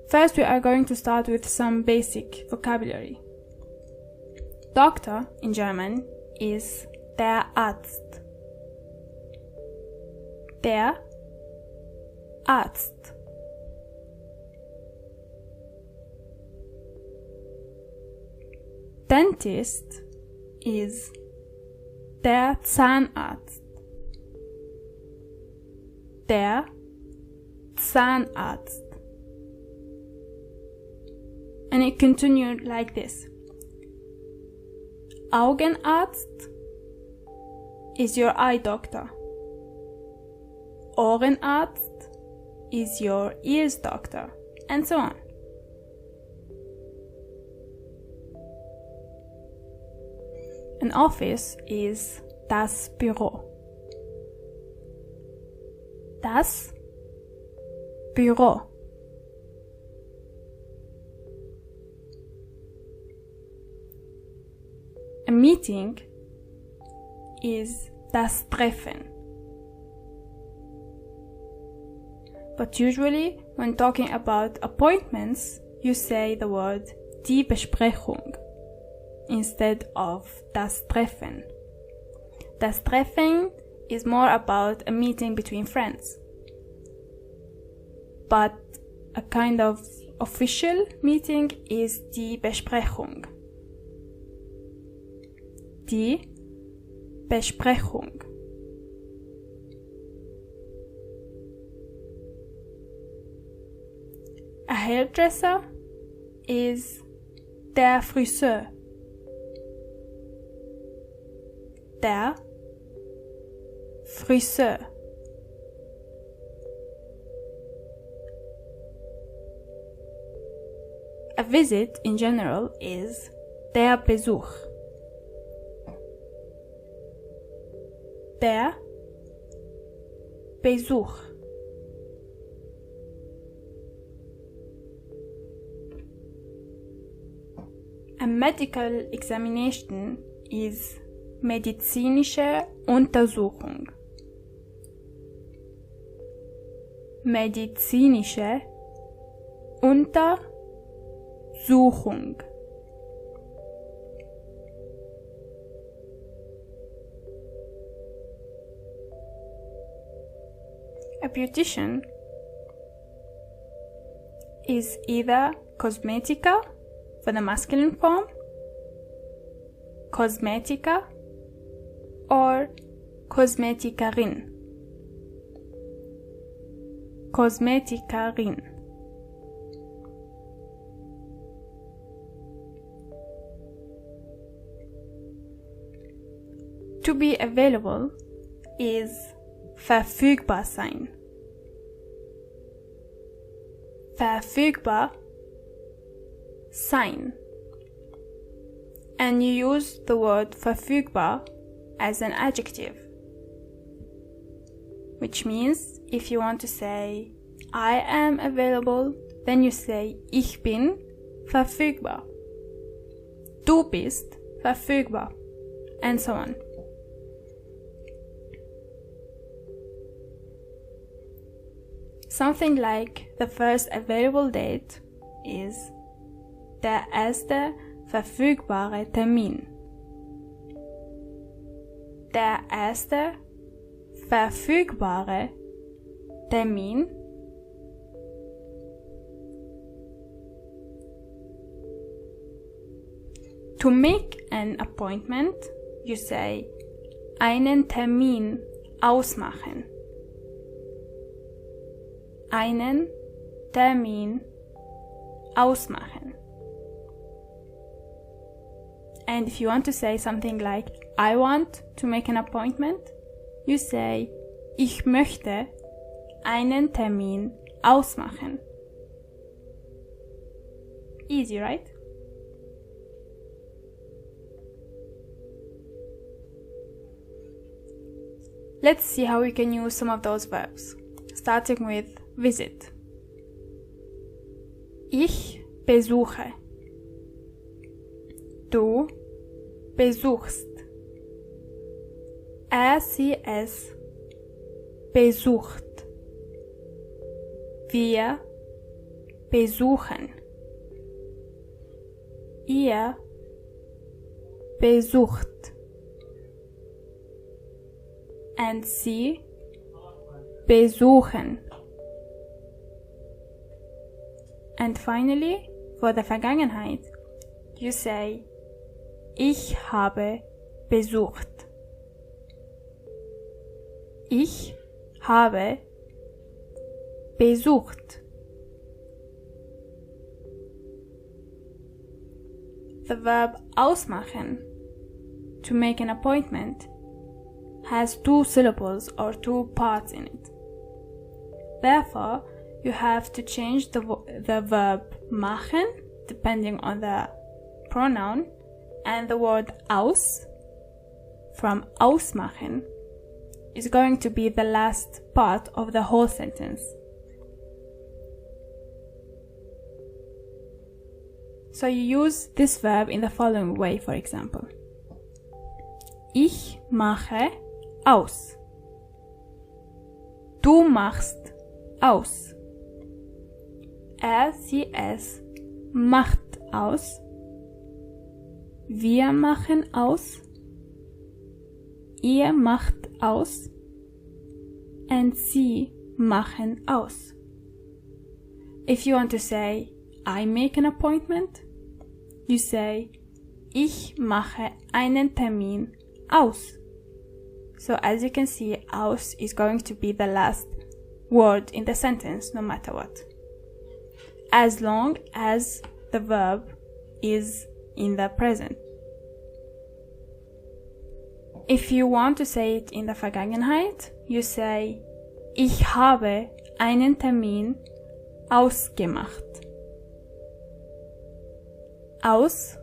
First, we are going to start with some basic vocabulary. Doctor in German is der Arzt. Der Arzt. Dentist is der Zahnarzt. Der Zahnarzt. And it continued like this. Augenarzt is your eye doctor. Ohrenarzt is your ears doctor, and so on. An office is das Büro. Das Büro. A meeting is das Treffen. But usually, when talking about appointments, you say the word die Besprechung instead of das Treffen. Das Treffen is more about a meeting between friends. But a kind of official meeting is die Besprechung. Die Besprechung. A hairdresser is der Friseur. Der Friseur. A visit in general is der Besuch. Der Besuch. A medical examination is medizinische Untersuchung. Medizinische Untersuchung. A beautician is either Kosmetiker for the masculine form, Kosmetiker, or Kosmetikerin. Kosmetikerin. To be available is verfügbar sein. Verfügbar sein. And you use the word verfügbar as an adjective, which means if you want to say I am available, then you say ich bin verfügbar. Du bist verfügbar, and so on. Something like the first available date is der erste verfügbare Termin. Der erste verfügbare Termin. To make an appointment, you say einen Termin ausmachen. Einen Termin ausmachen. And if you want to say something like I want to make an appointment, you say ich möchte einen Termin ausmachen. Easy, right? Let's see how we can use some of those verbs, starting with visit. Ich besuche. Du besuchst. Sie, es besucht. Wir besuchen. Ihr besucht. And sie besuchen. And finally, for the Vergangenheit, you say, ich habe besucht. Ich habe besucht. The verb ausmachen, to make an appointment, has 2 syllables or 2 parts in it. Therefore, you have to change the verb machen, depending on the pronoun, and the word aus, from ausmachen, is going to be the last part of the whole sentence. So you use this verb in the following way, for example. Ich mache aus. Du machst aus. Sie, es macht aus. Wir machen aus. Ihr macht aus. And sie machen aus. If you want to say, I make an appointment, you say, ich mache einen Termin aus. So as you can see, aus is going to be the last word in the sentence, no matter what. As long as the verb is in the present. If you want to say it in the Vergangenheit, you say, ich habe einen Termin ausgemacht. Ausgemacht.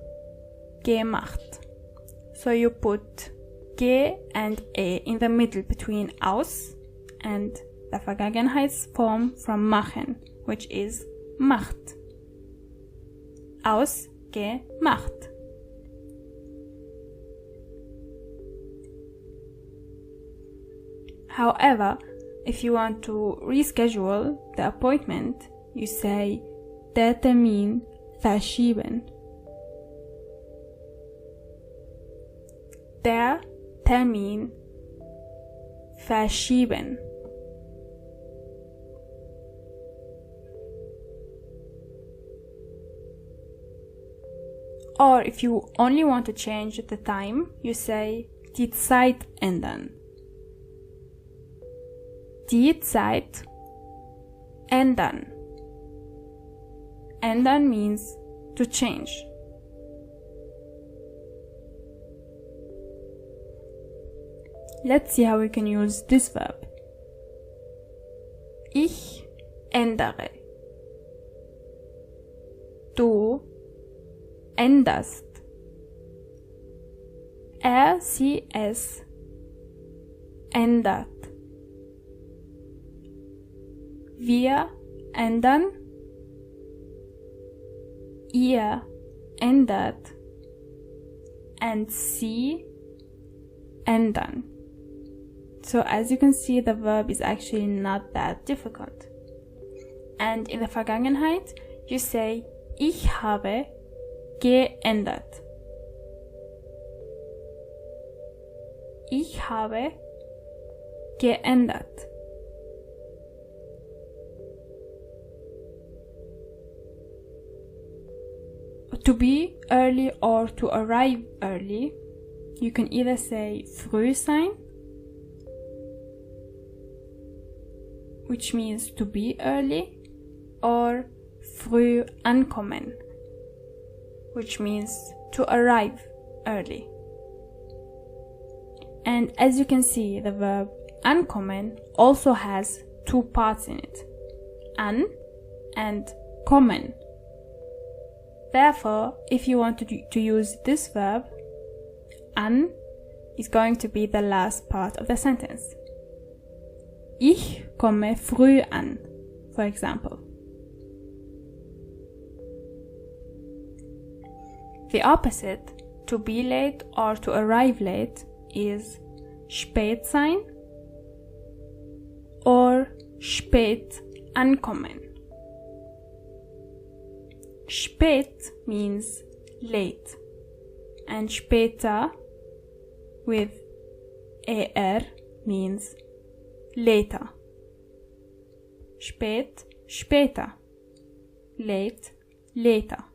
So you put ge and e in the middle between aus and the Vergangenheitsform from machen, which is macht. Ausgemacht. However, if you want to reschedule the appointment, you say der Termin verschieben. Der Termin verschieben. Or if you only want to change the time, you say die Zeit ändern. Die Zeit ändern. Ändern means to change. Let's see how we can use this verb. Ich ändere. Du änderst. Sie, es ändert. Wir ändern. Ihr ändert. And sie ändern. So as you can see, the verb is actually not that difficult. And in the Vergangenheit, you say, ich habe geändert. Ich habe geändert. To be early or to arrive early, you can either say früh sein, which means to be early, or früh ankommen, which means to arrive early. And as you can see, the verb ankommen also has 2 parts in it, an and kommen. Therefore, if you want to use this verb, an is going to be the last part of the sentence. Ich komme früh an. for example. The opposite, to be late or to arrive late, is spät sein or spät ankommen. Spät means late, and später with er means later. Spät, später. Late, later.